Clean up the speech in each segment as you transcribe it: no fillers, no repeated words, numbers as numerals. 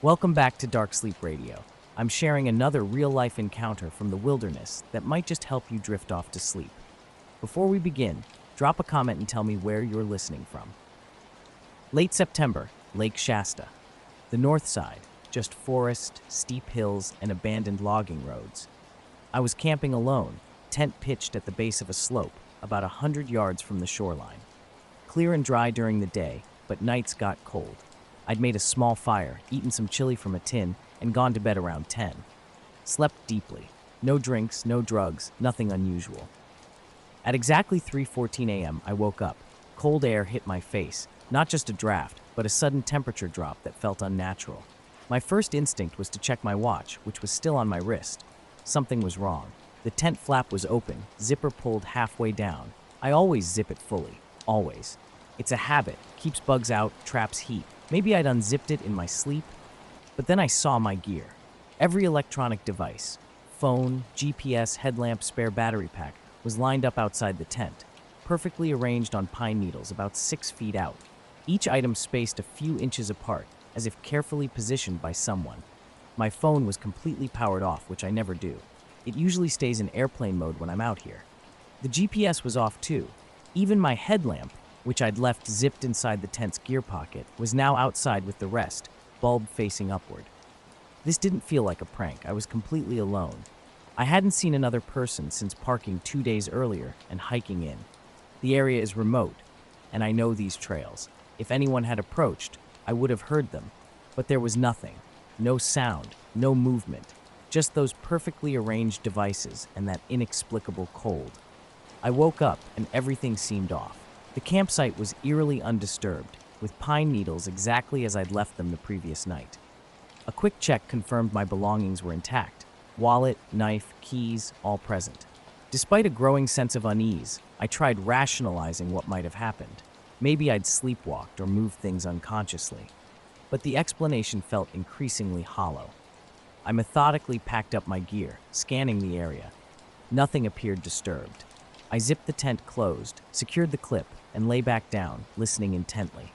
Welcome back to Dark Sleep Radio. I'm sharing another real-life encounter from the wilderness that might just help you drift off to sleep. Before we begin, drop a comment and tell me where you're listening from. Late September, Lake Shasta. The north side, just forest, steep hills, and abandoned logging roads. I was camping alone, tent pitched at the base of a slope, about 100 yards from the shoreline. Clear and dry during the day, but nights got cold. I'd made a small fire, eaten some chili from a tin, and gone to bed around 10. Slept deeply. No drinks, no drugs, nothing unusual. At exactly 3:14 a.m., I woke up. Cold air hit my face, not just a draft, but a sudden temperature drop that felt unnatural. My first instinct was to check my watch, which was still on my wrist. Something was wrong. The tent flap was open, zipper pulled halfway down. I always zip it fully, always. It's a habit, keeps bugs out, traps heat. Maybe I'd unzipped it in my sleep, but then I saw my gear. Every electronic device, phone, GPS, headlamp, spare battery pack, was lined up outside the tent, perfectly arranged on pine needles about 6 feet out, each item spaced a few inches apart, as if carefully positioned by someone. My phone was completely powered off, which I never do. It usually stays in airplane mode when I'm out here. The GPS was off too. Even my headlamp, which I'd left zipped inside the tent's gear pocket, was now outside with the rest, bulb facing upward. This didn't feel like a prank. I was completely alone. I hadn't seen another person since parking 2 days earlier and hiking in. The area is remote, and I know these trails. If anyone had approached, I would have heard them, but there was nothing. No sound, no movement, just those perfectly arranged devices and that inexplicable cold. I woke up and everything seemed off. The campsite was eerily undisturbed, with pine needles exactly as I'd left them the previous night. A quick check confirmed my belongings were intact. Wallet, knife, keys, all present. Despite a growing sense of unease, I tried rationalizing what might have happened. Maybe I'd sleepwalked or moved things unconsciously. But the explanation felt increasingly hollow. I methodically packed up my gear, scanning the area. Nothing appeared disturbed. I zipped the tent closed, secured the clip, and lay back down, listening intently.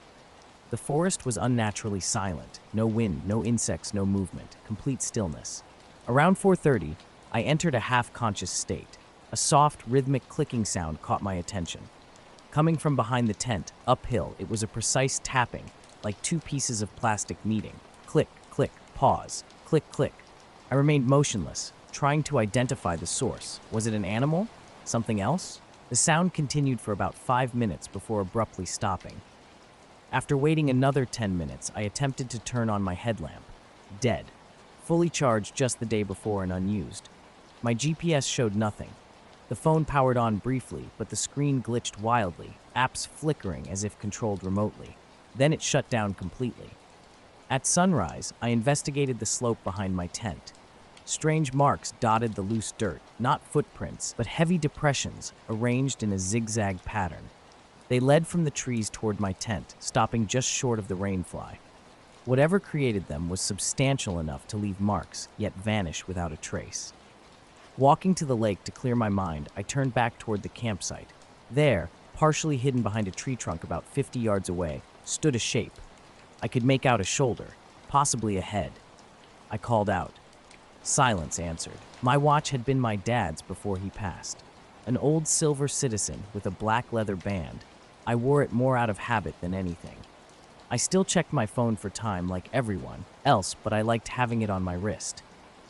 The forest was unnaturally silent. No wind, no insects, no movement. Complete stillness. Around 4:30, I entered a half-conscious state. A soft, rhythmic clicking sound caught my attention. Coming from behind the tent, uphill, it was a precise tapping, like two pieces of plastic meeting. Click, click, pause. Click, click. I remained motionless, trying to identify the source. Was it an animal? Something else? The sound continued for about 5 minutes before abruptly stopping. After waiting another 10 minutes, I attempted to turn on my headlamp. Dead. Fully charged just the day before and unused. My GPS showed nothing. The phone powered on briefly, but the screen glitched wildly, apps flickering as if controlled remotely. Then it shut down completely. At sunrise, I investigated the slope behind my tent. Strange marks dotted the loose dirt, not footprints, but heavy depressions arranged in a zigzag pattern. They led from the trees toward my tent, stopping just short of the rainfly. Whatever created them was substantial enough to leave marks, yet vanish without a trace. Walking to the lake to clear my mind, I turned back toward the campsite. There, partially hidden behind a tree trunk about 50 yards away, stood a shape. I could make out a shoulder, possibly a head. I called out. Silence answered. My watch had been my dad's before he passed. An old silver Citizen with a black leather band. I wore it more out of habit than anything. I still checked my phone for time like everyone else, but I liked having it on my wrist.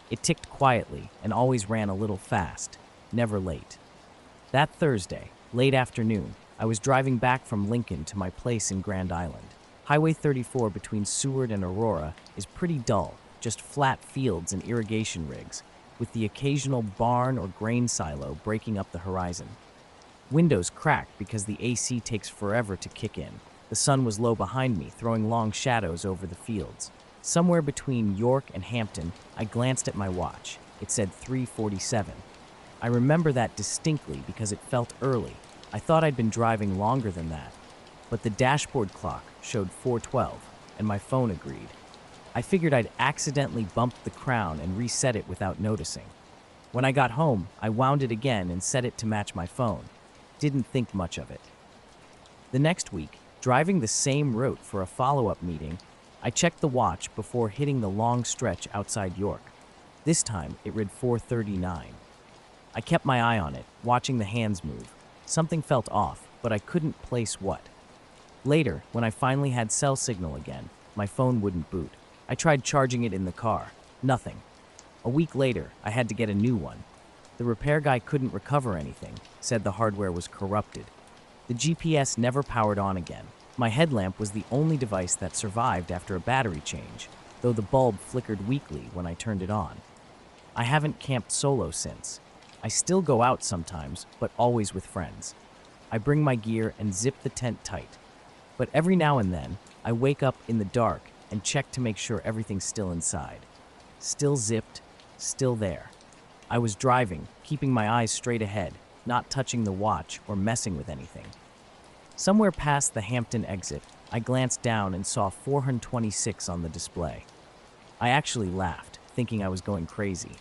It ticked quietly and always ran a little fast, never late. That Thursday, late afternoon, I was driving back from Lincoln to my place in Grand Island. Highway 34 between Seward and Aurora is pretty dull, just flat fields and irrigation rigs, with the occasional barn or grain silo breaking up the horizon. Windows cracked because the AC takes forever to kick in. The sun was low behind me, throwing long shadows over the fields. Somewhere between York and Hampton, I glanced at my watch. It said 3:47. I remember that distinctly because it felt early. I thought I'd been driving longer than that. But the dashboard clock showed 4:12, and my phone agreed. I figured I'd accidentally bumped the crown and reset it without noticing. When I got home, I wound it again and set it to match my phone. Didn't think much of it. The next week, driving the same route for a follow-up meeting, I checked the watch before hitting the long stretch outside York. This time, it read 4:39. I kept my eye on it, watching the hands move. Something felt off, but I couldn't place what. Later, when I finally had cell signal again, my phone wouldn't boot. I tried charging it in the car. Nothing. A week later, I had to get a new one. The repair guy couldn't recover anything, said the hardware was corrupted. The GPS never powered on again. My headlamp was the only device that survived after a battery change, though the bulb flickered weakly when I turned it on. I haven't camped solo since. I still go out sometimes, but always with friends. I bring my gear and zip the tent tight. But every now and then, I wake up in the dark and check to make sure everything's still inside. Still zipped, still there. I was driving, keeping my eyes straight ahead, not touching the watch or messing with anything. Somewhere past the Hampton exit, I glanced down and saw 426 on the display. I actually laughed, thinking I was going crazy.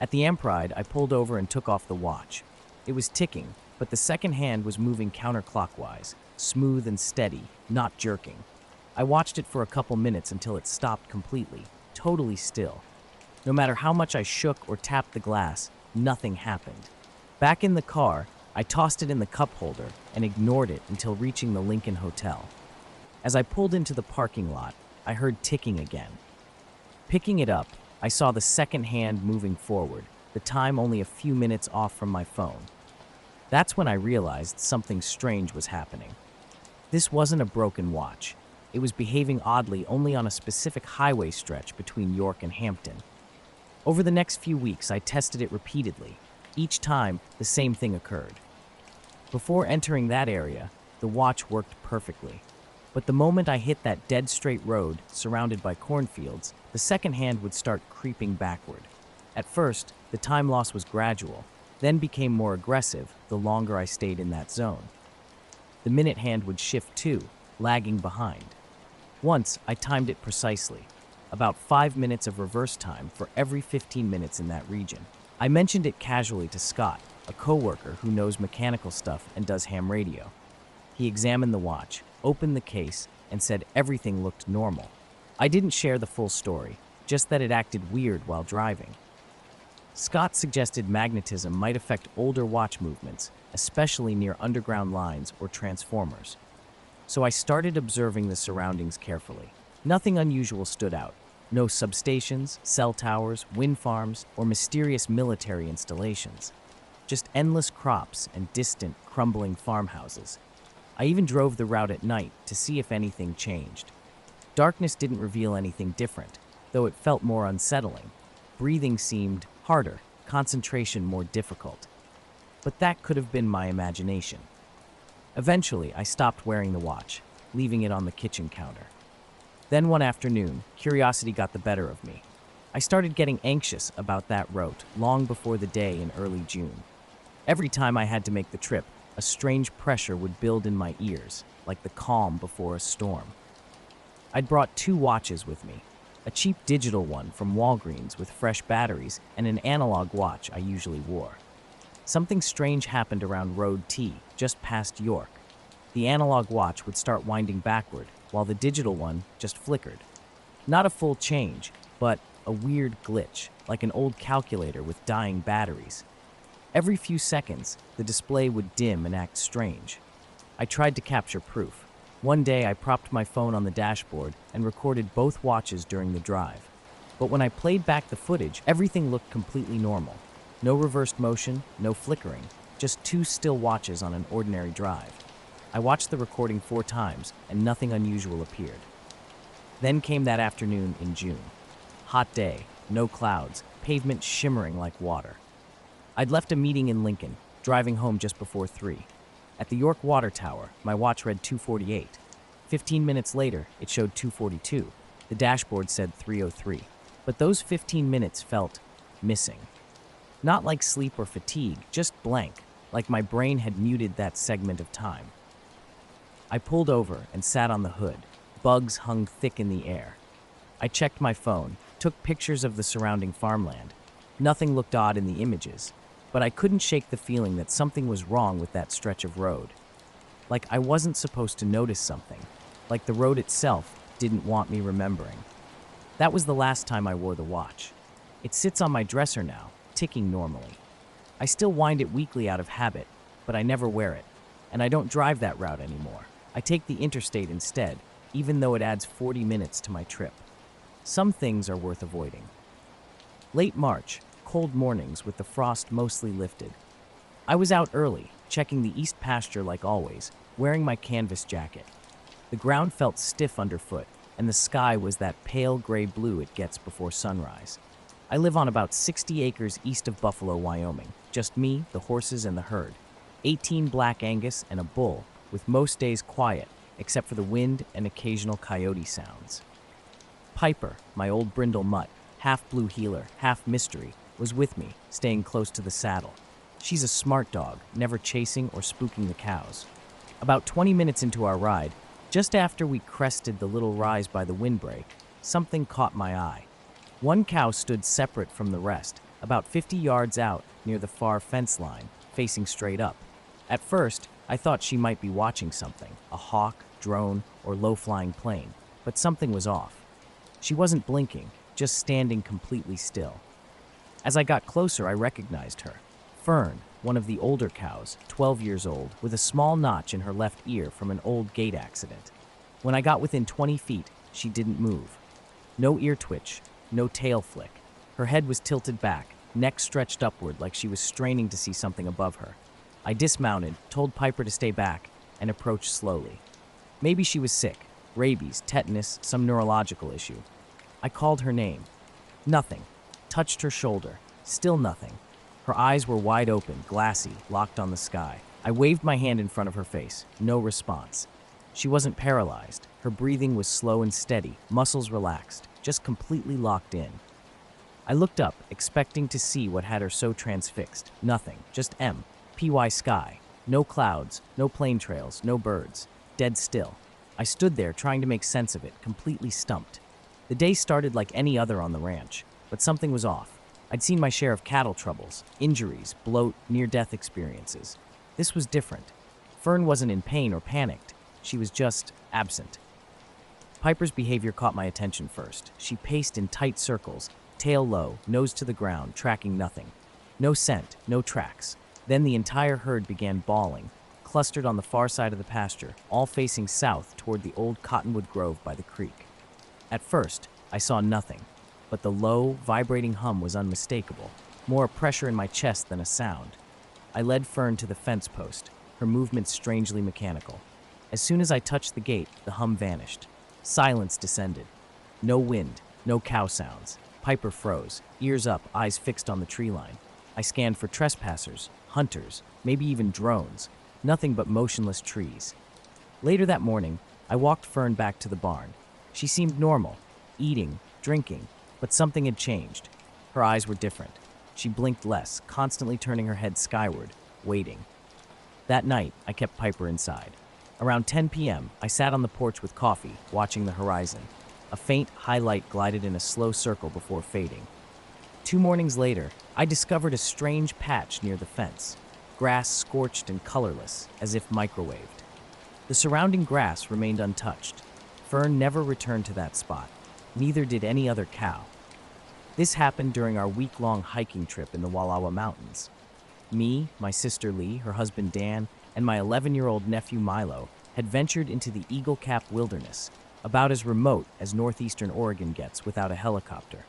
At the Ampride, I pulled over and took off the watch. It was ticking, but the second hand was moving counterclockwise, smooth and steady, not jerking. I watched it for a couple minutes until it stopped completely, totally still. No matter how much I shook or tapped the glass, nothing happened. Back in the car, I tossed it in the cup holder and ignored it until reaching the Lincoln Hotel. As I pulled into the parking lot, I heard ticking again. Picking it up, I saw the second hand moving forward, the time only a few minutes off from my phone. That's when I realized something strange was happening. This wasn't a broken watch. It was behaving oddly only on a specific highway stretch between York and Hampton. Over the next few weeks, I tested it repeatedly. Each time, the same thing occurred. Before entering that area, the watch worked perfectly. But the moment I hit that dead straight road, surrounded by cornfields, the second hand would start creeping backward. At first, the time loss was gradual, then became more aggressive the longer I stayed in that zone. The minute hand would shift too, lagging behind. Once, I timed it precisely, about 5 minutes of reverse time for every 15 minutes in that region. I mentioned it casually to Scott, a coworker who knows mechanical stuff and does ham radio. He examined the watch, opened the case, and said everything looked normal. I didn't share the full story, just that it acted weird while driving. Scott suggested magnetism might affect older watch movements, especially near underground lines or transformers. So I started observing the surroundings carefully. Nothing unusual stood out. No substations, cell towers, wind farms, or mysterious military installations. Just endless crops and distant, crumbling farmhouses. I even drove the route at night to see if anything changed. Darkness didn't reveal anything different, though it felt more unsettling. Breathing seemed harder, concentration more difficult. But that could have been my imagination. Eventually, I stopped wearing the watch, leaving it on the kitchen counter. Then one afternoon, curiosity got the better of me. I started getting anxious about that route long before the day in early June. Every time I had to make the trip, a strange pressure would build in my ears, like the calm before a storm. I'd brought 2 watches with me, a cheap digital one from Walgreens with fresh batteries and an analog watch I usually wore. Something strange happened around Road T, just past York. The analog watch would start winding backward, while the digital one just flickered. Not a full change, but a weird glitch, like an old calculator with dying batteries. Every few seconds, the display would dim and act strange. I tried to capture proof. One day, I propped my phone on the dashboard and recorded both watches during the drive. But when I played back the footage, everything looked completely normal. No reversed motion, no flickering, just 2 still watches on an ordinary drive. I watched the recording 4 times, and nothing unusual appeared. Then came that afternoon in June. Hot day, no clouds, pavement shimmering like water. I'd left a meeting in Lincoln, driving home just before 3. At the York Water Tower, my watch read 2:48. 15 minutes later, it showed 2:42. The dashboard said 3:03. But those 15 minutes felt missing. Not like sleep or fatigue, just blank, like my brain had muted that segment of time. I pulled over and sat on the hood. Bugs hung thick in the air. I checked my phone, took pictures of the surrounding farmland. Nothing looked odd in the images, but I couldn't shake the feeling that something was wrong with that stretch of road. Like I wasn't supposed to notice something, like the road itself didn't want me remembering. That was the last time I wore the watch. It sits on my dresser now, ticking normally. I still wind it weekly out of habit, but I never wear it, and I don't drive that route anymore. I take the interstate instead, even though it adds 40 minutes to my trip. Some things are worth avoiding. Late March, cold mornings with the frost mostly lifted. I was out early, checking the east pasture like always, wearing my canvas jacket. The ground felt stiff underfoot, and the sky was that pale gray blue it gets before sunrise. I live on about 60 acres east of Buffalo, Wyoming. Just me, the horses, and the herd. 18 black Angus and a bull, with most days quiet, except for the wind and occasional coyote sounds. Piper, my old brindle mutt, half blue heeler, half mystery, was with me, staying close to the saddle. She's a smart dog, never chasing or spooking the cows. About 20 minutes into our ride, just after we crested the little rise by the windbreak, something caught my eye. One cow stood separate from the rest, about 50 yards out near the far fence line, facing straight up. At first, I thought she might be watching something, a hawk, drone, or low-flying plane, but something was off. She wasn't blinking, just standing completely still. As I got closer, I recognized her. Fern, one of the older cows, 12 years old, with a small notch in her left ear from an old gate accident. When I got within 20 feet, she didn't move. No ear twitch, no tail flick. Her head was tilted back, neck stretched upward like she was straining to see something above her. I dismounted, told Piper to stay back, and approached slowly. Maybe she was sick, rabies, tetanus, some neurological issue. I called her name. Nothing. Touched her shoulder. Still nothing. Her eyes were wide open, glassy, locked on the sky. I waved my hand in front of her face. No response. She wasn't paralyzed. Her breathing was slow and steady, muscles relaxed, just completely locked in. I looked up, expecting to see what had her so transfixed. Nothing. Just PY sky. No clouds, no plane trails, no birds. Dead still. I stood there trying to make sense of it, completely stumped. The day started like any other on the ranch, but something was off. I'd seen my share of cattle troubles, injuries, bloat, near-death experiences. This was different. Fern wasn't in pain or panicked. She was just absent. Piper's behavior caught my attention first. She paced in tight circles, tail low, nose to the ground, tracking nothing. No scent, no tracks. Then the entire herd began bawling, clustered on the far side of the pasture, all facing south toward the old cottonwood grove by the creek. At first, I saw nothing, but the low, vibrating hum was unmistakable, more a pressure in my chest than a sound. I led Fern to the fence post, her movements strangely mechanical. As soon as I touched the gate, the hum vanished. Silence descended. No wind, no cow sounds. Piper froze, ears up, eyes fixed on the tree line. I scanned for trespassers, hunters, maybe even drones. Nothing but motionless trees. Later that morning, I walked Fern back to the barn. She seemed normal, eating, drinking, but something had changed. Her eyes were different. She blinked less, constantly turning her head skyward, waiting. That night, I kept Piper inside. Around 10 p.m., I sat on the porch with coffee, watching the horizon. A faint high light glided in a slow circle before fading. 2 mornings later, I discovered a strange patch near the fence. Grass scorched and colorless, as if microwaved. The surrounding grass remained untouched. Fern never returned to that spot. Neither did any other cow. This happened during our week-long hiking trip in the Wallowa Mountains. Me, my sister Lee, her husband Dan, and my 11-year-old nephew Milo had ventured into the Eagle Cap Wilderness, about as remote as northeastern Oregon gets without a helicopter.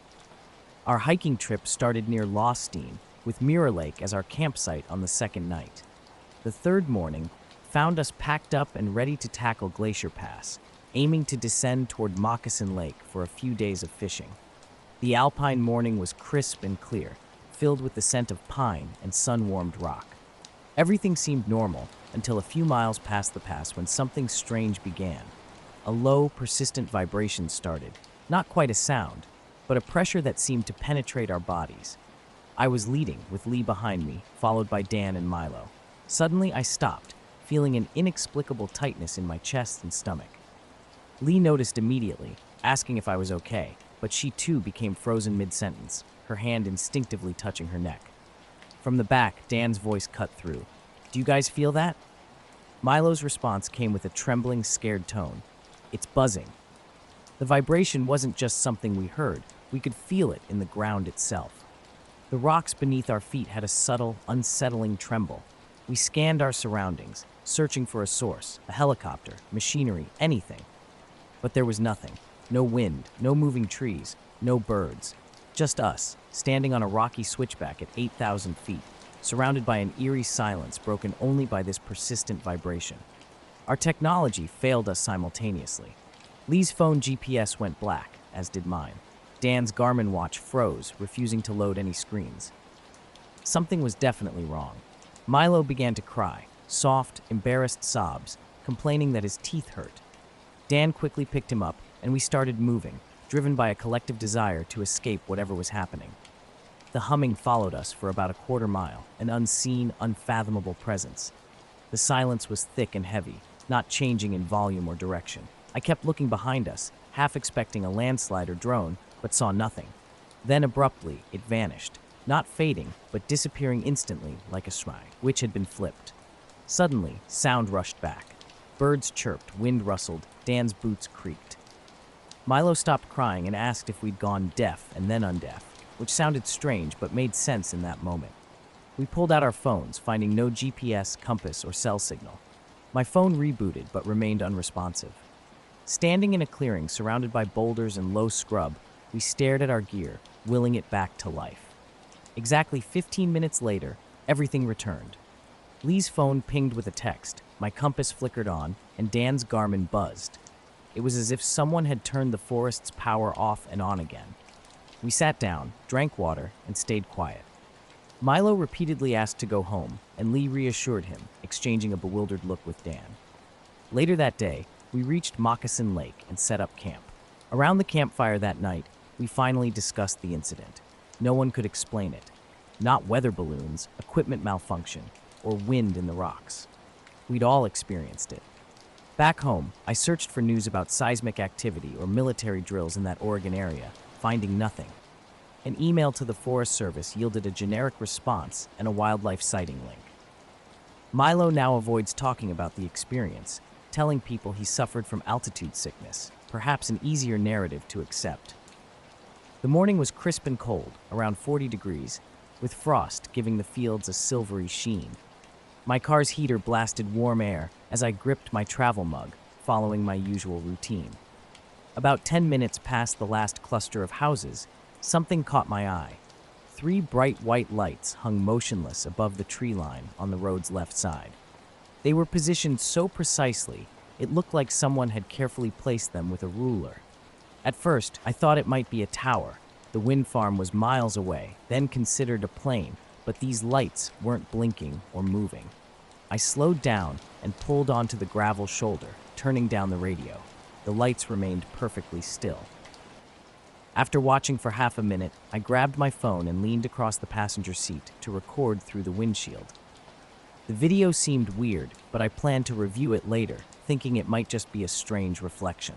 Our hiking trip started near Lostine, with Mirror Lake as our campsite on the second night. The third morning found us packed up and ready to tackle Glacier Pass, aiming to descend toward Moccasin Lake for a few days of fishing. The alpine morning was crisp and clear, filled with the scent of pine and sun-warmed rock. Everything seemed normal until a few miles past the pass when something strange began. A low, persistent vibration started, not quite a sound, but a pressure that seemed to penetrate our bodies. I was leading, with Lee behind me, followed by Dan and Milo. Suddenly, I stopped, feeling an inexplicable tightness in my chest and stomach. Lee noticed immediately, asking if I was okay, but she too became frozen mid-sentence, her hand instinctively touching her neck. From the back, Dan's voice cut through. "Do you guys feel that?" Milo's response came with a trembling, scared tone. "It's buzzing." The vibration wasn't just something we heard, we could feel it in the ground itself. The rocks beneath our feet had a subtle, unsettling tremble. We scanned our surroundings, searching for a source, a helicopter, machinery, anything. But there was nothing. No wind, no moving trees, no birds. Just us, standing on a rocky switchback at 8,000 feet, surrounded by an eerie silence broken only by this persistent vibration. Our technology failed us simultaneously. Lee's phone GPS went black, as did mine. Dan's Garmin watch froze, refusing to load any screens. Something was definitely wrong. Milo began to cry, soft, embarrassed sobs, complaining that his teeth hurt. Dan quickly picked him up, and we started moving, driven by a collective desire to escape whatever was happening. The humming followed us for about a quarter mile, an unseen, unfathomable presence. The silence was thick and heavy, not changing in volume or direction. I kept looking behind us, half expecting a landslide or drone, but saw nothing. Then abruptly, it vanished, not fading, but disappearing instantly like a switch had been flipped. Suddenly, sound rushed back. Birds chirped, wind rustled, Dan's boots creaked. Milo stopped crying and asked if we'd gone deaf and then undeaf, which sounded strange but made sense in that moment. We pulled out our phones, finding no GPS, compass, or cell signal. My phone rebooted but remained unresponsive. Standing in a clearing surrounded by boulders and low scrub, we stared at our gear, willing it back to life. Exactly 15 minutes later, everything returned. Lee's phone pinged with a text, my compass flickered on, and Dan's Garmin buzzed. It was as if someone had turned the forest's power off and on again. We sat down, drank water, and stayed quiet. Milo repeatedly asked to go home, and Lee reassured him, exchanging a bewildered look with Dan. Later that day, we reached Moccasin Lake and set up camp. Around the campfire that night, we finally discussed the incident. No one could explain it. Not weather balloons, equipment malfunction, or wind in the rocks. We'd all experienced it. Back home, I searched for news about seismic activity or military drills in that Oregon area, finding nothing. An email to the Forest Service yielded a generic response and a wildlife sighting link. Milo now avoids talking about the experience, telling people he suffered from altitude sickness, perhaps an easier narrative to accept. The morning was crisp and cold, around 40 degrees, with frost giving the fields a silvery sheen. My car's heater blasted warm air as I gripped my travel mug, following my usual routine. About 10 minutes past the last cluster of houses, something caught my eye. 3 bright white lights hung motionless above the tree line on the road's left side. They were positioned so precisely, it looked like someone had carefully placed them with a ruler. At first, I thought it might be a tower. The wind farm was miles away, then considered a plane, but these lights weren't blinking or moving. I slowed down and pulled onto the gravel shoulder, turning down the radio. The lights remained perfectly still. After watching for half a minute, I grabbed my phone and leaned across the passenger seat to record through the windshield. The video seemed weird, but I planned to review it later, thinking it might just be a strange reflection.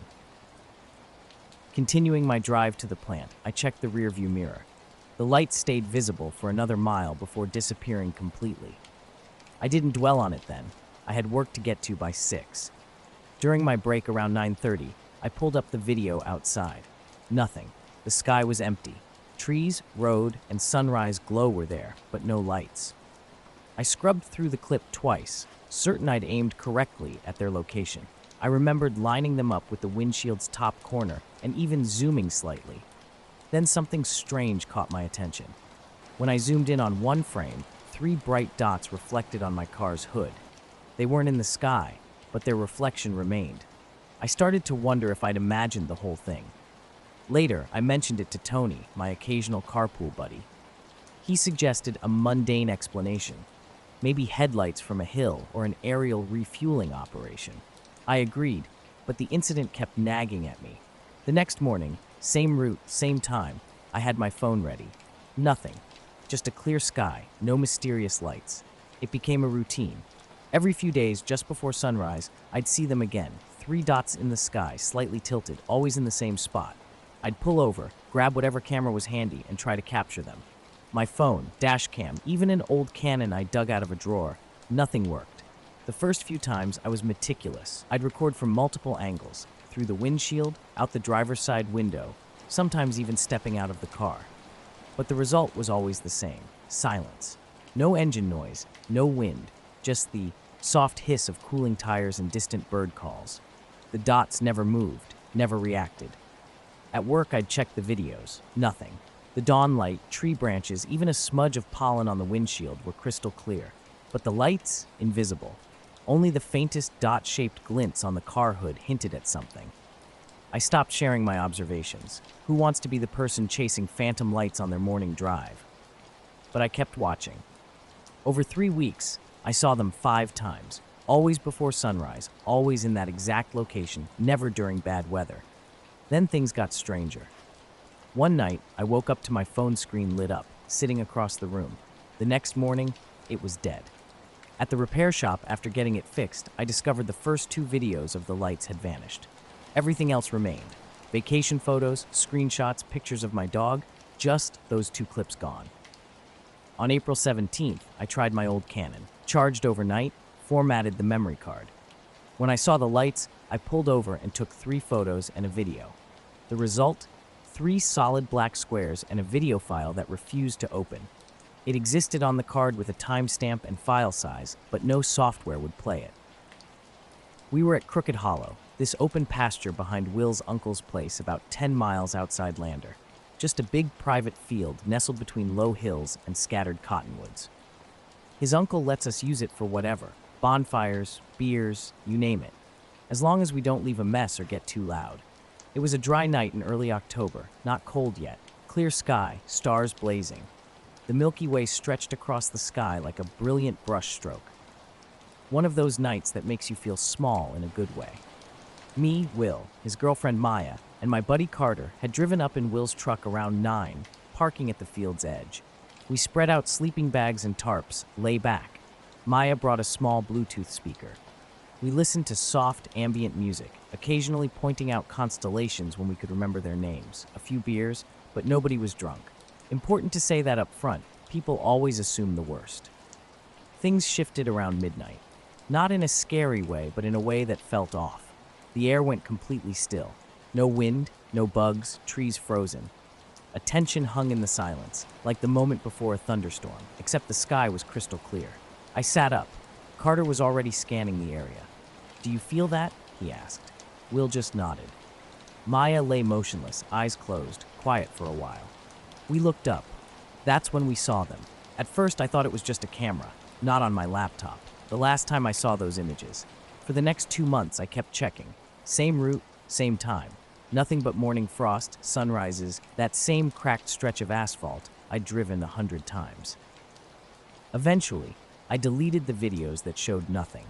Continuing my drive to the plant, I checked the rearview mirror. The lights stayed visible for another mile before disappearing completely. I didn't dwell on it then. I had work to get to by 6. During my break around 9:30, I pulled up the video outside. Nothing. The sky was empty. Trees, road, and sunrise glow were there, but no lights. I scrubbed through the clip twice, certain I'd aimed correctly at their location. I remembered lining them up with the windshield's top corner and even zooming slightly. Then something strange caught my attention. When I zoomed in on one frame, 3 bright dots reflected on my car's hood. They weren't in the sky, but their reflection remained. I started to wonder if I'd imagined the whole thing. Later, I mentioned it to Tony, my occasional carpool buddy. He suggested a mundane explanation, maybe headlights from a hill or an aerial refueling operation. I agreed, but the incident kept nagging at me. The next morning, same route, same time, I had my phone ready. Nothing. Just a clear sky, no mysterious lights. It became a routine. Every few days, just before sunrise, I'd see them again. 3 dots in the sky, slightly tilted, always in the same spot. I'd pull over, grab whatever camera was handy, and try to capture them. My phone, dash cam, even an old Canon I dug out of a drawer, nothing worked. The first few times, I was meticulous. I'd record from multiple angles, through the windshield, out the driver's side window, sometimes even stepping out of the car. But the result was always the same: silence. No engine noise, no wind, just the soft hiss of cooling tires and distant bird calls. The dots never moved, never reacted. At work, I'd check the videos. Nothing. The dawn light, tree branches, even a smudge of pollen on the windshield were crystal clear. But the lights, invisible. Only the faintest dot-shaped glints on the car hood hinted at something. I stopped sharing my observations. Who wants to be the person chasing phantom lights on their morning drive? But I kept watching. Over 3 weeks, I saw them 5 times, always before sunrise, always in that exact location, never during bad weather. Then things got stranger. One night, I woke up to my phone screen lit up, sitting across the room. The next morning, it was dead. At the repair shop, after getting it fixed, I discovered the first 2 videos of the lights had vanished. Everything else remained. Vacation photos, screenshots, pictures of my dog, just those 2 clips gone. On April 17th, I tried my old Canon, charged overnight, formatted the memory card. When I saw the lights, I pulled over and took 3 photos and a video. The result? 3 solid black squares and a video file that refused to open. It existed on the card with a timestamp and file size, but no software would play it. We were at Crooked Hollow, this open pasture behind Will's uncle's place about 10 miles outside Lander. Just a big private field nestled between low hills and scattered cottonwoods. His uncle lets us use it for whatever: bonfires, beers, you name it, as long as we don't leave a mess or get too loud. It was a dry night in early October, not cold yet. Clear sky, stars blazing. The Milky Way stretched across the sky like a brilliant brushstroke. One of those nights that makes you feel small in a good way. Me, Will, his girlfriend Maya, and my buddy Carter had driven up in Will's truck around 9, parking at the field's edge. We spread out sleeping bags and tarps, lay back. Maya brought a small Bluetooth speaker. We listened to soft, ambient music, occasionally pointing out constellations when we could remember their names. A few beers, but nobody was drunk. Important to say that up front. People always assume the worst. Things shifted around midnight. Not in a scary way, but in a way that felt off. The air went completely still. No wind, no bugs, trees frozen. A tension hung in the silence, like the moment before a thunderstorm, except the sky was crystal clear. I sat up. Carter was already scanning the area. "Do you feel that?" he asked. Will just nodded. Maya lay motionless, eyes closed, quiet for a while. We looked up. That's when we saw them. At first, I thought it was just a camera, not on my laptop. The last time I saw those images. For the next 2 months, I kept checking. Same route, same time. Nothing but morning frost, sunrises, that same cracked stretch of asphalt I'd driven 100 times. Eventually, I deleted the videos that showed nothing.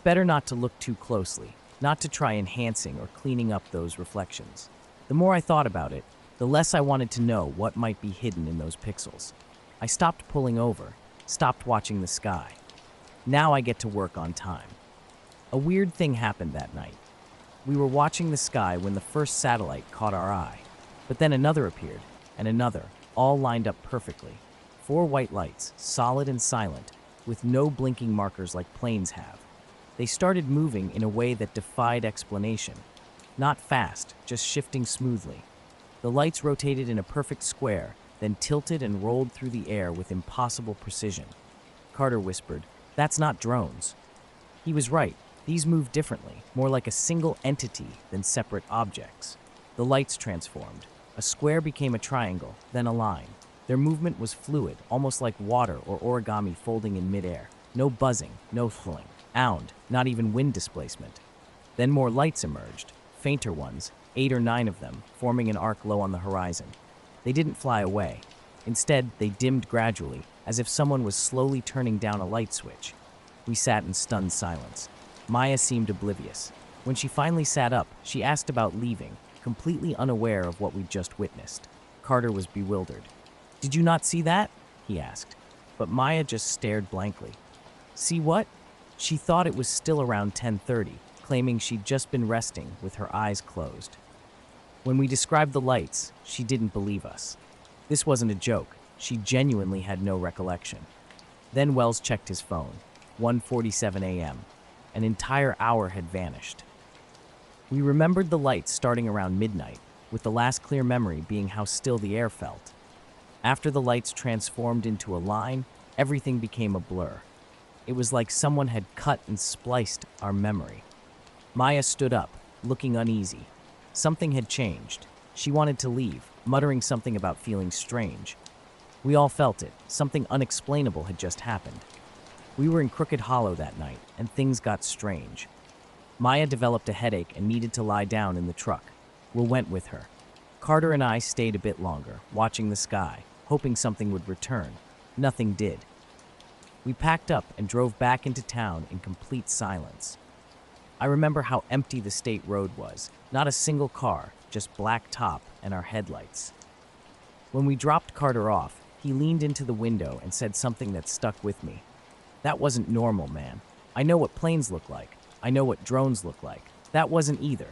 Better not to look too closely, not to try enhancing or cleaning up those reflections. The more I thought about it, the less I wanted to know what might be hidden in those pixels. I stopped pulling over, stopped watching the sky. Now I get to work on time. A weird thing happened that night. We were watching the sky when the first satellite caught our eye, but then another appeared, and another, all lined up perfectly. 4 white lights, solid and silent, with no blinking markers like planes have. They started moving in a way that defied explanation. Not fast, just shifting smoothly. The lights rotated in a perfect square, then tilted and rolled through the air with impossible precision. Carter whispered, "That's not drones." He was right. These moved differently, more like a single entity than separate objects. The lights transformed. A square became a triangle, then a line. Their movement was fluid, almost like water or origami folding in midair. No buzzing, no thrilling. Not even wind displacement. Then more lights emerged, fainter ones, 8 or 9 of them, forming an arc low on the horizon. They didn't fly away. Instead, they dimmed gradually, as if someone was slowly turning down a light switch. We sat in stunned silence. Maya seemed oblivious. When she finally sat up, she asked about leaving, completely unaware of what we'd just witnessed. Carter was bewildered. "Did you not see that?" he asked. But Maya just stared blankly. "See what?" She thought it was still around 10:30, claiming she'd just been resting with her eyes closed. When we described the lights, she didn't believe us. This wasn't a joke. She genuinely had no recollection. Then Wells checked his phone. 1:47 a.m. An entire hour had vanished. We remembered the lights starting around midnight, with the last clear memory being how still the air felt. After the lights transformed into a line, everything became a blur. It was like someone had cut and spliced our memory. Maya stood up, looking uneasy. Something had changed. She wanted to leave, muttering something about feeling strange. We all felt it. Something unexplainable had just happened. We were in Crooked Hollow that night, and things got strange. Maya developed a headache and needed to lie down in the truck. Will went with her. Carter and I stayed a bit longer, watching the sky, hoping something would return. Nothing did. We packed up and drove back into town in complete silence. I remember how empty the state road was. Not a single car, just black top and our headlights. When we dropped Carter off, he leaned into the window and said something that stuck with me. "That wasn't normal, man. I know what planes look like. I know what drones look like. That wasn't either."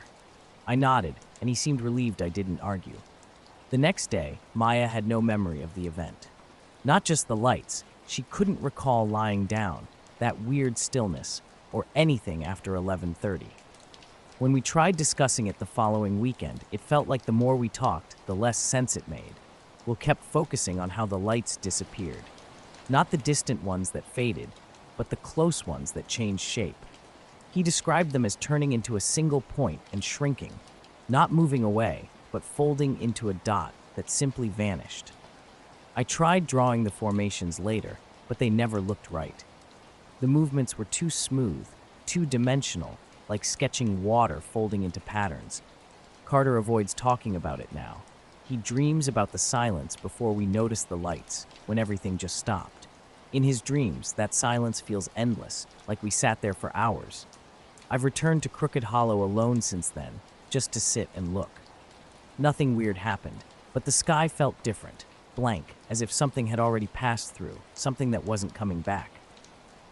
I nodded, and he seemed relieved I didn't argue. The next day, Maya had no memory of the event. Not just the lights. She couldn't recall lying down, that weird stillness, or anything after 11:30. When we tried discussing it the following weekend, it felt like the more we talked, the less sense it made. We kept focusing on how the lights disappeared. Not the distant ones that faded, but the close ones that changed shape. He described them as turning into a single point and shrinking, not moving away, but folding into a dot that simply vanished. I tried drawing the formations later, but they never looked right. The movements were too smooth, too dimensional, like sketching water folding into patterns. Carter avoids talking about it now. He dreams about the silence before we notice the lights, when everything just stopped. In his dreams, that silence feels endless, like we sat there for hours. I've returned to Crooked Hollow alone since then, just to sit and look. Nothing weird happened, but the sky felt different, blank, as if something had already passed through, something that wasn't coming back.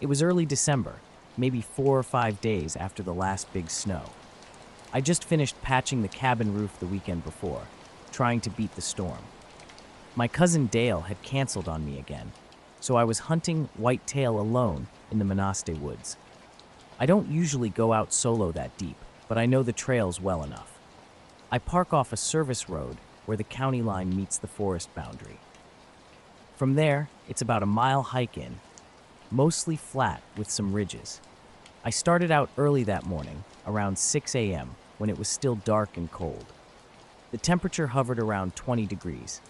It was early December, maybe 4 or 5 days after the last big snow. I just finished patching the cabin roof the weekend before, trying to beat the storm. My cousin Dale had canceled on me again, so I was hunting whitetail alone in the Monaste woods. I don't usually go out solo that deep, but I know the trails well enough. I park off a service road where the county line meets the forest boundary. From there, it's about a mile hike in, mostly flat with some ridges. I started out early that morning, around 6 a.m., when it was still dark and cold. The temperature hovered around 20 degrees.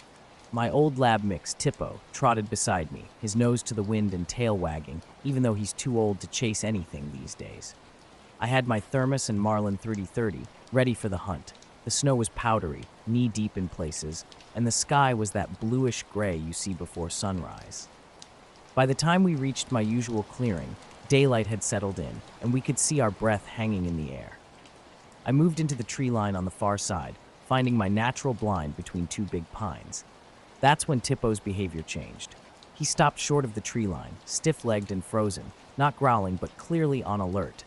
My old lab mix, Tippo, trotted beside me, his nose to the wind and tail wagging, even though he's too old to chase anything these days. I had my thermos and Marlin 3030 ready for the hunt. The snow was powdery, knee-deep in places, and the sky was that bluish gray you see before sunrise. By the time we reached my usual clearing, daylight had settled in, and we could see our breath hanging in the air. I moved into the tree line on the far side, finding my natural blind between two big pines. That's when Tippo's behavior changed. He stopped short of the tree line, stiff-legged and frozen, not growling but clearly on alert.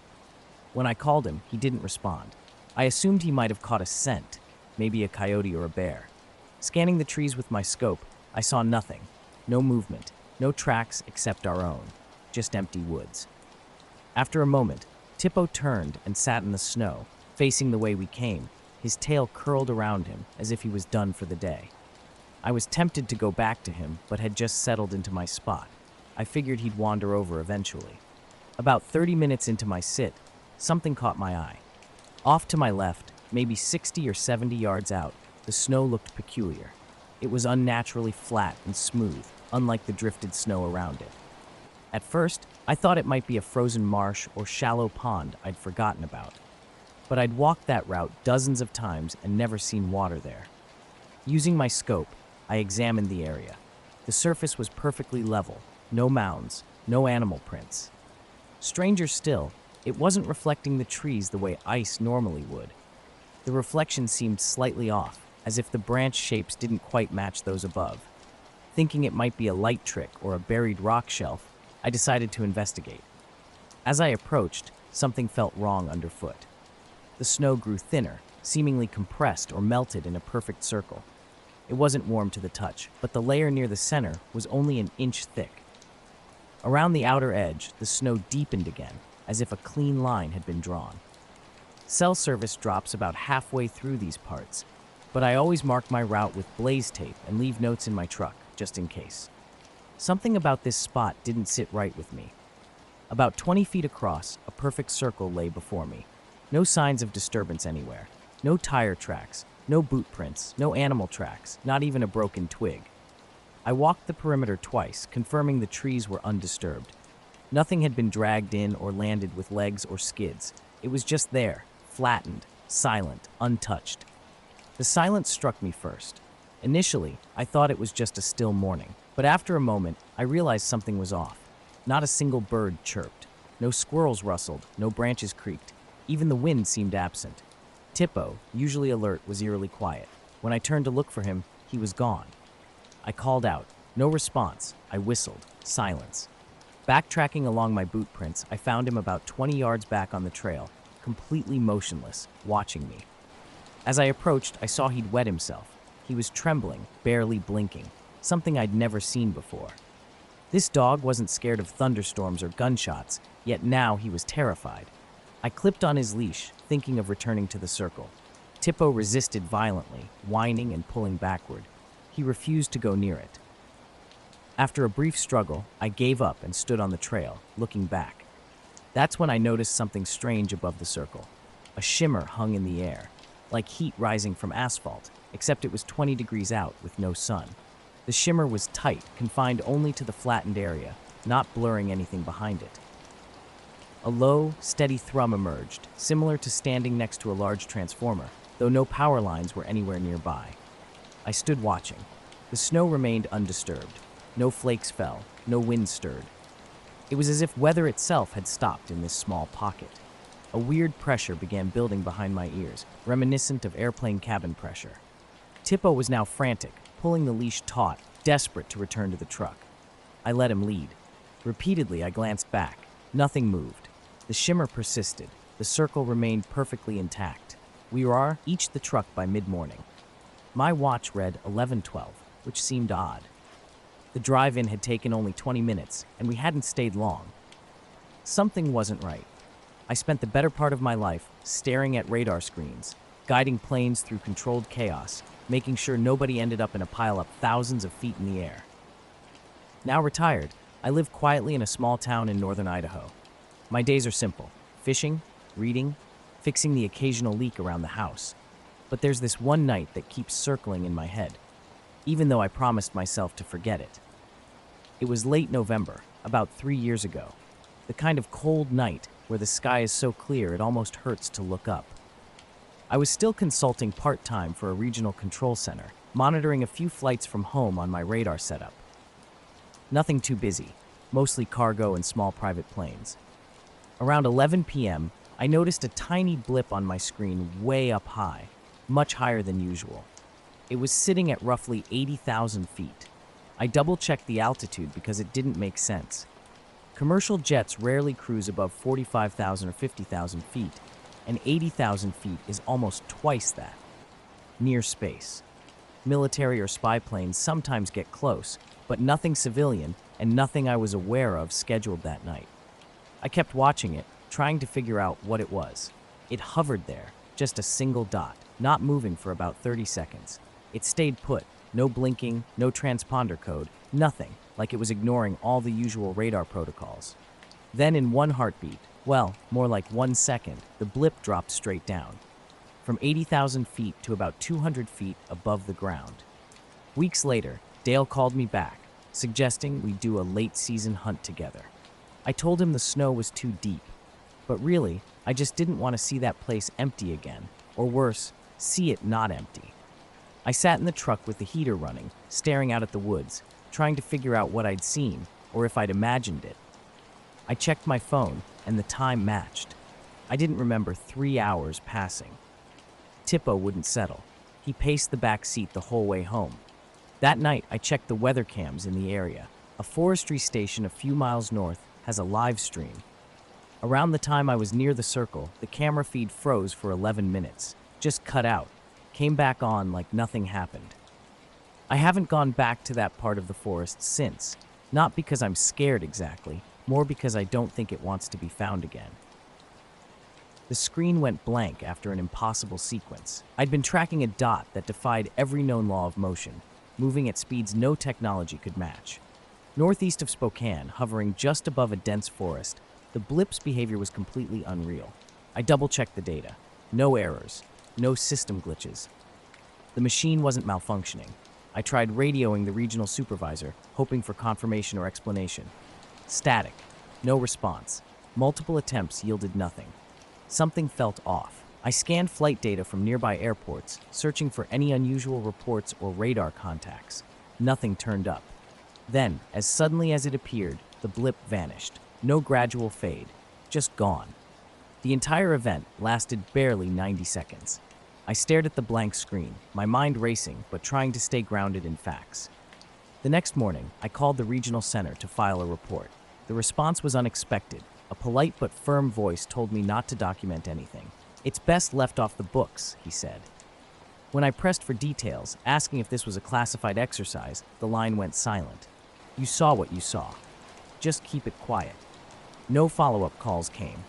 When I called him, he didn't respond. I assumed he might have caught a scent, maybe a coyote or a bear. Scanning the trees with my scope, I saw nothing. No movement, no tracks except our own, just empty woods. After a moment, Tippo turned and sat in the snow, facing the way we came, his tail curled around him as if he was done for the day. I was tempted to go back to him, but had just settled into my spot. I figured he'd wander over eventually. About 30 minutes into my sit, something caught my eye. Off to my left, maybe 60 or 70 yards out, the snow looked peculiar. It was unnaturally flat and smooth, unlike the drifted snow around it. At first, I thought it might be a frozen marsh or shallow pond I'd forgotten about. But I'd walked that route dozens of times and never seen water there. Using my scope, I examined the area. The surface was perfectly level, no mounds, no animal prints. Stranger still, it wasn't reflecting the trees the way ice normally would. The reflection seemed slightly off, as if the branch shapes didn't quite match those above. Thinking it might be a light trick or a buried rock shelf, I decided to investigate. As I approached, something felt wrong underfoot. The snow grew thinner, seemingly compressed or melted in a perfect circle. It wasn't warm to the touch, but the layer near the center was only an inch thick. Around the outer edge, the snow deepened again, as if a clean line had been drawn. Cell service drops about halfway through these parts, but I always mark my route with blaze tape and leave notes in my truck, just in case. Something about this spot didn't sit right with me. About 20 feet across, a perfect circle lay before me. No signs of disturbance anywhere. No tire tracks, no boot prints, no animal tracks, not even a broken twig. I walked the perimeter twice, confirming the trees were undisturbed. Nothing had been dragged in or landed with legs or skids. It was just there, flattened, silent, untouched. The silence struck me first. Initially, I thought it was just a still morning, but after a moment, I realized something was off. Not a single bird chirped. No squirrels rustled, no branches creaked. Even the wind seemed absent. Tippo, usually alert, was eerily quiet. When I turned to look for him, he was gone. I called out. No response. I whistled. Silence. Backtracking along my boot prints, I found him about 20 yards back on the trail, completely motionless, watching me. As I approached, I saw he'd wet himself. He was trembling, barely blinking, something I'd never seen before. This dog wasn't scared of thunderstorms or gunshots, yet now he was terrified. I clipped on his leash, thinking of returning to the circle. Tippo resisted violently, whining and pulling backward. He refused to go near it. After a brief struggle, I gave up and stood on the trail, looking back. That's when I noticed something strange above the circle. A shimmer hung in the air, like heat rising from asphalt, except it was 20 degrees out with no sun. The shimmer was tight, confined only to the flattened area, not blurring anything behind it. A low, steady thrum emerged, similar to standing next to a large transformer, though no power lines were anywhere nearby. I stood watching. The snow remained undisturbed. No flakes fell, no wind stirred. It was as if weather itself had stopped in this small pocket. A weird pressure began building behind my ears, reminiscent of airplane cabin pressure. Tippo was now frantic, pulling the leash taut, desperate to return to the truck. I let him lead. Repeatedly, I glanced back. Nothing moved. The shimmer persisted. The circle remained perfectly intact. We were each the truck by mid-morning. My watch read 11:12, which seemed odd. The drive-in had taken only 20 minutes, and we hadn't stayed long. Something wasn't right. I spent the better part of my life staring at radar screens, guiding planes through controlled chaos, making sure nobody ended up in a pileup thousands of feet in the air. Now retired, I live quietly in a small town in northern Idaho. My days are simple: fishing, reading, fixing the occasional leak around the house. But there's this one night that keeps circling in my head, even though I promised myself to forget it. It was late November, about 3 years ago. The kind of cold night where the sky is so clear it almost hurts to look up. I was still consulting part-time for a regional control center, monitoring a few flights from home on my radar setup. Nothing too busy, mostly cargo and small private planes. Around 11 p.m., I noticed a tiny blip on my screen way up high, much higher than usual. It was sitting at roughly 80,000 feet. I double-checked the altitude because it didn't make sense. Commercial jets rarely cruise above 45,000 or 50,000 feet, and 80,000 feet is almost twice that. Near space. Military or spy planes sometimes get close, but nothing civilian and nothing I was aware of scheduled that night. I kept watching it, trying to figure out what it was. It hovered there, just a single dot, not moving for about 30 seconds. It stayed put, no blinking, no transponder code, nothing, like it was ignoring all the usual radar protocols. Then in one heartbeat, well, more like 1 second, the blip dropped straight down, from 80,000 feet to about 200 feet above the ground. Weeks later, Dale called me back, suggesting we do a late-season hunt together. I told him the snow was too deep, but really, I just didn't want to see that place empty again, or worse, see it not empty. I sat in the truck with the heater running, staring out at the woods, trying to figure out what I'd seen, or if I'd imagined it. I checked my phone, and the time matched. I didn't remember 3 hours passing. Tippo wouldn't settle. He paced the back seat the whole way home. That night, I checked the weather cams in the area. A forestry station a few miles north has a live stream. Around the time I was near the circle, the camera feed froze for 11 minutes, just cut out, came back on like nothing happened. I haven't gone back to that part of the forest since, not because I'm scared exactly, more because I don't think it wants to be found again. The screen went blank after an impossible sequence. I'd been tracking a dot that defied every known law of motion, moving at speeds no technology could match. Northeast of Spokane, hovering just above a dense forest, the blip's behavior was completely unreal. I double-checked the data. No errors. No system glitches. The machine wasn't malfunctioning. I tried radioing the regional supervisor, hoping for confirmation or explanation. Static. No response. Multiple attempts yielded nothing. Something felt off. I scanned flight data from nearby airports, searching for any unusual reports or radar contacts. Nothing turned up. Then, as suddenly as it appeared, the blip vanished. No gradual fade. Just gone. The entire event lasted barely 90 seconds. I stared at the blank screen, my mind racing, but trying to stay grounded in facts. The next morning, I called the regional center to file a report. The response was unexpected. A polite but firm voice told me not to document anything. "It's best left off the books," he said. When I pressed for details, asking if this was a classified exercise, the line went silent. "You saw what you saw. Just keep it quiet." No follow-up calls came.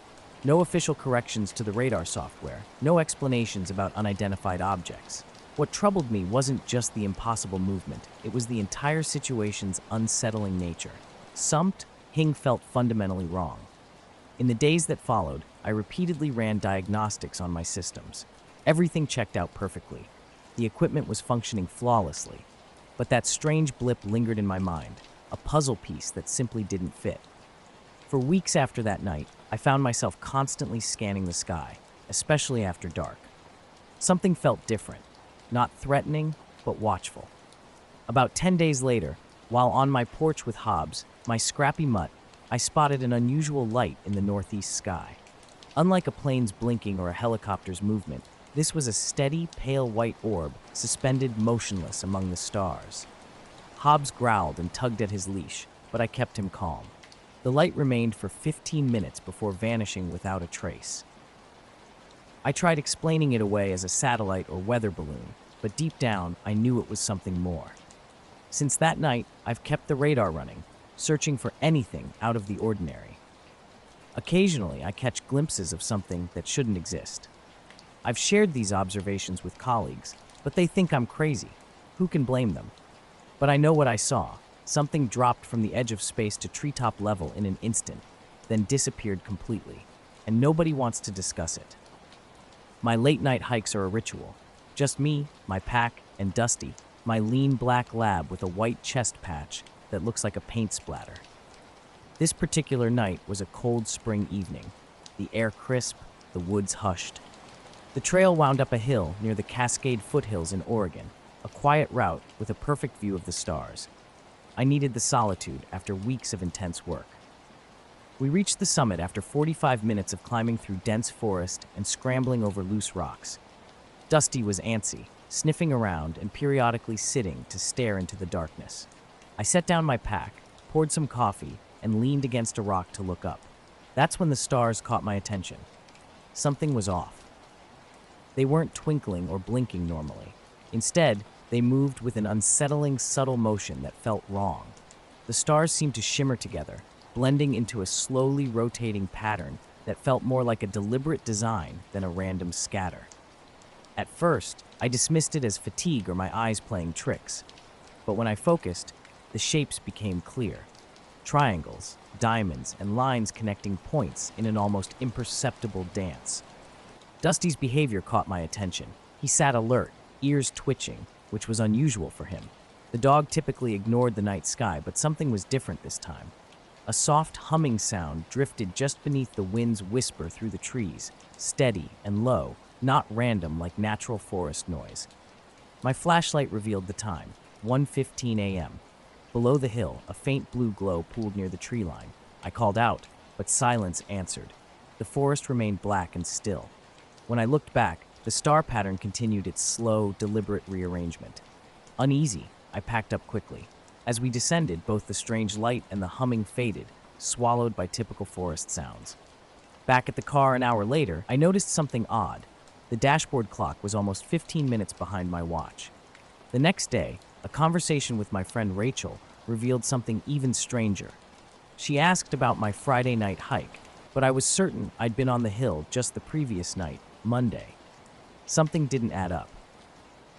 No official corrections to the radar software. No explanations about unidentified objects. What troubled me wasn't just the impossible movement. It was the entire situation's unsettling nature. Something felt fundamentally wrong. In the days that followed, I repeatedly ran diagnostics on my systems. Everything checked out perfectly. The equipment was functioning flawlessly. But that strange blip lingered in my mind, a puzzle piece that simply didn't fit. For weeks after that night, I found myself constantly scanning the sky, especially after dark. Something felt different, not threatening, but watchful. About 10 days later, while on my porch with Hobbs, my scrappy mutt, I spotted an unusual light in the northeast sky. Unlike a plane's blinking or a helicopter's movement, this was a steady, pale white orb suspended motionless among the stars. Hobbs growled and tugged at his leash, but I kept him calm. The light remained for 15 minutes before vanishing without a trace. I tried explaining it away as a satellite or weather balloon, but deep down, I knew it was something more. Since that night, I've kept the radar running, searching for anything out of the ordinary. Occasionally, I catch glimpses of something that shouldn't exist. I've shared these observations with colleagues, but they think I'm crazy. Who can blame them? But I know what I saw. Something dropped from the edge of space to treetop level in an instant, then disappeared completely, and nobody wants to discuss it. My late-night hikes are a ritual. Just me, my pack, and Dusty, my lean black lab with a white chest patch that looks like a paint splatter. This particular night was a cold spring evening. The air crisp, the woods hushed. The trail wound up a hill near the Cascade Foothills in Oregon, a quiet route with a perfect view of the stars. I needed the solitude after weeks of intense work. We reached the summit after 45 minutes of climbing through dense forest and scrambling over loose rocks. Dusty was antsy, sniffing around and periodically sitting to stare into the darkness. I set down my pack, poured some coffee, and leaned against a rock to look up. That's when the stars caught my attention. Something was off. They weren't twinkling or blinking normally. Instead, they moved with an unsettling, subtle motion that felt wrong. The stars seemed to shimmer together, blending into a slowly rotating pattern that felt more like a deliberate design than a random scatter. At first, I dismissed it as fatigue or my eyes playing tricks. But when I focused, the shapes became clear. Triangles, diamonds, and lines connecting points in an almost imperceptible dance. Dusty's behavior caught my attention. He sat alert, ears twitching, which was unusual for him. The dog typically ignored the night sky, but something was different this time. A soft humming sound drifted just beneath the wind's whisper through the trees, steady and low, not random like natural forest noise. My flashlight revealed the time, 1:15 a.m. Below the hill, a faint blue glow pooled near the tree line. I called out, but silence answered. The forest remained black and still. When I looked back, the star pattern continued its slow, deliberate rearrangement. Uneasy, I packed up quickly. As we descended, both the strange light and the humming faded, swallowed by typical forest sounds. Back at the car an hour later, I noticed something odd. The dashboard clock was almost 15 minutes behind my watch. The next day, a conversation with my friend Rachel revealed something even stranger. She asked about my Friday night hike. but I was certain I'd been on the hill just the previous night, Monday. Something didn't add up.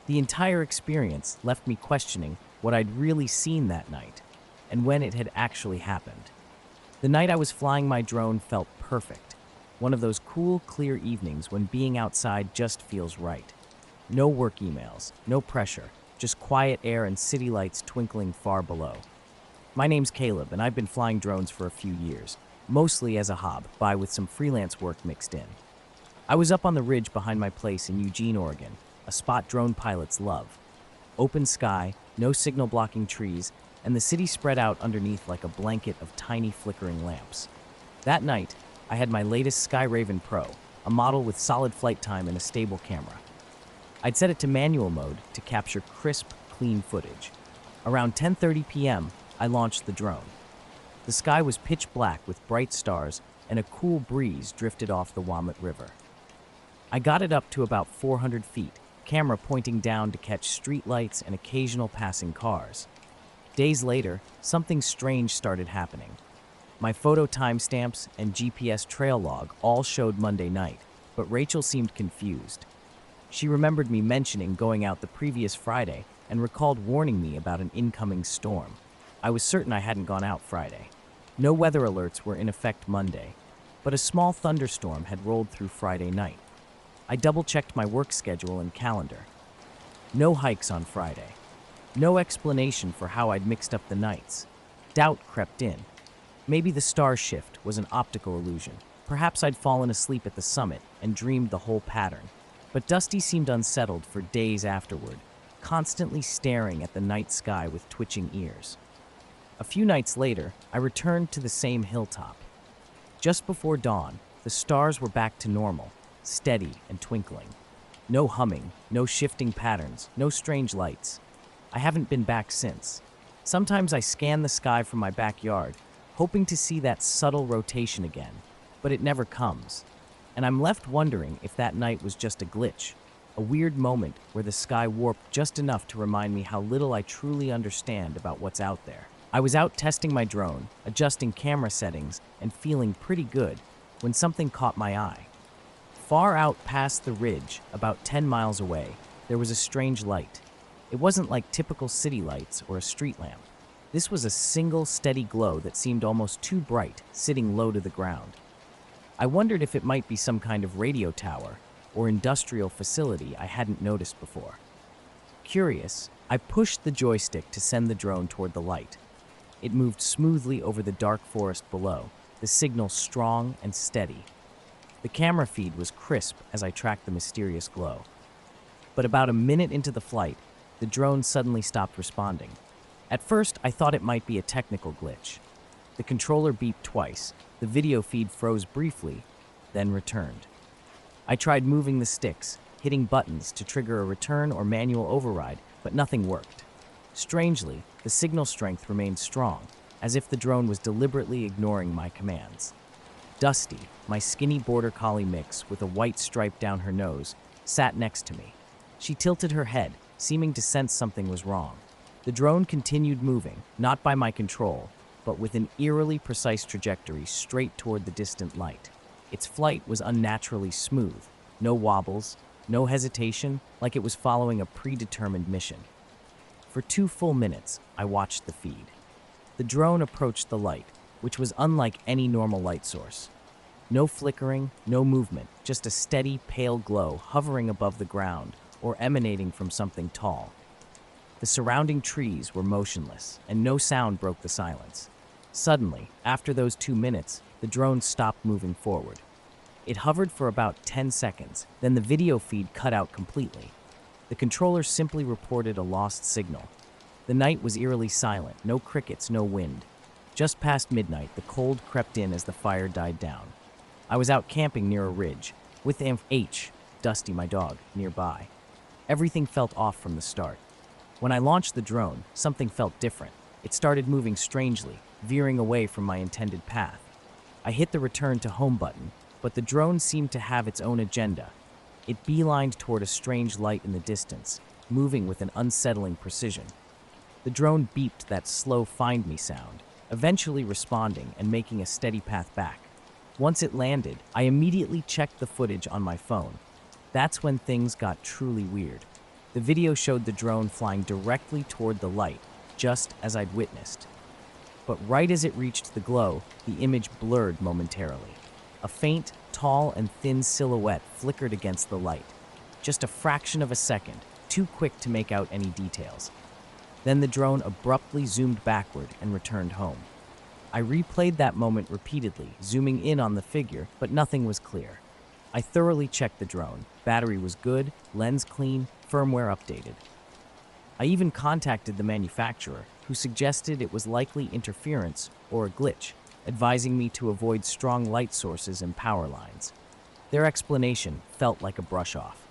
The entire experience left me questioning what I'd really seen that night and when it had actually happened. The night I was flying my drone felt perfect. One of those cool, clear evenings when being outside just feels right. No work emails, no pressure, just quiet air and city lights twinkling far below. My name's Caleb, and I've been flying drones for a few years, mostly as a hobby with some freelance work mixed in. I was up on the ridge behind my place in Eugene, Oregon, a spot drone pilots love. Open sky, no signal-blocking trees, and the city spread out underneath like a blanket of tiny flickering lamps. That night, I had my latest Skyraven Pro, a model with solid flight time and a stable camera. I'd set it to manual mode to capture crisp, clean footage. Around 10:30 p.m., I launched the drone. The sky was pitch black with bright stars, and a cool breeze drifted off the Willamette River. I got it up to about 400 feet, camera pointing down to catch streetlights and occasional passing cars. Days later, something strange started happening. My photo timestamps and GPS trail log all showed Monday night, but Rachel seemed confused. She remembered me mentioning going out the previous Friday and recalled warning me about an incoming storm. I was certain I hadn't gone out Friday. No weather alerts were in effect Monday, but a small thunderstorm had rolled through Friday night. I double-checked my work schedule and calendar. No hikes on Friday. No explanation for how I'd mixed up the nights. Doubt crept in. Maybe the star shift was an optical illusion. Perhaps I'd fallen asleep at the summit and dreamed the whole pattern. But Dusty seemed unsettled for days afterward, constantly staring at the night sky with twitching ears. A few nights later, I returned to the same hilltop. Just before dawn, the stars were back to normal, steady and twinkling. No humming, no shifting patterns, no strange lights. I haven't been back since. Sometimes I scan the sky from my backyard, hoping to see that subtle rotation again, but it never comes. And I'm left wondering if that night was just a glitch, a weird moment where the sky warped just enough to remind me how little I truly understand about what's out there. I was out testing my drone, adjusting camera settings, and feeling pretty good when something caught my eye. Far out past the ridge, about 10 miles away, there was a strange light. It wasn't like typical city lights or a street lamp. This was a single steady glow that seemed almost too bright, sitting low to the ground. I wondered if it might be some kind of radio tower or industrial facility I hadn't noticed before. Curious, I pushed the joystick to send the drone toward the light. It moved smoothly over the dark forest below, the signal strong and steady. The camera feed was crisp as I tracked the mysterious glow. But about a minute into the flight, the drone suddenly stopped responding. At first, I thought it might be a technical glitch. The controller beeped twice, the video feed froze briefly, then returned. I tried moving the sticks, hitting buttons to trigger a return or manual override, but nothing worked. Strangely, the signal strength remained strong, as if the drone was deliberately ignoring my commands. Dusty, my skinny border collie mix with a white stripe down her nose, sat next to me. She tilted her head, seeming to sense something was wrong. The drone continued moving, not by my control, but with an eerily precise trajectory straight toward the distant light. Its flight was unnaturally smooth, no wobbles, no hesitation, like it was following a predetermined mission. For 2 full minutes, I watched the feed. The drone approached the light, which was unlike any normal light source. No flickering, no movement, just a steady, pale glow hovering above the ground or emanating from something tall. The surrounding trees were motionless, and no sound broke the silence. Suddenly, after those 2 minutes, the drone stopped moving forward. It hovered for about 10 seconds, then the video feed cut out completely. The controller simply reported a lost signal. The night was eerily silent, no crickets, no wind. Just past midnight, the cold crept in as the fire died down. I was out camping near a ridge, with H, Dusty, my dog, nearby. Everything felt off from the start. When I launched the drone, something felt different. It started moving strangely, veering away from my intended path. I hit the return to home button, but the drone seemed to have its own agenda. It beelined toward a strange light in the distance, moving with an unsettling precision. The drone beeped that slow find me sound, eventually responding and making a steady path back. Once it landed, I immediately checked the footage on my phone. That's when things got truly weird. The video showed the drone flying directly toward the light, just as I'd witnessed. But right as it reached the glow, the image blurred momentarily. A faint, tall, and thin silhouette flickered against the light. Just a fraction of a second, too quick to make out any details. Then the drone abruptly zoomed backward and returned home. I replayed that moment repeatedly, zooming in on the figure, but nothing was clear. I thoroughly checked the drone. Battery was good, lens clean, firmware updated. I even contacted the manufacturer, who suggested it was likely interference or a glitch, advising me to avoid strong light sources and power lines. Their explanation felt like a brush-off.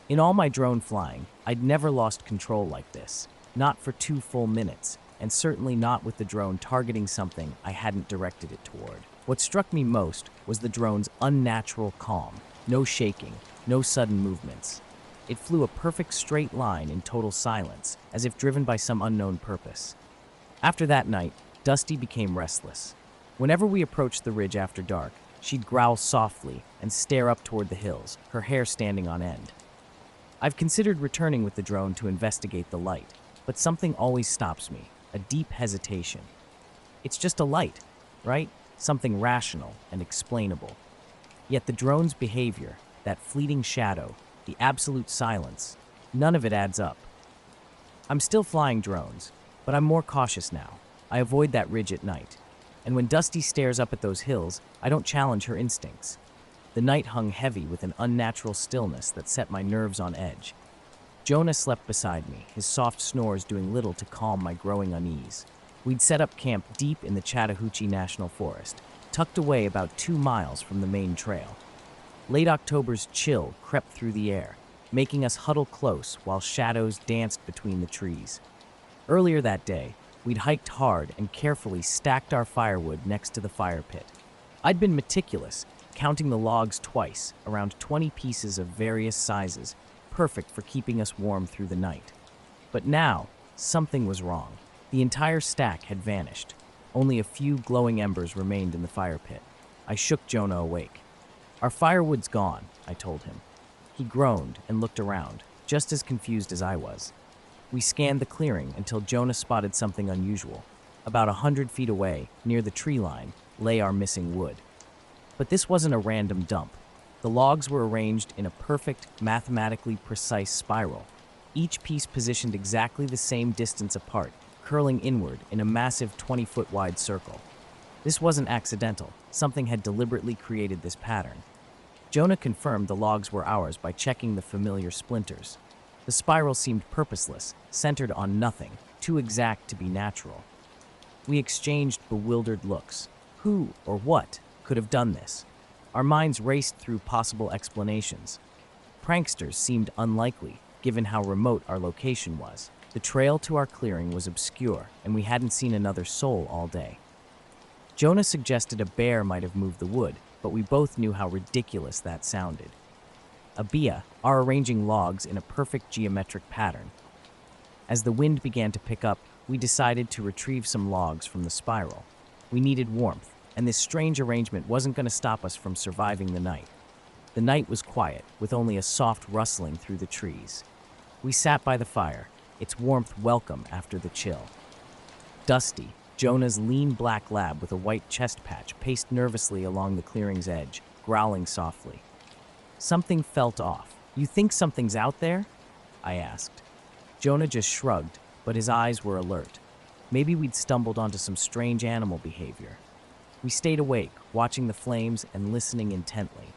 In all my drone flying, I'd never lost control like this, not for 2 full minutes, and certainly not with the drone targeting something I hadn't directed it toward. What struck me most was the drone's unnatural calm, no shaking, no sudden movements. It flew a perfect straight line in total silence, as if driven by some unknown purpose. After that night, Dusty became restless. Whenever we approached the ridge after dark, she'd growl softly and stare up toward the hills, her hair standing on end. I've considered returning with the drone to investigate the light, but something always stops me, a deep hesitation. It's just a light, right? Something rational and explainable. Yet the drone's behavior, that fleeting shadow, the absolute silence, none of it adds up. I'm still flying drones, but I'm more cautious now. I avoid that ridge at night. And when Dusty stares up at those hills, I don't challenge her instincts. The night hung heavy with an unnatural stillness that set my nerves on edge. Jonah slept beside me, his soft snores doing little to calm my growing unease. We'd set up camp deep in the Chattahoochee National Forest, tucked away about 2 miles from the main trail. Late October's chill crept through the air, making us huddle close while shadows danced between the trees. Earlier that day, we'd hiked hard and carefully stacked our firewood next to the fire pit. I'd been meticulous, counting the logs twice, around 20 pieces of various sizes, perfect for keeping us warm through the night. But now, something was wrong. The entire stack had vanished. Only a few glowing embers remained in the fire pit. I shook Jonah awake. "Our firewood's gone," I told him. He groaned and looked around, just as confused as I was. We scanned the clearing until Jonah spotted something unusual. About 100 feet away, near the tree line, lay our missing wood. But this wasn't a random dump. The logs were arranged in a perfect, mathematically precise spiral, each piece positioned exactly the same distance apart, curling inward in a massive 20-foot wide circle. This wasn't accidental. Something had deliberately created this pattern. Jonah confirmed the logs were ours by checking the familiar splinters. The spiral seemed purposeless, centered on nothing, too exact to be natural. We exchanged bewildered looks. Who or what could have done this? Our minds raced through possible explanations. Pranksters seemed unlikely, given how remote our location was. The trail to our clearing was obscure, and we hadn't seen another soul all day. Jonah suggested a bear might have moved the wood, but we both knew how ridiculous that sounded. Abia are arranging logs in a perfect geometric pattern. As the wind began to pick up, we decided to retrieve some logs from the spiral. We needed warmth, and this strange arrangement wasn't going to stop us from surviving the night. The night was quiet, with only a soft rustling through the trees. We sat by the fire, its warmth welcome after the chill. Dusty, Jonah's lean black lab with a white chest patch, paced nervously along the clearing's edge, growling softly. Something felt off. "You think something's out there?" I asked. Jonah just shrugged, but his eyes were alert. Maybe we'd stumbled onto some strange animal behavior. We stayed awake, watching the flames and listening intently.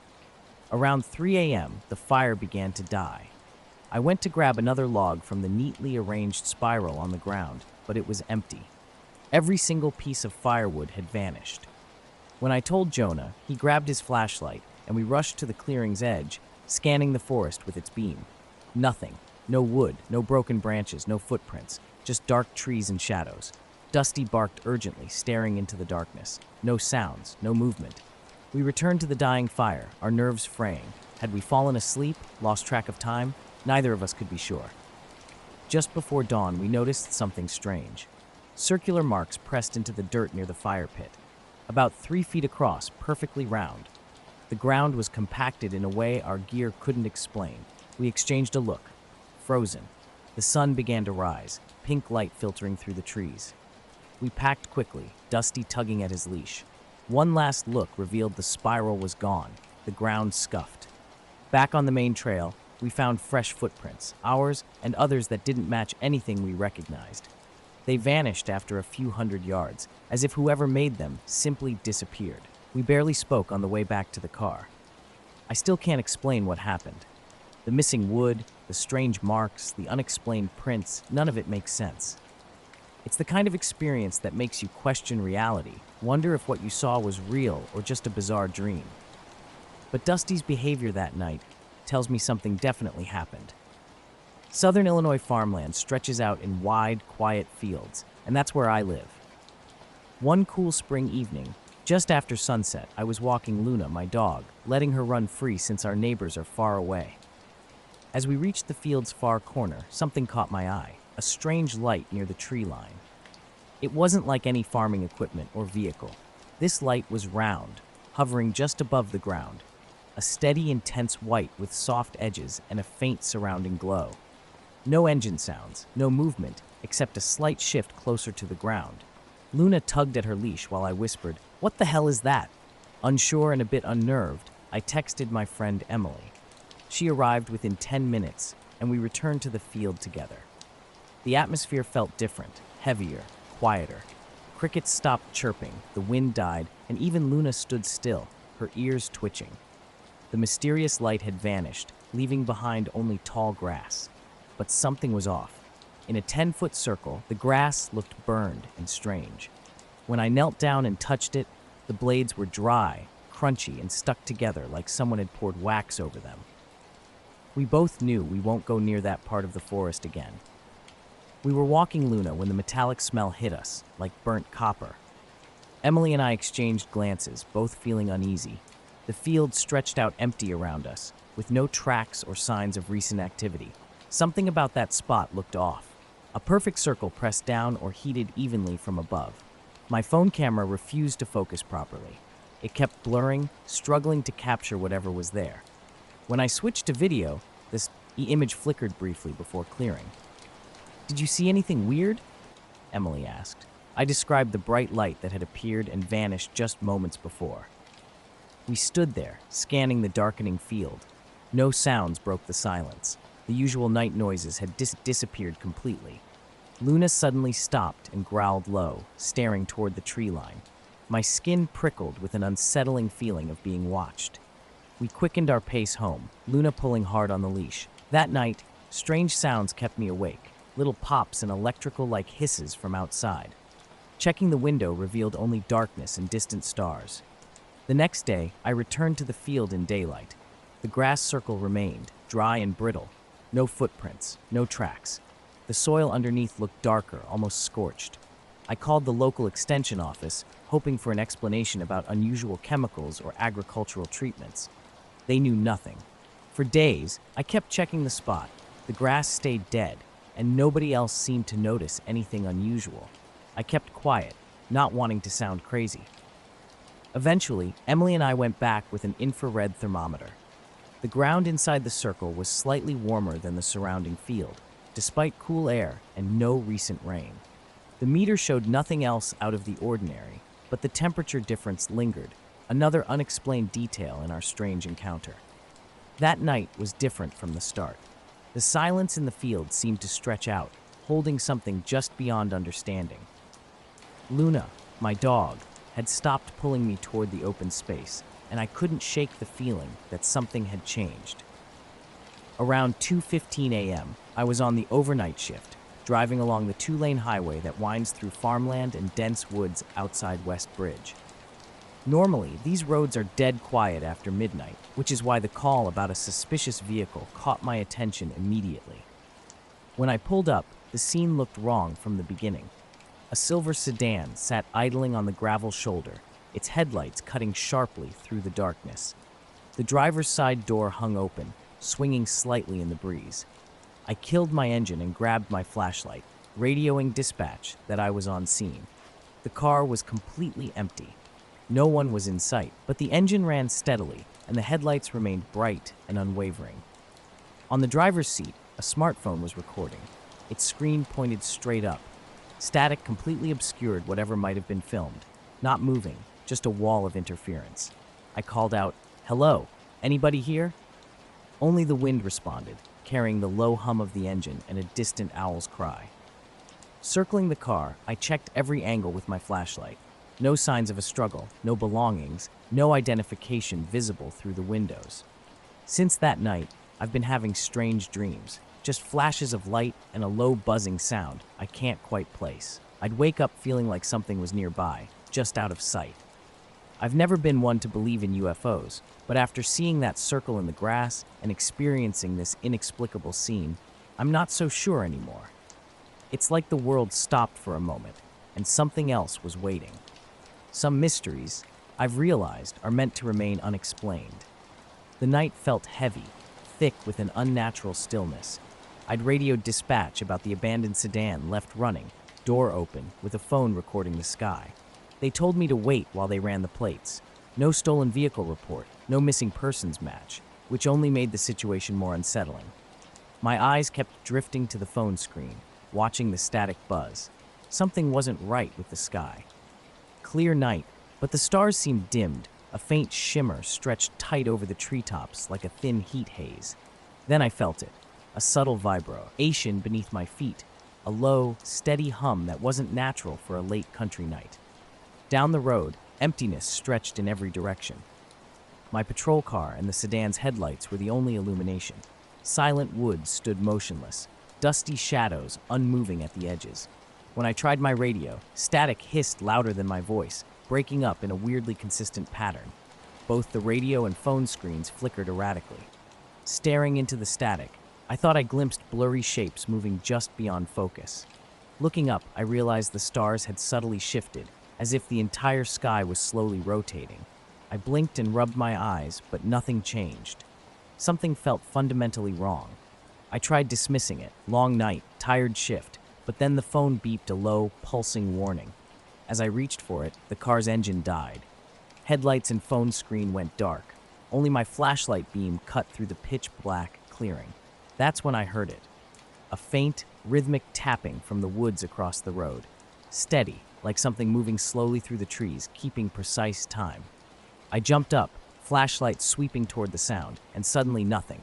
Around 3 a.m., the fire began to die. I went to grab another log from the neatly arranged spiral on the ground, but it was empty. Every single piece of firewood had vanished. When I told Jonah, he grabbed his flashlight, and we rushed to the clearing's edge, scanning the forest with its beam. Nothing. No wood, no broken branches, no footprints, just dark trees and shadows. Dusty barked urgently, staring into the darkness. No sounds, no movement. We returned to the dying fire, our nerves fraying. Had we fallen asleep, lost track of time? Neither of us could be sure. Just before dawn, we noticed something strange. Circular marks pressed into the dirt near the fire pit. about 3 feet across, perfectly round. The ground was compacted in a way our gear couldn't explain. We exchanged a look. Frozen. The sun began to rise, pink light filtering through the trees. We packed quickly, Dusty tugging at his leash. One last look revealed the spiral was gone, the ground scuffed. Back on the main trail, we found fresh footprints, ours and others that didn't match anything we recognized. They vanished after a few hundred yards, as if whoever made them simply disappeared. We barely spoke on the way back to the car. I still can't explain what happened. The missing wood, the strange marks, the unexplained prints, none of it makes sense. It's the kind of experience that makes you question reality, wonder if what you saw was real or just a bizarre dream. But Dusty's behavior that night tells me something definitely happened. Southern Illinois farmland stretches out in wide, quiet fields, and that's where I live. One cool spring evening, just after sunset, I was walking Luna, my dog, letting her run free since our neighbors are far away. As we reached the field's far corner, something caught my eye, a strange light near the tree line. It wasn't like any farming equipment or vehicle. This light was round, hovering just above the ground, a steady, intense white with soft edges and a faint surrounding glow. No engine sounds, no movement, except a slight shift closer to the ground. Luna tugged at her leash while I whispered, "What the hell is that?" Unsure and a bit unnerved, I texted my friend Emily. She arrived within 10 minutes, and we returned to the field together. The atmosphere felt different, heavier, quieter. Crickets stopped chirping, the wind died, and even Luna stood still, her ears twitching. The mysterious light had vanished, leaving behind only tall grass. But something was off. In a 10-foot circle, the grass looked burned and strange. When I knelt down and touched it, the blades were dry, crunchy, and stuck together like someone had poured wax over them. We both knew we won't go near that part of the forest again. We were walking Luna when the metallic smell hit us, like burnt copper. Emily and I exchanged glances, both feeling uneasy. The field stretched out empty around us, with no tracks or signs of recent activity. Something about that spot looked off. A perfect circle pressed down or heated evenly from above. My phone camera refused to focus properly. It kept blurring, struggling to capture whatever was there. When I switched to video, the image flickered briefly before clearing. "Did you see anything weird?" Emily asked. I described the bright light that had appeared and vanished just moments before. We stood there, scanning the darkening field. No sounds broke the silence. The usual night noises had disappeared completely. Luna suddenly stopped and growled low, staring toward the tree line. My skin prickled with an unsettling feeling of being watched. We quickened our pace home, Luna pulling hard on the leash. That night, strange sounds kept me awake, little pops and electrical-like hisses from outside. Checking the window revealed only darkness and distant stars. The next day, I returned to the field in daylight. The grass circle remained, dry and brittle. No footprints, no tracks. The soil underneath looked darker, almost scorched. I called the local extension office, hoping for an explanation about unusual chemicals or agricultural treatments. They knew nothing. For days, I kept checking the spot. The grass stayed dead, and nobody else seemed to notice anything unusual. I kept quiet, not wanting to sound crazy. Eventually, Emily and I went back with an infrared thermometer. The ground inside the circle was slightly warmer than the surrounding field, despite cool air and no recent rain. The meter showed nothing else out of the ordinary, but the temperature difference lingered, another unexplained detail in our strange encounter. That night was different from the start. The silence in the field seemed to stretch out, holding something just beyond understanding. Luna, my dog, had stopped pulling me toward the open space, and I couldn't shake the feeling that something had changed. Around 2:15 a.m., I was on the overnight shift, driving along the 2-lane highway that winds through farmland and dense woods outside West Bridge. Normally, these roads are dead quiet after midnight, which is why the call about a suspicious vehicle caught my attention immediately. When I pulled up, the scene looked wrong from the beginning. A silver sedan sat idling on the gravel shoulder, its headlights cutting sharply through the darkness. The driver's side door hung open, swinging slightly in the breeze. I killed my engine and grabbed my flashlight, radioing dispatch that I was on scene. The car was completely empty. No one was in sight, but the engine ran steadily, and the headlights remained bright and unwavering. On the driver's seat, a smartphone was recording. Its screen pointed straight up. Static completely obscured whatever might have been filmed. Not moving, just a wall of interference. I called out, "Hello, anybody here?" Only the wind responded, carrying the low hum of the engine and a distant owl's cry. Circling the car, I checked every angle with my flashlight. No signs of a struggle, no belongings, no identification visible through the windows. Since that night, I've been having strange dreams, just flashes of light and a low buzzing sound I can't quite place. I'd wake up feeling like something was nearby, just out of sight. I've never been one to believe in UFOs, but after seeing that circle in the grass and experiencing this inexplicable scene, I'm not so sure anymore. It's like the world stopped for a moment, and something else was waiting. Some mysteries, I've realized, are meant to remain unexplained. The night felt heavy, thick with an unnatural stillness. I'd radioed dispatch about the abandoned sedan left running, door open, with a phone recording the sky. They told me to wait while they ran the plates. No stolen vehicle report, no missing persons match, which only made the situation more unsettling. My eyes kept drifting to the phone screen, watching the static buzz. Something wasn't right with the sky. Clear night, but the stars seemed dimmed. A faint shimmer stretched tight over the treetops like a thin heat haze. Then I felt it, a subtle vibration beneath my feet, a low, steady hum that wasn't natural for a late country night. Down the road, emptiness stretched in every direction. My patrol car and the sedan's headlights were the only illumination. Silent woods stood motionless, dusty shadows unmoving at the edges. When I tried my radio, static hissed louder than my voice, breaking up in a weirdly consistent pattern. Both the radio and phone screens flickered erratically. Staring into the static, I thought I glimpsed blurry shapes moving just beyond focus. Looking up, I realized the stars had subtly shifted, as if the entire sky was slowly rotating. I blinked and rubbed my eyes, but nothing changed. Something felt fundamentally wrong. I tried dismissing it, long night, tired shift, but then the phone beeped a low, pulsing warning. As I reached for it, the car's engine died. Headlights and phone screen went dark. Only my flashlight beam cut through the pitch-black clearing. That's when I heard it. A faint, rhythmic tapping from the woods across the road. Steady, like something moving slowly through the trees, keeping precise time. I jumped up, flashlight sweeping toward the sound, and suddenly nothing.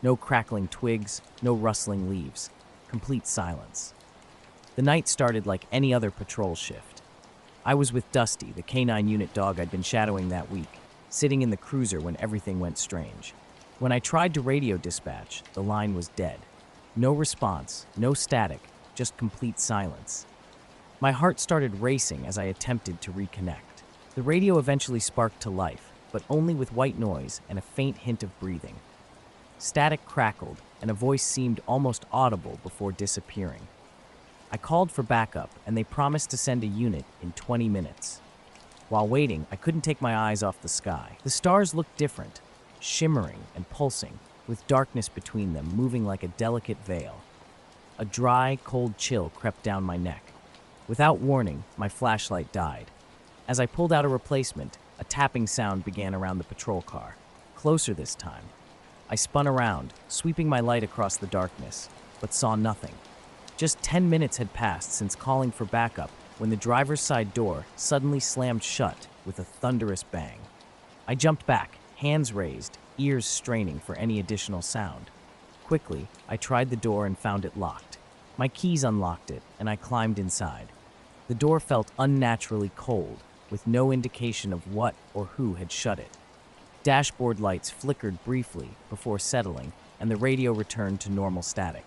No crackling twigs, no rustling leaves. Complete silence. The night started like any other patrol shift. I was with Dusty, the canine unit dog I'd been shadowing that week, sitting in the cruiser when everything went strange. When I tried to radio dispatch, the line was dead. No response, no static, just complete silence. My heart started racing as I attempted to reconnect. The radio eventually sparked to life, but only with white noise and a faint hint of breathing. Static crackled, and a voice seemed almost audible before disappearing. I called for backup, and they promised to send a unit in 20 minutes. While waiting, I couldn't take my eyes off the sky. The stars looked different, shimmering and pulsing, with darkness between them moving like a delicate veil. A dry, cold chill crept down my neck. Without warning, my flashlight died. As I pulled out a replacement, a tapping sound began around the patrol car, closer this time. I spun around, sweeping my light across the darkness, but saw nothing. Just 10 minutes had passed since calling for backup when the driver's side door suddenly slammed shut with a thunderous bang. I jumped back, hands raised, ears straining for any additional sound. Quickly, I tried the door and found it locked. My keys unlocked it, and I climbed inside. The door felt unnaturally cold, with no indication of what or who had shut it. Dashboard lights flickered briefly before settling, and the radio returned to normal static.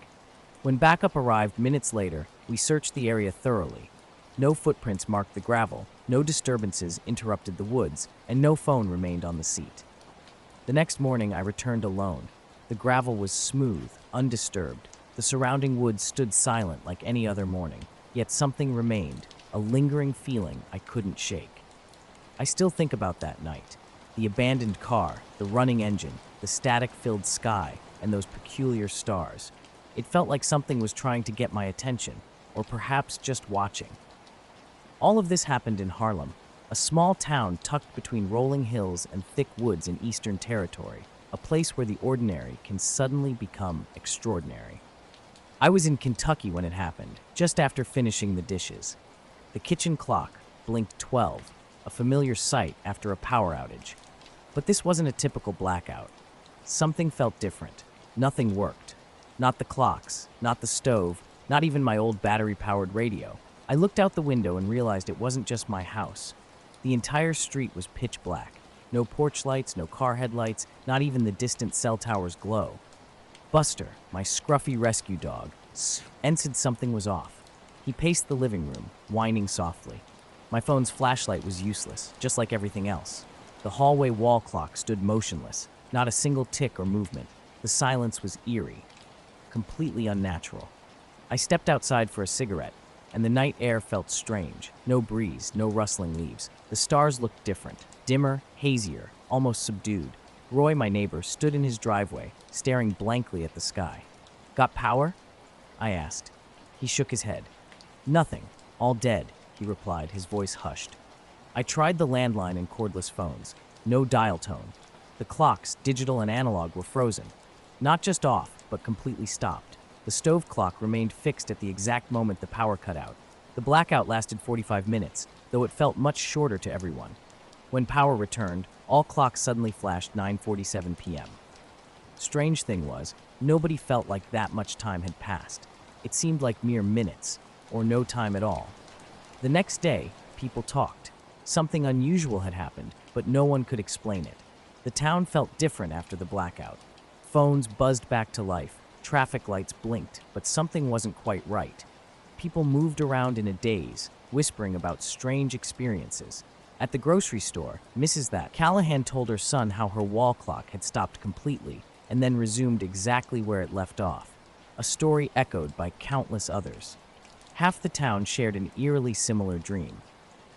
When backup arrived minutes later, we searched the area thoroughly. No footprints marked the gravel, no disturbances interrupted the woods, and no phone remained on the seat. The next morning, I returned alone. The gravel was smooth, undisturbed. The surrounding woods stood silent like any other morning, yet something remained, a lingering feeling I couldn't shake. I still think about that night. The abandoned car, the running engine, the static-filled sky, and those peculiar stars. It felt like something was trying to get my attention, or perhaps just watching. All of this happened in Harlem, a small town tucked between rolling hills and thick woods in Eastern Territory, a place where the ordinary can suddenly become extraordinary. I was in Kentucky when it happened, just after finishing the dishes. The kitchen clock blinked 12, a familiar sight after a power outage. But this wasn't a typical blackout. Something felt different. Nothing worked. Not the clocks, not the stove, not even my old battery-powered radio. I looked out the window and realized it wasn't just my house. The entire street was pitch black. No porch lights, no car headlights, not even the distant cell tower's glow. Buster, my scruffy rescue dog, sensed something was off. He paced the living room, whining softly. My phone's flashlight was useless, just like everything else. The hallway wall clock stood motionless, not a single tick or movement. The silence was eerie, completely unnatural. I stepped outside for a cigarette, and the night air felt strange. No breeze, no rustling leaves. The stars looked different, dimmer, hazier, almost subdued. Roy, my neighbor, stood in his driveway, staring blankly at the sky. "Got power?" I asked. He shook his head. "Nothing. All dead," he replied, his voice hushed. I tried the landline and cordless phones. No dial tone. The clocks, digital and analog, were frozen. Not just off, but completely stopped. The stove clock remained fixed at the exact moment the power cut out. The blackout lasted 45 minutes, though it felt much shorter to everyone. When power returned, all clocks suddenly flashed 9:47 p.m. Strange thing was, nobody felt like that much time had passed. It seemed like mere minutes, or no time at all. The next day, people talked. Something unusual had happened, but no one could explain it. The town felt different after the blackout. Phones buzzed back to life, traffic lights blinked, but something wasn't quite right. People moved around in a daze, whispering about strange experiences. At the grocery store, Mrs. Callahan told her son how her wall clock had stopped completely and then resumed exactly where it left off, a story echoed by countless others. Half the town shared an eerily similar dream.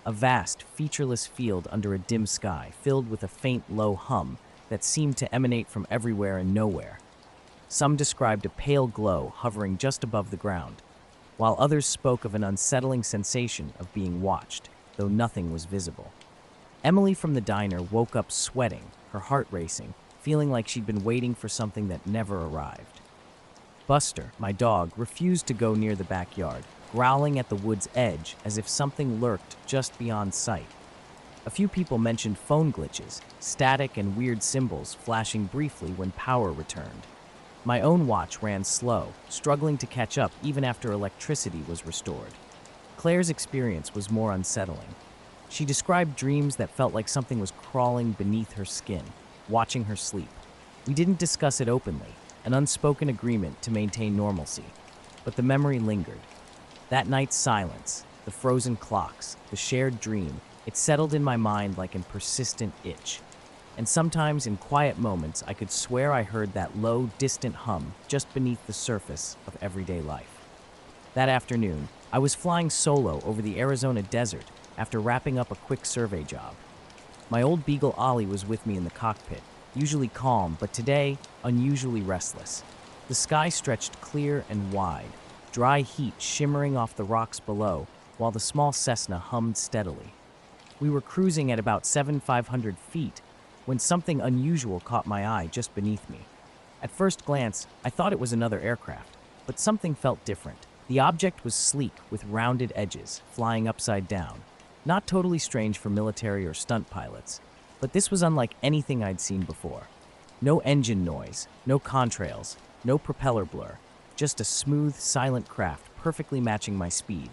A vast, featureless field under a dim sky, filled with a faint, low hum that seemed to emanate from everywhere and nowhere. Some described a pale glow hovering just above the ground, while others spoke of an unsettling sensation of being watched, though nothing was visible. Emily from the diner woke up sweating, her heart racing, feeling like she'd been waiting for something that never arrived. Buster, my dog, refused to go near the backyard, growling at the wood's edge as if something lurked just beyond sight. A few people mentioned phone glitches, static and weird symbols flashing briefly when power returned. My own watch ran slow, struggling to catch up even after electricity was restored. Claire's experience was more unsettling. She described dreams that felt like something was crawling beneath her skin, watching her sleep. We didn't discuss it openly, an unspoken agreement to maintain normalcy, but the memory lingered. That night's silence, the frozen clocks, the shared dream, it settled in my mind like a persistent itch. And sometimes in quiet moments, I could swear I heard that low, distant hum just beneath the surface of everyday life. That afternoon, I was flying solo over the Arizona desert after wrapping up a quick survey job. My old beagle Ollie was with me in the cockpit, usually calm, but today, unusually restless. The sky stretched clear and wide, dry heat shimmering off the rocks below, while the small Cessna hummed steadily. We were cruising at about 7,500 feet when something unusual caught my eye just beneath me. At first glance, I thought it was another aircraft, but something felt different. The object was sleek with rounded edges, flying upside down. Not totally strange for military or stunt pilots, but this was unlike anything I'd seen before. No engine noise, no contrails, no propeller blur, just a smooth, silent craft perfectly matching my speed.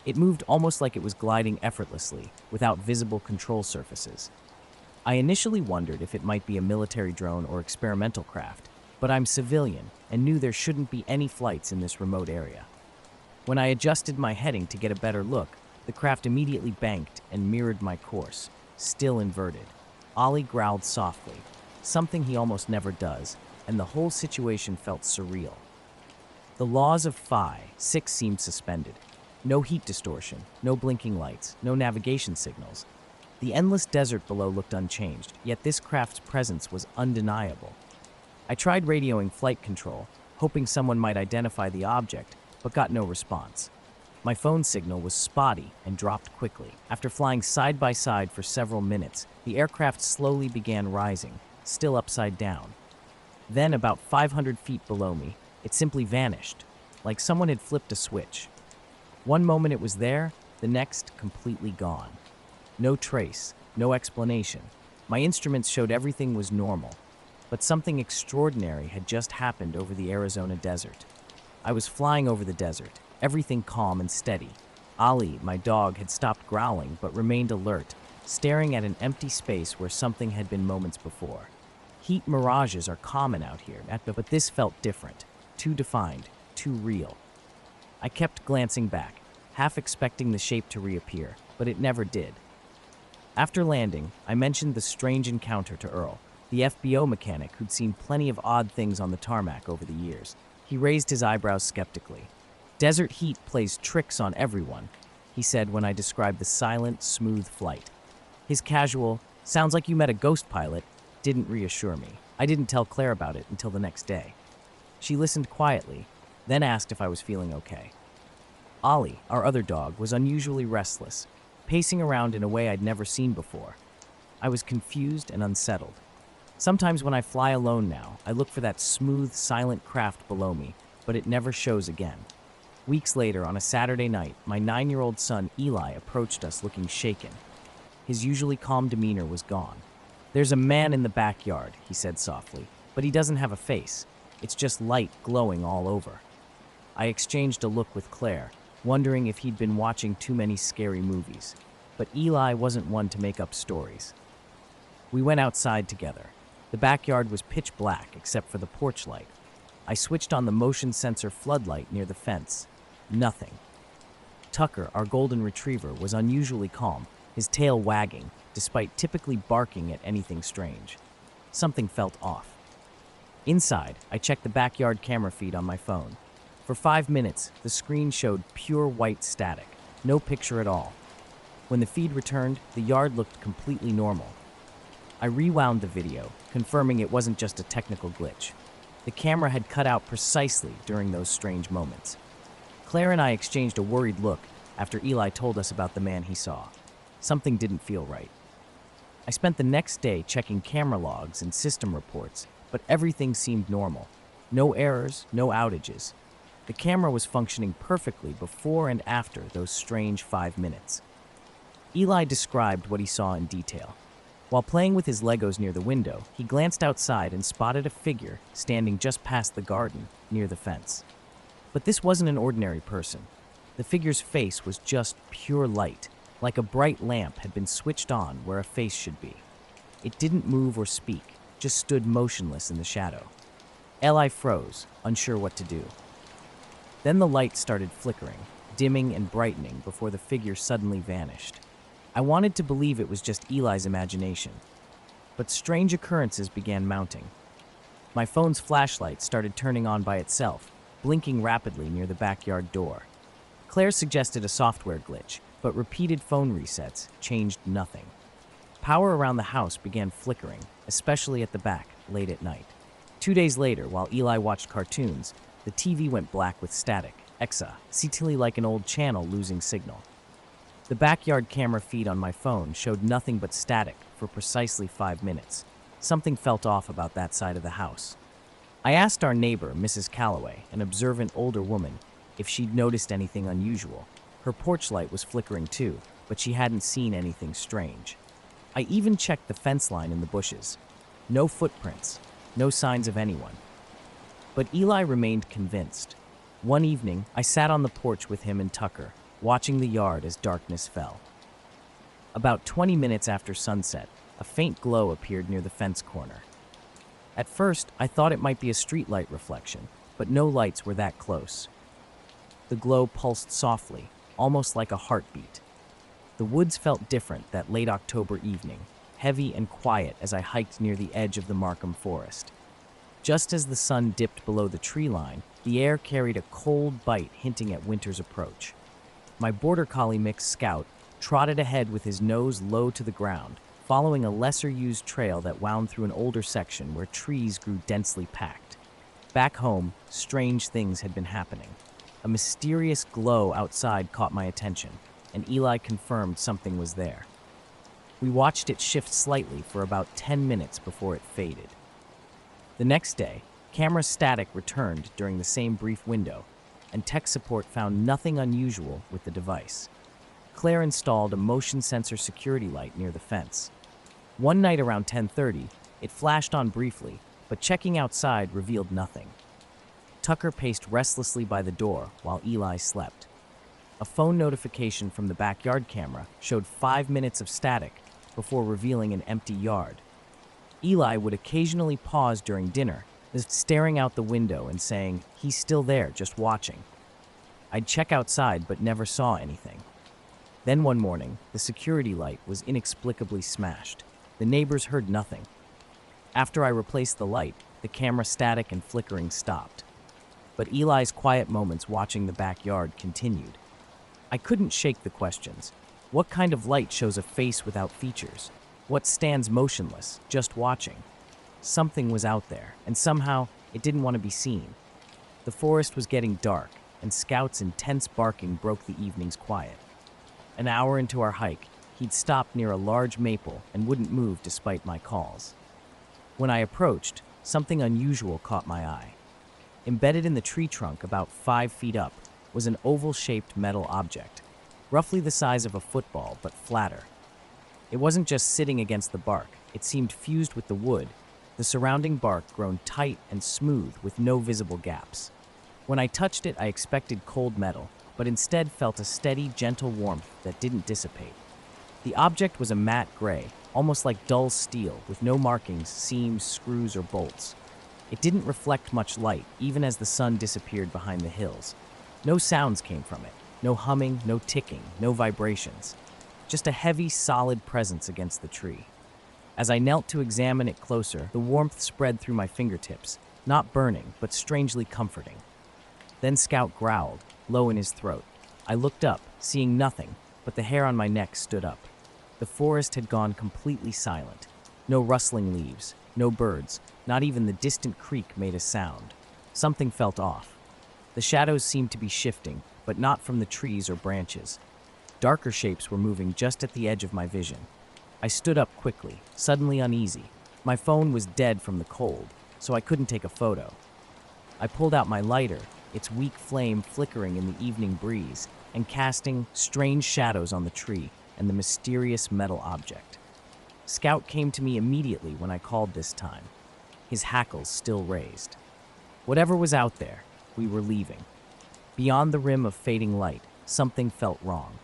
It moved almost like it was gliding effortlessly, without visible control surfaces. I initially wondered if it might be a military drone or experimental craft, but I'm civilian and knew there shouldn't be any flights in this remote area. When I adjusted my heading to get a better look, the craft immediately banked and mirrored my course, still inverted. Ollie growled softly, something he almost never does, and the whole situation felt surreal. The laws of Phi-6 seemed suspended. No heat distortion, no blinking lights, no navigation signals. The endless desert below looked unchanged, yet this craft's presence was undeniable. I tried radioing flight control, hoping someone might identify the object, but got no response. My phone signal was spotty and dropped quickly. After flying side by side for several minutes, the aircraft slowly began rising, still upside down. Then, about 500 feet below me, it simply vanished, like someone had flipped a switch. One moment it was there, the next completely gone. No trace, no explanation. My instruments showed everything was normal, but something extraordinary had just happened over the Arizona desert. I was flying over the desert, everything calm and steady. Ali, my dog, had stopped growling but remained alert, staring at an empty space where something had been moments before. Heat mirages are common out here, but this felt different, too defined, too real. I kept glancing back, half expecting the shape to reappear, but it never did. After landing, I mentioned the strange encounter to Earl, the FBO mechanic who'd seen plenty of odd things on the tarmac over the years. He raised his eyebrows skeptically. "Desert heat plays tricks on everyone," he said when I described the silent, smooth flight. His casual, "sounds like you met a ghost pilot," didn't reassure me. I didn't tell Claire about it until the next day. She listened quietly, then asked if I was feeling okay. Ollie, our other dog, was unusually restless, pacing around in a way I'd never seen before. I was confused and unsettled. Sometimes when I fly alone now, I look for that smooth, silent craft below me, but it never shows again. Weeks later, on a Saturday night, my 9-year-old son Eli approached us looking shaken. His usually calm demeanor was gone. "There's a man in the backyard," he said softly, "but he doesn't have a face. It's just light glowing all over." I exchanged a look with Claire, wondering if he'd been watching too many scary movies. But Eli wasn't one to make up stories. We went outside together. The backyard was pitch black except for the porch light. I switched on the motion sensor floodlight near the fence. Nothing. Tucker, our golden retriever, was unusually calm, his tail wagging, despite typically barking at anything strange. Something felt off. Inside, I checked the backyard camera feed on my phone. For 5 minutes, the screen showed pure white static, no picture at all. When the feed returned, the yard looked completely normal. I rewound the video, confirming it wasn't just a technical glitch. The camera had cut out precisely during those strange moments. Claire and I exchanged a worried look after Eli told us about the man he saw. Something didn't feel right. I spent the next day checking camera logs and system reports, but everything seemed normal. No errors, no outages. The camera was functioning perfectly before and after those strange 5 minutes. Eli described what he saw in detail. While playing with his Legos near the window, he glanced outside and spotted a figure standing just past the garden, near the fence. But this wasn't an ordinary person. The figure's face was just pure light, like a bright lamp had been switched on where a face should be. It didn't move or speak, just stood motionless in the shadow. Eli froze, unsure what to do. Then the light started flickering, dimming and brightening before the figure suddenly vanished. I wanted to believe it was just Eli's imagination, but strange occurrences began mounting. My phone's flashlight started turning on by itself, blinking rapidly near the backyard door. Claire suggested a software glitch, but repeated phone resets changed nothing. Power around the house began flickering, especially at the back, late at night. 2 days later, while Eli watched cartoons, the TV went black with static, silly like an old channel losing signal. The backyard camera feed on my phone showed nothing but static for precisely 5 minutes. Something felt off about that side of the house. I asked our neighbor, Mrs. Calloway, an observant older woman, if she'd noticed anything unusual. Her porch light was flickering too, but she hadn't seen anything strange. I even checked the fence line in the bushes. No footprints, no signs of anyone. But Eli remained convinced. One evening, I sat on the porch with him and Tucker, watching the yard as darkness fell. About 20 minutes after sunset, a faint glow appeared near the fence corner. At first, I thought it might be a streetlight reflection, but no lights were that close. The glow pulsed softly, almost like a heartbeat. The woods felt different that late October evening, heavy and quiet as I hiked near the edge of the Markham forest. Just as the sun dipped below the tree line, the air carried a cold bite hinting at winter's approach. My border collie mix Scout trotted ahead with his nose low to the ground, following a lesser-used trail that wound through an older section where trees grew densely packed. Back home, strange things had been happening. A mysterious glow outside caught my attention, and Eli confirmed something was there. We watched it shift slightly for about 10 minutes before it faded. The next day, camera static returned during the same brief window, and tech support found nothing unusual with the device. Claire installed a motion sensor security light near the fence. One night around 10:30, it flashed on briefly, but checking outside revealed nothing. Tucker paced restlessly by the door while Eli slept. A phone notification from the backyard camera showed 5 minutes of static before revealing an empty yard. Eli would occasionally pause during dinner, staring out the window and saying, "He's still there, just watching." I'd check outside but never saw anything. Then one morning, the security light was inexplicably smashed. The neighbors heard nothing. After I replaced the light, the camera static and flickering stopped. But Eli's quiet moments watching the backyard continued. I couldn't shake the questions. What kind of light shows a face without features? What stands motionless, just watching? Something was out there, and somehow it didn't want to be seen. The forest was getting dark, and Scout's intense barking broke the evening's quiet. An hour into our hike, he'd stopped near a large maple and wouldn't move despite my calls. When I approached, something unusual caught my eye. Embedded in the tree trunk about 5 feet up was an oval-shaped metal object, roughly the size of a football but flatter. It wasn't just sitting against the bark, it seemed fused with the wood, the surrounding bark grown tight and smooth with no visible gaps. When I touched it, I expected cold metal, but instead felt a steady, gentle warmth that didn't dissipate. The object was a matte gray, almost like dull steel, with no markings, seams, screws, or bolts. It didn't reflect much light, even as the sun disappeared behind the hills. No sounds came from it. No humming, no ticking, no vibrations. Just a heavy, solid presence against the tree. As I knelt to examine it closer, the warmth spread through my fingertips, not burning, but strangely comforting. Then Scout growled, low in his throat. I looked up, seeing nothing, but the hair on my neck stood up. The forest had gone completely silent. No rustling leaves, no birds, not even the distant creek made a sound. Something felt off. The shadows seemed to be shifting, but not from the trees or branches. Darker shapes were moving just at the edge of my vision. I stood up quickly, suddenly uneasy. My phone was dead from the cold, so I couldn't take a photo. I pulled out my lighter, its weak flame flickering in the evening breeze and casting strange shadows on the tree and the mysterious metal object. Scout came to me immediately when I called this time, his hackles still raised. Whatever was out there, we were leaving. Beyond the rim of fading light, something felt wrong.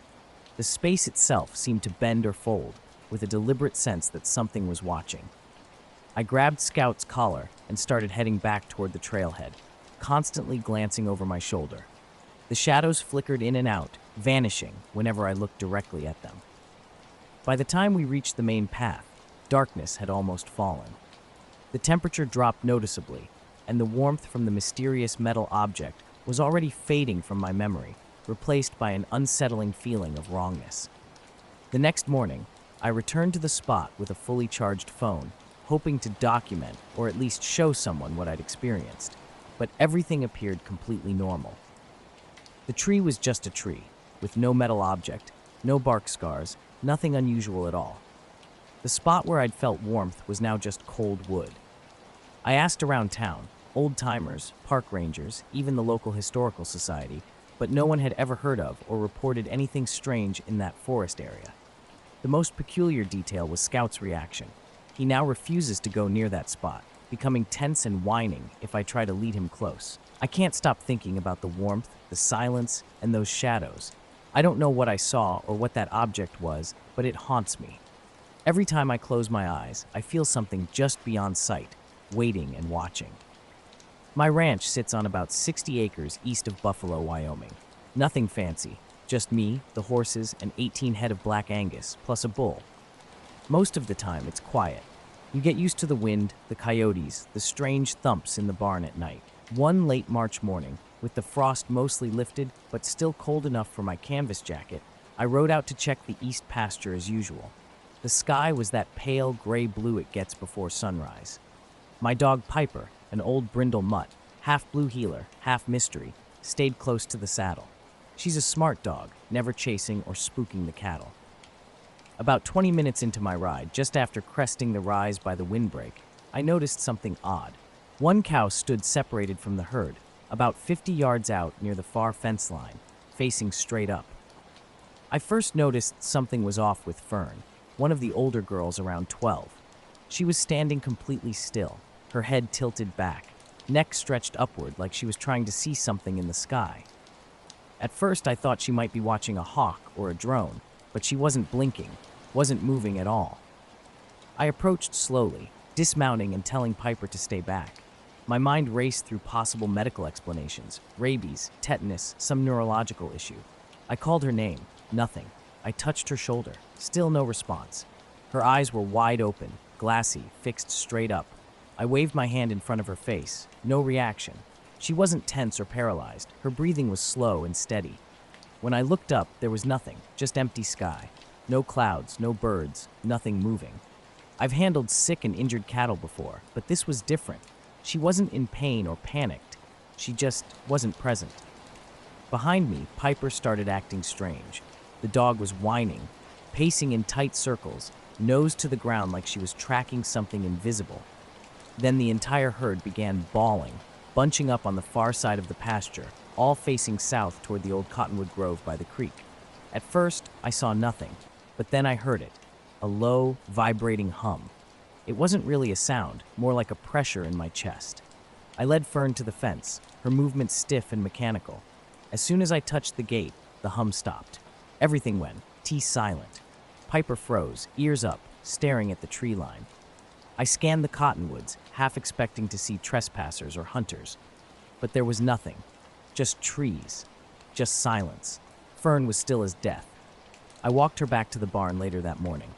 The space itself seemed to bend or fold, with a deliberate sense that something was watching. I grabbed Scout's collar and started heading back toward the trailhead, constantly glancing over my shoulder. The shadows flickered in and out, vanishing whenever I looked directly at them. By the time we reached the main path, darkness had almost fallen. The temperature dropped noticeably, and the warmth from the mysterious metal object was already fading from my memory, replaced by an unsettling feeling of wrongness. The next morning, I returned to the spot with a fully charged phone, hoping to document or at least show someone what I'd experienced, but everything appeared completely normal. The tree was just a tree, with no metal object, no bark scars, nothing unusual at all. The spot where I'd felt warmth was now just cold wood. I asked around town, old-timers, park rangers, even the local historical society, but no one had ever heard of or reported anything strange in that forest area. The most peculiar detail was Scout's reaction. He now refuses to go near that spot, becoming tense and whining if I try to lead him close. I can't stop thinking about the warmth, the silence, and those shadows. I don't know what I saw or what that object was, but it haunts me. Every time I close my eyes, I feel something just beyond sight, waiting and watching. My ranch sits on about 60 acres east of Buffalo, Wyoming. Nothing fancy, just me, the horses, and 18 head of black Angus, plus a bull. Most of the time, it's quiet. You get used to the wind, the coyotes, the strange thumps in the barn at night. One late March morning, with the frost mostly lifted but still cold enough for my canvas jacket, I rode out to check the east pasture as usual. The sky was that pale gray blue it gets before sunrise. My dog Piper, an old brindle mutt, half blue heeler, half mystery, stayed close to the saddle. She's a smart dog, never chasing or spooking the cattle. About 20 minutes into my ride, just after cresting the rise by the windbreak, I noticed something odd. One cow stood separated from the herd, about 50 yards out near the far fence line, facing straight up. I first noticed something was off with Fern, one of the older girls around 12. She was standing completely still, her head tilted back, neck stretched upward like she was trying to see something in the sky. At first I thought she might be watching a hawk or a drone, but she wasn't blinking, wasn't moving at all. I approached slowly, dismounting and telling Piper to stay back. My mind raced through possible medical explanations, rabies, tetanus, some neurological issue. I called her name, nothing. I touched her shoulder, still no response. Her eyes were wide open, glassy, fixed straight up. I waved my hand in front of her face, no reaction. She wasn't tense or paralyzed, her breathing was slow and steady. When I looked up, there was nothing, just empty sky. No clouds, no birds, nothing moving. I've handled sick and injured cattle before, but this was different. She wasn't in pain or panicked. She just wasn't present. Behind me, Piper started acting strange. The dog was whining, pacing in tight circles, nose to the ground like she was tracking something invisible. Then the entire herd began bawling, bunching up on the far side of the pasture, all facing south toward the old cottonwood grove by the creek. At first, I saw nothing, but then I heard it, a low, vibrating hum. It wasn't really a sound, more like a pressure in my chest. I led Fern to the fence, her movements stiff and mechanical. As soon as I touched the gate, the hum stopped. Everything went, silent. Piper froze, ears up, staring at the tree line. I scanned the cottonwoods, half expecting to see trespassers or hunters. But there was nothing. Just trees. Just silence. Fern was still as death. I walked her back to the barn later that morning.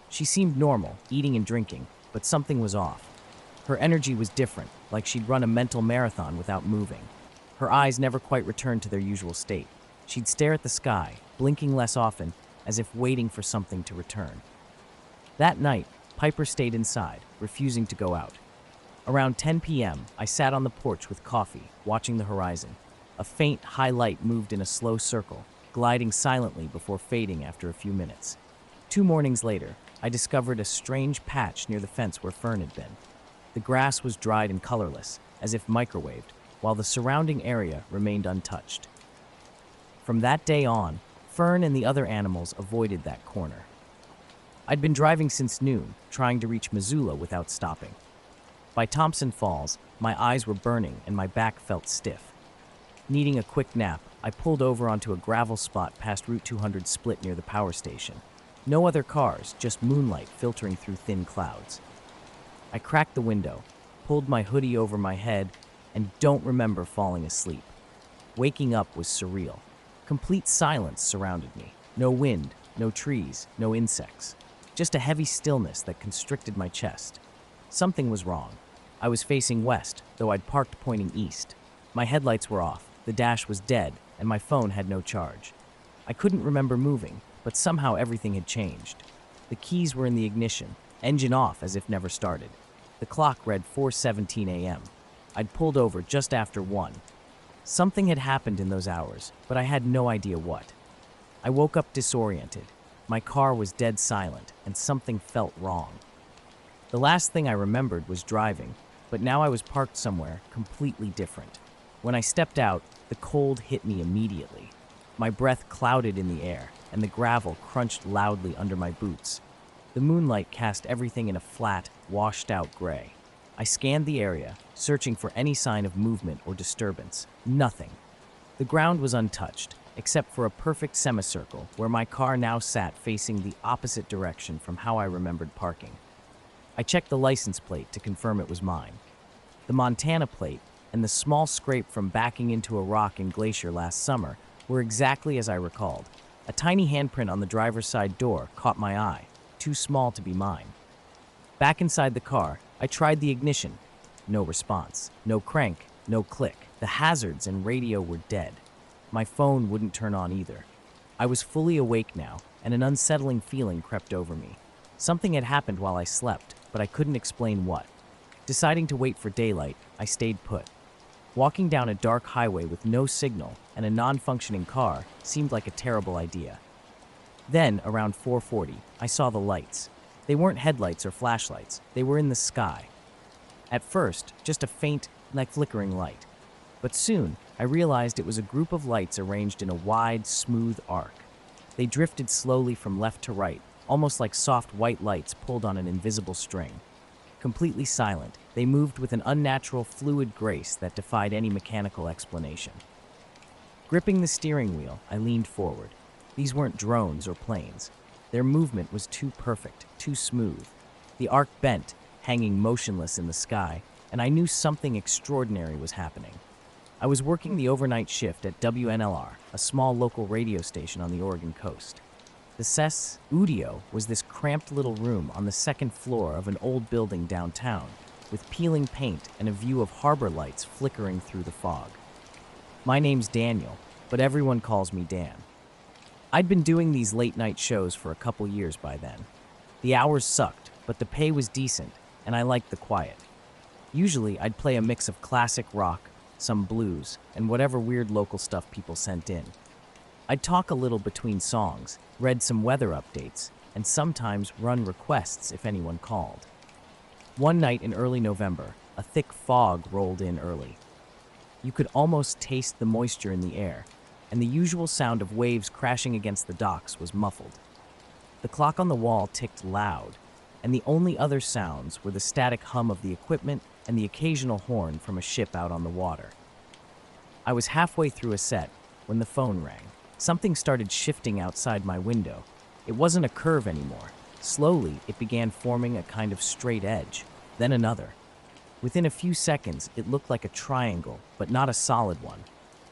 She seemed normal, eating and drinking, but something was off. Her energy was different, like she'd run a mental marathon without moving. Her eyes never quite returned to their usual state. She'd stare at the sky, blinking less often, as if waiting for something to return. That night, Piper stayed inside, refusing to go out. Around 10 p.m., I sat on the porch with coffee, watching the horizon. A faint, high light moved in a slow circle, gliding silently before fading after a few minutes. 2 mornings later, I discovered a strange patch near the fence where Fern had been. The grass was dried and colorless, as if microwaved, while the surrounding area remained untouched. From that day on, Fern and the other animals avoided that corner. I'd been driving since noon, trying to reach Missoula without stopping. By Thompson Falls, my eyes were burning and my back felt stiff. Needing a quick nap, I pulled over onto a gravel spot past Route 200 split near the power station. No other cars, just moonlight filtering through thin clouds. I cracked the window, pulled my hoodie over my head, and don't remember falling asleep. Waking up was surreal. Complete silence surrounded me. No wind, no trees, no insects. Just a heavy stillness that constricted my chest. Something was wrong. I was facing west, though I'd parked pointing east. My headlights were off, the dash was dead, and my phone had no charge. I couldn't remember moving, but somehow everything had changed. The keys were in the ignition, engine off as if never started. The clock read 4:17 a.m. I'd pulled over just after 1. Something had happened in those hours, but I had no idea what. I woke up disoriented. My car was dead silent, and something felt wrong. The last thing I remembered was driving, but now I was parked somewhere completely different. When I stepped out, the cold hit me immediately. My breath clouded in the air, and the gravel crunched loudly under my boots. The moonlight cast everything in a flat, washed-out gray. I scanned the area, searching for any sign of movement or disturbance. Nothing. The ground was untouched, except for a perfect semicircle where my car now sat facing the opposite direction from how I remembered parking. I checked the license plate to confirm it was mine. The Montana plate and the small scrape from backing into a rock in Glacier last summer were exactly as I recalled. A tiny handprint on the driver's side door caught my eye, too small to be mine. Back inside the car, I tried the ignition. No response, no crank, no click. The hazards and radio were dead. My phone wouldn't turn on either. I was fully awake now, and an unsettling feeling crept over me. Something had happened while I slept, but I couldn't explain what. Deciding to wait for daylight, I stayed put. Walking down a dark highway with no signal and a non-functioning car seemed like a terrible idea. Then, around 4:40, I saw the lights. They weren't headlights or flashlights, they were in the sky. At first, just a faint, flickering light. But soon, I realized it was a group of lights arranged in a wide, smooth arc. They drifted slowly from left to right, almost like soft white lights pulled on an invisible string. Completely silent, they moved with an unnatural, fluid grace that defied any mechanical explanation. Gripping the steering wheel, I leaned forward. These weren't drones or planes. Their movement was too perfect, too smooth. The arc bent, hanging motionless in the sky, and I knew something extraordinary was happening. I was working the overnight shift at WNLR, a small local radio station on the Oregon coast. The studio was this cramped little room on the second floor of an old building downtown, with peeling paint and a view of harbor lights flickering through the fog. My name's Daniel, but everyone calls me Dan. I'd been doing these late-night shows for a couple years by then. The hours sucked, but the pay was decent, and I liked the quiet. Usually, I'd play a mix of classic rock, some blues, and whatever weird local stuff people sent in. I'd talk a little between songs, read some weather updates, and sometimes run requests if anyone called. One night in early November, a thick fog rolled in early. You could almost taste the moisture in the air, and the usual sound of waves crashing against the docks was muffled. The clock on the wall ticked loud, and the only other sounds were the static hum of the equipment and the occasional horn from a ship out on the water. I was halfway through a set when the phone rang. Something started shifting outside my window. It wasn't a curve anymore. Slowly, it began forming a kind of straight edge, then another. Within a few seconds, it looked like a triangle, but not a solid one.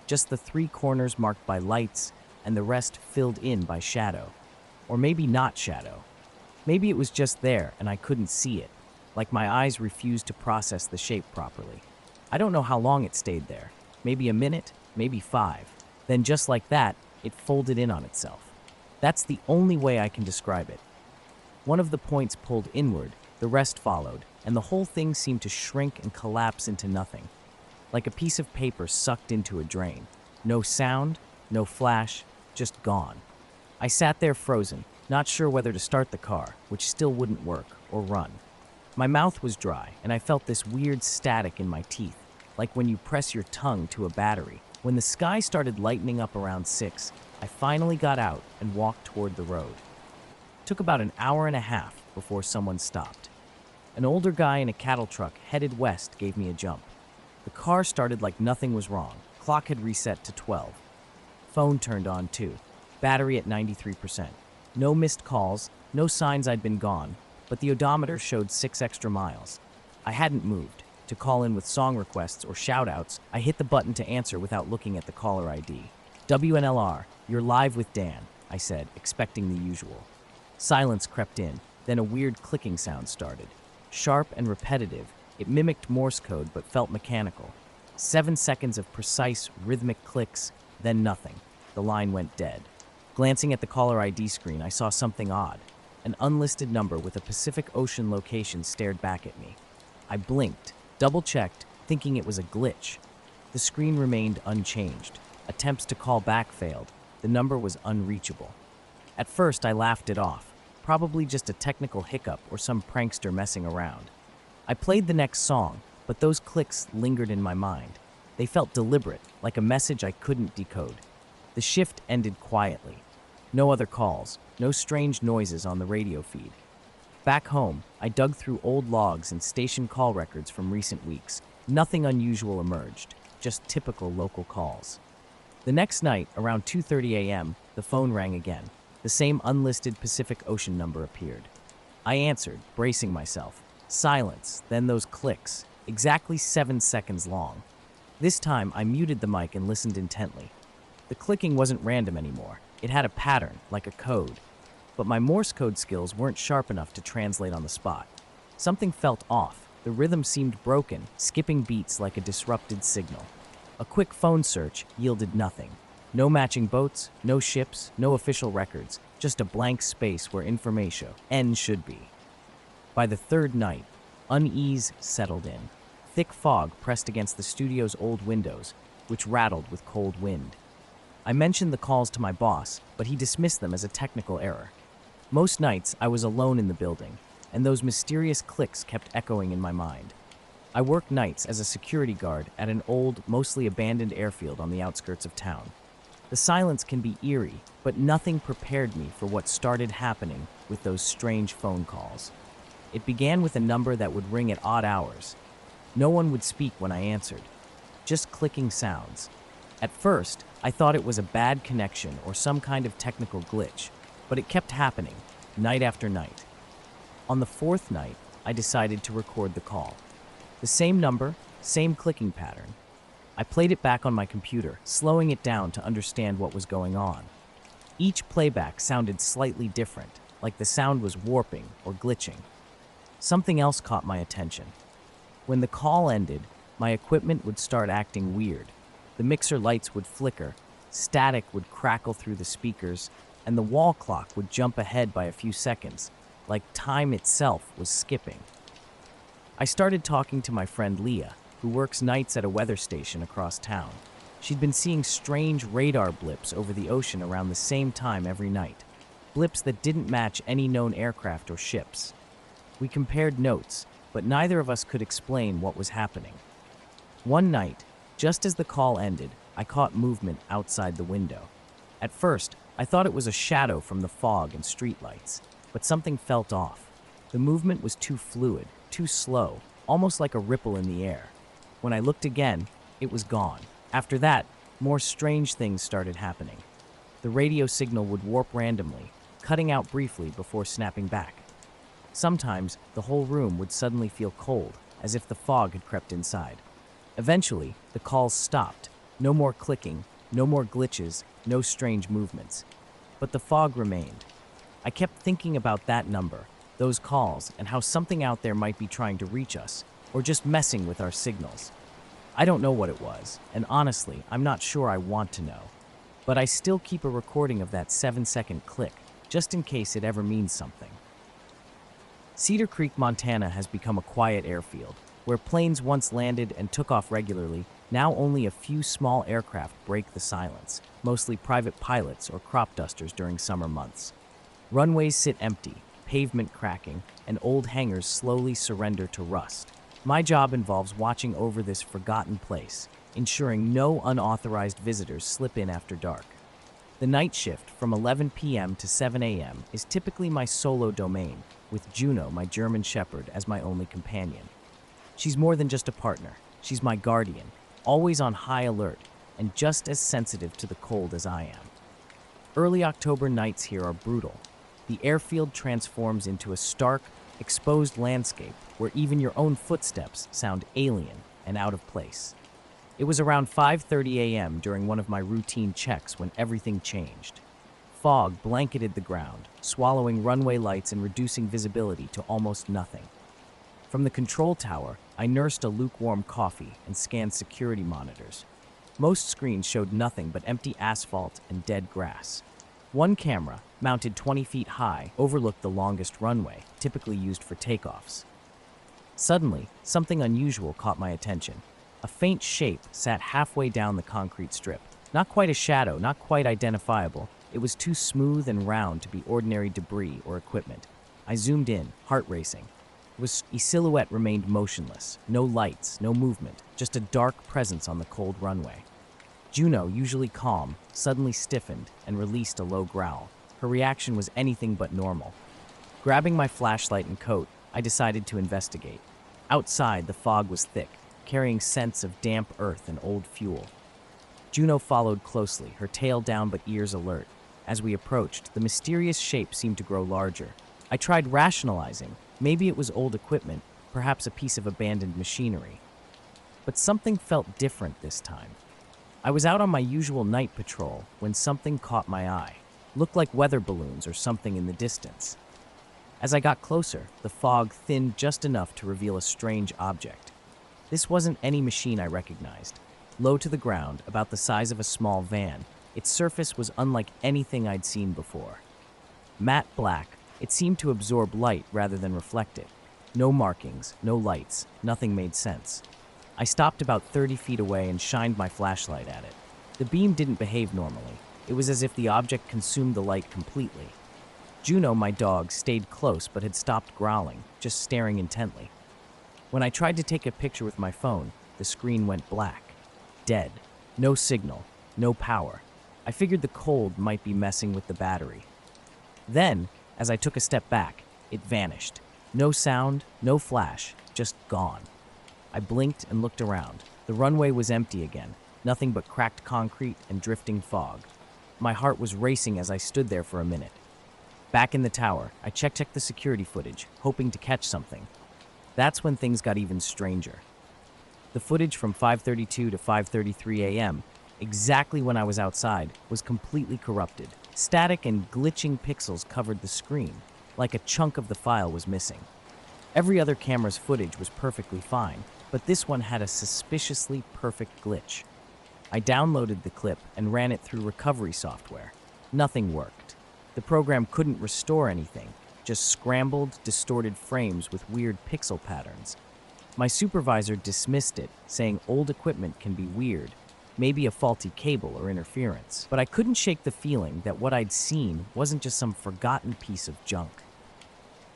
Just the three corners marked by lights, and the rest filled in by shadow. Or maybe not shadow. Maybe it was just there and I couldn't see it, like my eyes refused to process the shape properly. I don't know how long it stayed there. Maybe a minute, maybe 5. Then just like that, it folded in on itself. That's the only way I can describe it. One of the points pulled inward, the rest followed, and the whole thing seemed to shrink and collapse into nothing, like a piece of paper sucked into a drain. No sound, no flash, just gone. I sat there frozen, not sure whether to start the car, which still wouldn't work, or run. My mouth was dry, and I felt this weird static in my teeth, like when you press your tongue to a battery. When the sky started lightening up around 6, I finally got out and walked toward the road. It took about an hour and a half before someone stopped. An older guy in a cattle truck headed west gave me a jump. The car started like nothing was wrong. Clock had reset to 12. Phone turned on too. Battery at 93%. No missed calls, no signs I'd been gone, but the odometer showed 6 extra miles. I hadn't moved. To call in with song requests or shout-outs, I hit the button to answer without looking at the caller ID. WNLR, you're live with Dan, I said, expecting the usual. Silence crept in, then a weird clicking sound started. Sharp and repetitive, it mimicked Morse code but felt mechanical. 7 seconds of precise, rhythmic clicks, then nothing. The line went dead. Glancing at the caller ID screen, I saw something odd. An unlisted number with a Pacific Ocean location stared back at me. I blinked, double-checked, thinking it was a glitch. The screen remained unchanged. Attempts to call back failed. The number was unreachable. At first, I laughed it off. Probably just a technical hiccup or some prankster messing around. I played the next song, but those clicks lingered in my mind. They felt deliberate, like a message I couldn't decode. The shift ended quietly. No other calls, no strange noises on the radio feed. Back home, I dug through old logs and station call records from recent weeks. Nothing unusual emerged, just typical local calls. The next night, around 2:30 a.m., the phone rang again. The same unlisted Pacific Ocean number appeared. I answered, bracing myself. Silence, then those clicks, exactly 7 seconds long. This time, I muted the mic and listened intently. The clicking wasn't random anymore. It had a pattern, like a code. But my Morse code skills weren't sharp enough to translate on the spot. Something felt off. The rhythm seemed broken, skipping beats like a disrupted signal. A quick phone search yielded nothing. No matching boats, no ships, no official records, just a blank space where information N should be. By the third night, unease settled in. Thick fog pressed against the studio's old windows, which rattled with cold wind. I mentioned the calls to my boss, but he dismissed them as a technical error. Most nights, I was alone in the building, and those mysterious clicks kept echoing in my mind. I worked nights as a security guard at an old, mostly abandoned airfield on the outskirts of town. The silence can be eerie, but nothing prepared me for what started happening with those strange phone calls. It began with a number that would ring at odd hours. No one would speak when I answered, just clicking sounds. At first, I thought it was a bad connection or some kind of technical glitch, but it kept happening, night after night. On the fourth night, I decided to record the call. The same number, same clicking pattern. I played it back on my computer, slowing it down to understand what was going on. Each playback sounded slightly different, like the sound was warping or glitching. Something else caught my attention. When the call ended, my equipment would start acting weird. The mixer lights would flicker, static would crackle through the speakers, and the wall clock would jump ahead by a few seconds, like time itself was skipping. I started talking to my friend Leah, who works nights at a weather station across town. She'd been seeing strange radar blips over the ocean around the same time every night, blips that didn't match any known aircraft or ships. We compared notes, but neither of us could explain what was happening. One night, just as the call ended, I caught movement outside the window. At first, I thought it was a shadow from the fog and streetlights, but something felt off. The movement was too fluid, too slow, almost like a ripple in the air. When I looked again, it was gone. After that, more strange things started happening. The radio signal would warp randomly, cutting out briefly before snapping back. Sometimes, the whole room would suddenly feel cold, as if the fog had crept inside. Eventually, the calls stopped. No more clicking, no more glitches, no strange movements. But the fog remained. I kept thinking about that number, those calls, and how something out there might be trying to reach us, or just messing with our signals. I don't know what it was, and honestly, I'm not sure I want to know. But I still keep a recording of that 7-second click, just in case it ever means something. Cedar Creek, Montana has become a quiet airfield. Where planes once landed and took off regularly, now only a few small aircraft break the silence, mostly private pilots or crop dusters during summer months. Runways sit empty, pavement cracking, and old hangars slowly surrender to rust. My job involves watching over this forgotten place, ensuring no unauthorized visitors slip in after dark. The night shift from 11 p.m. to 7 a.m. is typically my solo domain, with Juno, my German Shepherd, as my only companion. She's more than just a partner. She's my guardian, always on high alert, and just as sensitive to the cold as I am. Early October nights here are brutal. The airfield transforms into a stark, exposed landscape where even your own footsteps sound alien and out of place. It was around 5:30 a.m. during one of my routine checks when everything changed. Fog blanketed the ground, swallowing runway lights and reducing visibility to almost nothing. From the control tower, I nursed a lukewarm coffee and scanned security monitors. Most screens showed nothing but empty asphalt and dead grass. One camera, mounted 20 feet high, overlooked the longest runway, typically used for takeoffs. Suddenly, something unusual caught my attention. A faint shape sat halfway down the concrete strip. Not quite a shadow, not quite identifiable. It was too smooth and round to be ordinary debris or equipment. I zoomed in, heart racing. A silhouette remained motionless. No lights, no movement, just a dark presence on the cold runway. Juno, usually calm, suddenly stiffened and released a low growl. Her reaction was anything but normal. Grabbing my flashlight and coat, I decided to investigate. Outside, the fog was thick, carrying scents of damp earth and old fuel. Juno followed closely, her tail down but ears alert. As we approached, the mysterious shape seemed to grow larger. I tried rationalizing. Maybe it was old equipment, perhaps a piece of abandoned machinery. But something felt different this time. I was out on my usual night patrol when something caught my eye. Looked like weather balloons or something in the distance. As I got closer, the fog thinned just enough to reveal a strange object. This wasn't any machine I recognized. Low to the ground, about the size of a small van, its surface was unlike anything I'd seen before. Matte black, it seemed to absorb light rather than reflect it. No markings, no lights, nothing made sense. I stopped about 30 feet away and shined my flashlight at it. The beam didn't behave normally. It was as if the object consumed the light completely. Juno, my dog, stayed close but had stopped growling, just staring intently. When I tried to take a picture with my phone, the screen went black. Dead. No signal. No power. I figured the cold might be messing with the battery. Then, as I took a step back, it vanished. No sound, no flash, just gone. I blinked and looked around. The runway was empty again, nothing but cracked concrete and drifting fog. My heart was racing as I stood there for a minute. Back in the tower, I checked the security footage, hoping to catch something. That's when things got even stranger. The footage from 5:32 to 5:33 a.m., exactly when I was outside, was completely corrupted. Static and glitching pixels covered the screen, like a chunk of the file was missing. Every other camera's footage was perfectly fine, but this one had a suspiciously perfect glitch. I downloaded the clip and ran it through recovery software. Nothing worked. The program couldn't restore anything, just scrambled, distorted frames with weird pixel patterns. My supervisor dismissed it, saying old equipment can be weird, maybe a faulty cable or interference. But I couldn't shake the feeling that what I'd seen wasn't just some forgotten piece of junk.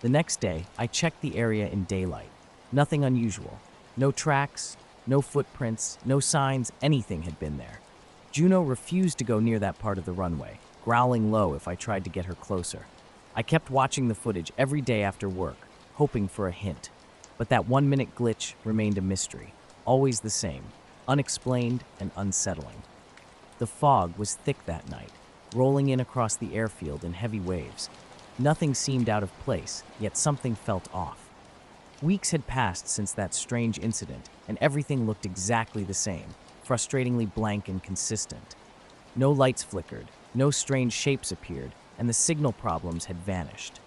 The next day, I checked the area in daylight. Nothing unusual. No tracks, no footprints, no signs anything had been there. Juno refused to go near that part of the runway, growling low if I tried to get her closer. I kept watching the footage every day after work, hoping for a hint. But that 1-minute glitch remained a mystery, always the same, unexplained and unsettling. The fog was thick that night, rolling in across the airfield in heavy waves. Nothing seemed out of place, yet something felt off. Weeks had passed since that strange incident, and everything looked exactly the same, frustratingly blank and consistent. No lights flickered, no strange shapes appeared, and the signal problems had vanished.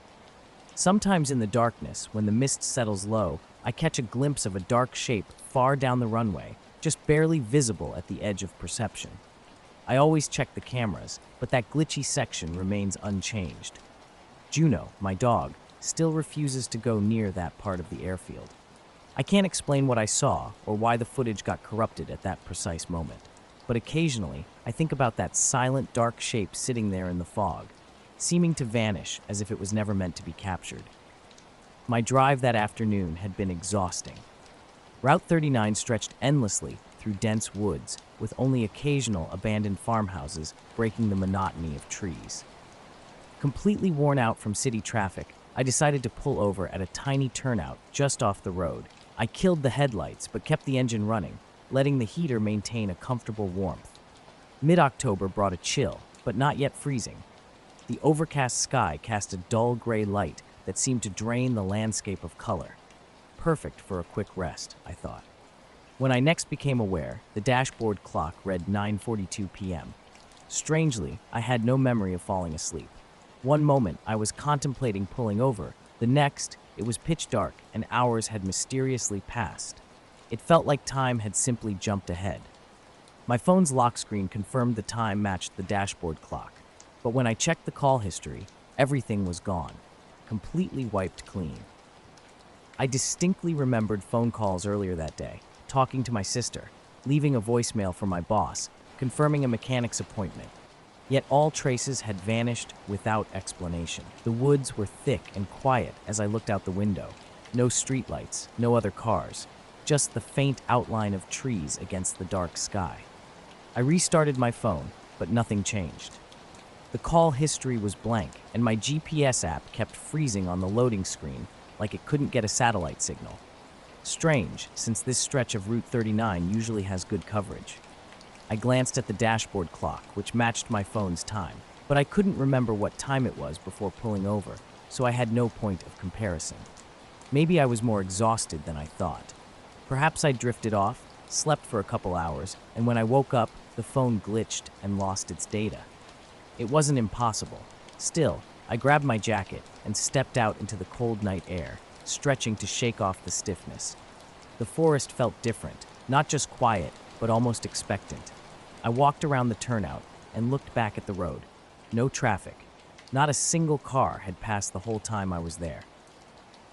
Sometimes in the darkness, when the mist settles low, I catch a glimpse of a dark shape far down the runway, just barely visible at the edge of perception. I always check the cameras, but that glitchy section remains unchanged. Juno, my dog, still refuses to go near that part of the airfield. I can't explain what I saw or why the footage got corrupted at that precise moment, but occasionally I think about that silent, dark shape sitting there in the fog, seeming to vanish as if it was never meant to be captured. My drive that afternoon had been exhausting. Route 39 stretched endlessly through dense woods, with only occasional abandoned farmhouses breaking the monotony of trees. Completely worn out from city traffic, I decided to pull over at a tiny turnout just off the road. I killed the headlights but kept the engine running, letting the heater maintain a comfortable warmth. Mid-October brought a chill, but not yet freezing. The overcast sky cast a dull gray light that seemed to drain the landscape of color. Perfect for a quick rest, I thought. When I next became aware, the dashboard clock read 9:42 p.m. Strangely, I had no memory of falling asleep. One moment, I was contemplating pulling over. The next, it was pitch dark and hours had mysteriously passed. It felt like time had simply jumped ahead. My phone's lock screen confirmed the time matched the dashboard clock, but when I checked the call history, everything was gone, completely wiped clean. I distinctly remembered phone calls earlier that day, talking to my sister, leaving a voicemail for my boss, confirming a mechanic's appointment. Yet all traces had vanished without explanation. The woods were thick and quiet as I looked out the window. No streetlights, no other cars, just the faint outline of trees against the dark sky. I restarted my phone, but nothing changed. The call history was blank, and my GPS app kept freezing on the loading screen like it couldn't get a satellite signal. Strange, since this stretch of Route 39 usually has good coverage. I glanced at the dashboard clock, which matched my phone's time, but I couldn't remember what time it was before pulling over, so I had no point of comparison. Maybe I was more exhausted than I thought. Perhaps I drifted off, slept for a couple hours, and when I woke up, the phone glitched and lost its data. It wasn't impossible. Still, I grabbed my jacket and stepped out into the cold night air, stretching to shake off the stiffness. The forest felt different, not just quiet, but almost expectant. I walked around the turnout and looked back at the road. No traffic. Not a single car had passed the whole time I was there.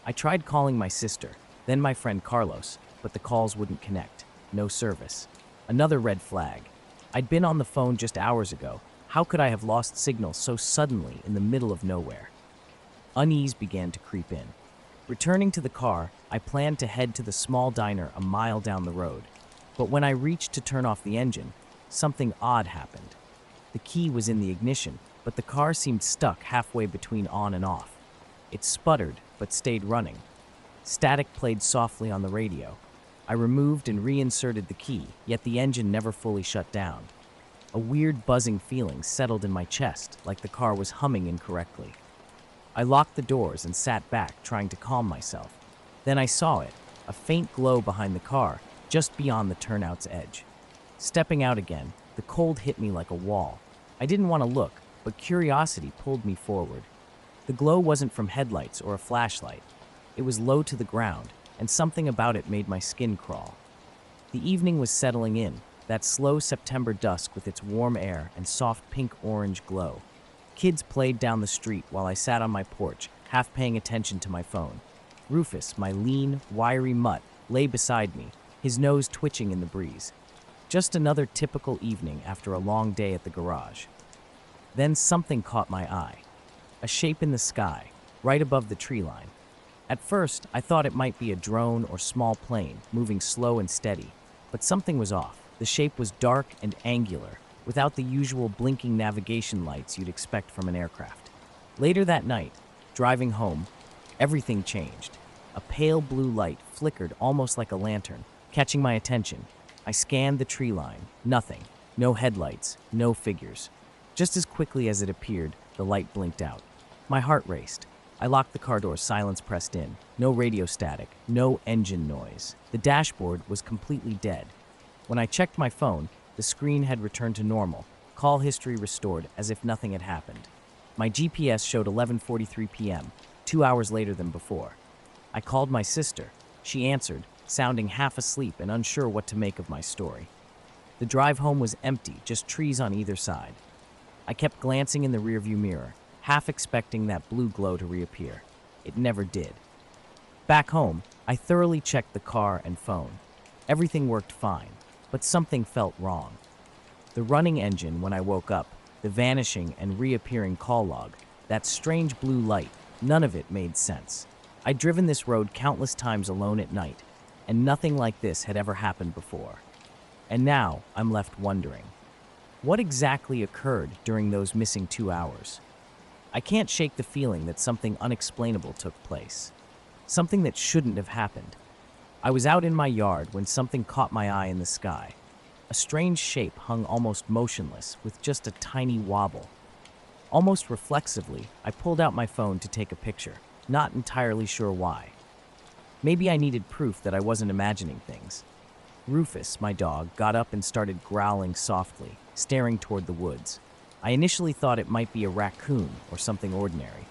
I tried calling my sister, then my friend Carlos, but the calls wouldn't connect. no service. Another red flag. I'd been on the phone just hours ago. How could I have lost signal so suddenly in the middle of nowhere? Unease began to creep in. Returning to the car, I planned to head to the small diner a mile down the road. But when I reached to turn off the engine, something odd happened. The key was in the ignition, but the car seemed stuck halfway between on and off. It sputtered, but stayed running. Static played softly on the radio. I removed and reinserted the key, yet the engine never fully shut down. A weird buzzing feeling settled in my chest, like the car was humming incorrectly. I locked the doors and sat back, trying to calm myself. Then I saw it, a faint glow behind the car, just beyond the turnout's edge. Stepping out again, the cold hit me like a wall. I didn't want to look, but curiosity pulled me forward. The glow wasn't from headlights or a flashlight. It was low to the ground, and something about it made my skin crawl. The evening was settling in, that slow September dusk with its warm air and soft pink-orange glow. Kids played down the street while I sat on my porch, half paying attention to my phone. Rufus, my lean, wiry mutt, lay beside me, his nose twitching in the breeze. Just another typical evening after a long day at the garage. Then something caught my eye. A shape in the sky, right above the tree line. At first, I thought it might be a drone or small plane, moving slow and steady. But something was off. The shape was dark and angular, without the usual blinking navigation lights you'd expect from an aircraft. Later that night, driving home, everything changed. A pale blue light flickered almost like a lantern, catching my attention. I scanned the tree line. Nothing. No headlights. No figures. Just as quickly as it appeared, the light blinked out. My heart raced. I locked the car door, silence pressed in. No radio static. No engine noise. The dashboard was completely dead. When I checked my phone, the screen had returned to normal. Call history restored, as if nothing had happened. My GPS showed 11:43 p.m., 2 hours later than before. I called my sister. She answered, sounding half asleep and unsure what to make of my story. The drive home was empty, just trees on either side. I kept glancing in the rearview mirror, half expecting that blue glow to reappear. It never did. Back home, I thoroughly checked the car and phone. Everything worked fine, but something felt wrong. The running engine when I woke up, the vanishing and reappearing call log, that strange blue light, none of it made sense. I'd driven this road countless times alone at night, and nothing like this had ever happened before. And now I'm left wondering, what exactly occurred during those missing 2 hours? I can't shake the feeling that something unexplainable took place. Something that shouldn't have happened. I was out in my yard when something caught my eye in the sky. A strange shape hung almost motionless, with just a tiny wobble. Almost reflexively, I pulled out my phone to take a picture, not entirely sure why. Maybe I needed proof that I wasn't imagining things. Rufus, my dog, got up and started growling softly, staring toward the woods. I initially thought it might be a raccoon or something ordinary,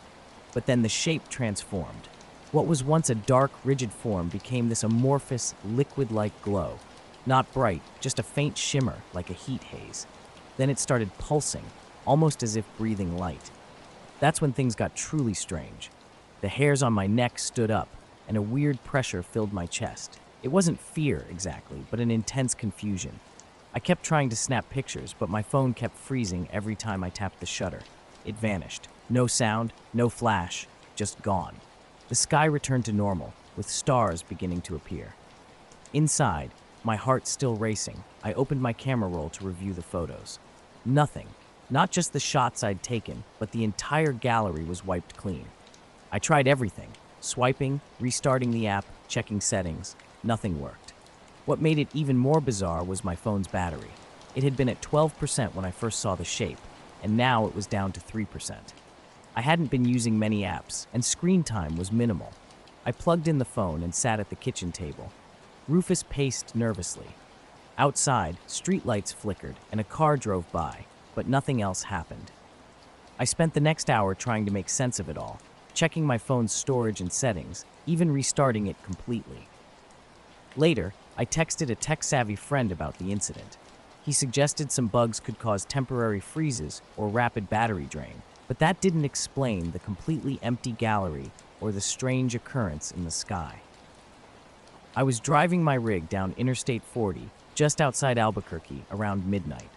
but then the shape transformed. What was once a dark, rigid form became this amorphous, liquid-like glow. Not bright, just a faint shimmer like a heat haze. Then it started pulsing, almost as if breathing light. That's when things got truly strange. The hairs on my neck stood up, and a weird pressure filled my chest. It wasn't fear exactly, but an intense confusion. I kept trying to snap pictures, but my phone kept freezing every time I tapped the shutter. It vanished. No sound, no flash, just gone. The sky returned to normal, with stars beginning to appear. Inside, my heart still racing, I opened my camera roll to review the photos. Nothing. Not just the shots I'd taken, but the entire gallery was wiped clean. I tried everything. Swiping, restarting the app, checking settings. Nothing worked. What made it even more bizarre was my phone's battery. It had been at 12% when I first saw the shape, and now it was down to 3%. I hadn't been using many apps, and screen time was minimal. I plugged in the phone and sat at the kitchen table. Rufus paced nervously. Outside, streetlights flickered, and a car drove by, but nothing else happened. I spent the next hour trying to make sense of it all, checking my phone's storage and settings, even restarting it completely. Later, I texted a tech-savvy friend about the incident. He suggested some bugs could cause temporary freezes or rapid battery drain, but that didn't explain the completely empty gallery or the strange occurrence in the sky. I was driving my rig down Interstate 40, just outside Albuquerque, around midnight.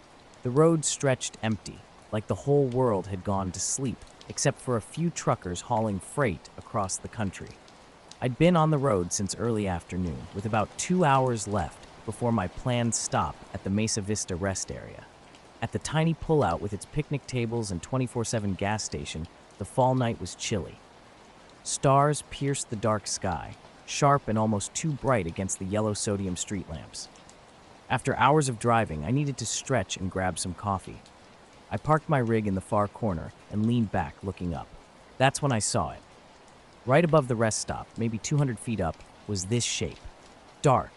The road stretched empty, like the whole world had gone to sleep, except for a few truckers hauling freight across the country. I'd been on the road since early afternoon, with about 2 hours left before my planned stop at the Mesa Vista rest area. At the tiny pullout with its picnic tables and 24/7 gas station, the fall night was chilly. Stars pierced the dark sky, sharp and almost too bright against the yellow sodium street lamps. After hours of driving, I needed to stretch and grab some coffee. I parked my rig in the far corner and leaned back, looking up. That's when I saw it. Right above the rest stop, maybe 200 feet up, was this shape. Dark,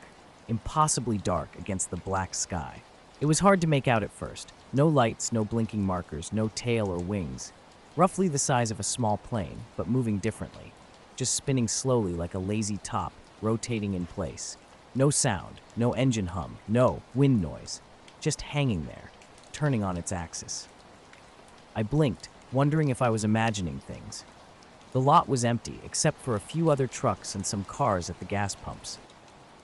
impossibly dark against the black sky. It was hard to make out at first. No lights, no blinking markers, no tail or wings. Roughly the size of a small plane, but moving differently. Just spinning slowly like a lazy top, rotating in place. No sound, no engine hum, no wind noise. Just hanging there, turning on its axis. I blinked, wondering if I was imagining things. The lot was empty, except for a few other trucks and some cars at the gas pumps.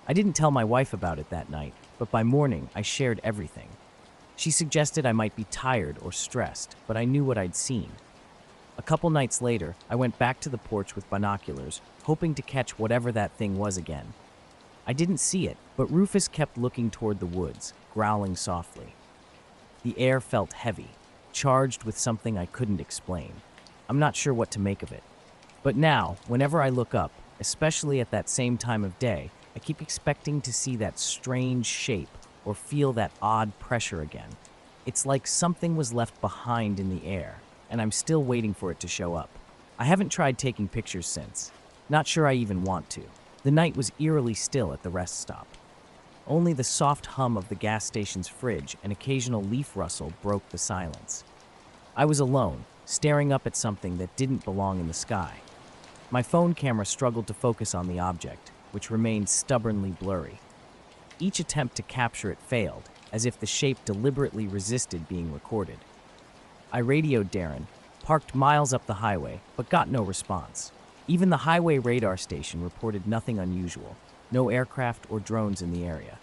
I didn't tell my wife about it that night, but by morning I shared everything. She suggested I might be tired or stressed, but I knew what I'd seen. A couple nights later, I went back to the porch with binoculars, hoping to catch whatever that thing was again. I didn't see it, but Rufus kept looking toward the woods, growling softly. The air felt heavy, charged with something I couldn't explain. I'm not sure what to make of it. But now, whenever I look up, especially at that same time of day, I keep expecting to see that strange shape or feel that odd pressure again. It's like something was left behind in the air, and I'm still waiting for it to show up. I haven't tried taking pictures since. Not sure I even want to. The night was eerily still at the rest stop. Only the soft hum of the gas station's fridge and occasional leaf rustle broke the silence. I was alone, staring up at something that didn't belong in the sky. My phone camera struggled to focus on the object, which remained stubbornly blurry. Each attempt to capture it failed, as if the shape deliberately resisted being recorded. I radioed Darren, parked miles up the highway, but got no response. Even the highway radar station reported nothing unusual, no aircraft or drones in the area.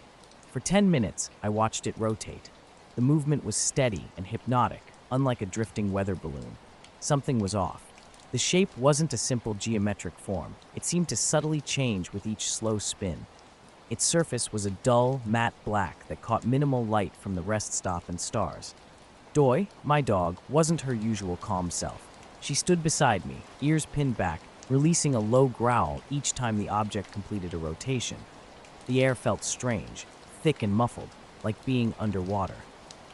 For 10 minutes, I watched it rotate. The movement was steady and hypnotic, unlike a drifting weather balloon. Something was off. The shape wasn't a simple geometric form. It seemed to subtly change with each slow spin. Its surface was a dull, matte black that caught minimal light from the rest stop and stars. Doi, my dog, wasn't her usual calm self. She stood beside me, ears pinned back, releasing a low growl each time the object completed a rotation. The air felt strange, thick and muffled, like being underwater.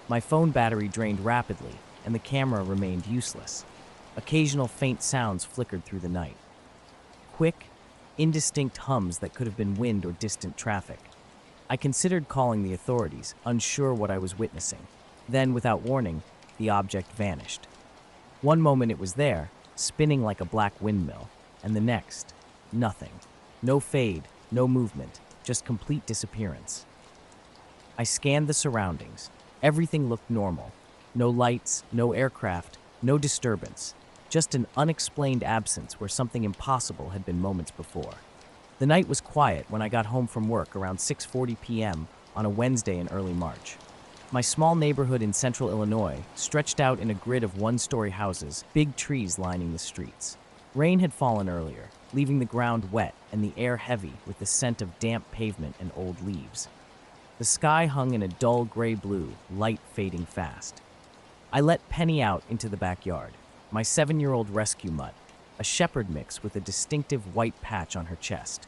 My phone battery drained rapidly, and the camera remained useless. Occasional faint sounds flickered through the night. Quick, indistinct hums that could have been wind or distant traffic. I considered calling the authorities, unsure what I was witnessing. Then, without warning, the object vanished. One moment it was there, spinning like a black windmill, and the next, nothing. No fade, no movement, just complete disappearance. I scanned the surroundings. Everything looked normal. No lights, no aircraft, no disturbance. Just an unexplained absence where something impossible had been moments before. The night was quiet when I got home from work around 6:40 p.m. on a Wednesday in early March. My small neighborhood in central Illinois stretched out in a grid of one-story houses, big trees lining the streets. Rain had fallen earlier, leaving the ground wet and the air heavy with the scent of damp pavement and old leaves. The sky hung in a dull gray blue, light fading fast. I let Penny out into the backyard, my 7-year-old rescue mutt, a shepherd mix with a distinctive white patch on her chest.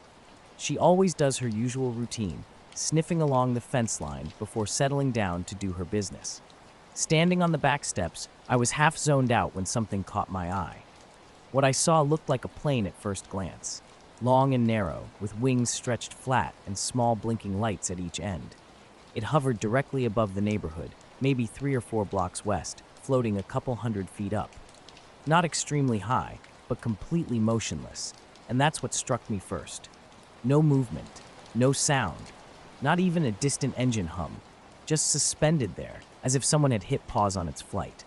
She always does her usual routine, sniffing along the fence line before settling down to do her business. Standing on the back steps, I was half zoned out when something caught my eye. What I saw looked like a plane at first glance, long and narrow, with wings stretched flat and small blinking lights at each end. It hovered directly above the neighborhood, maybe 3 or 4 blocks west, floating a couple hundred feet up. Not extremely high, but completely motionless, and that's what struck me first. No movement, no sound, not even a distant engine hum, just suspended there, as if someone had hit pause on its flight.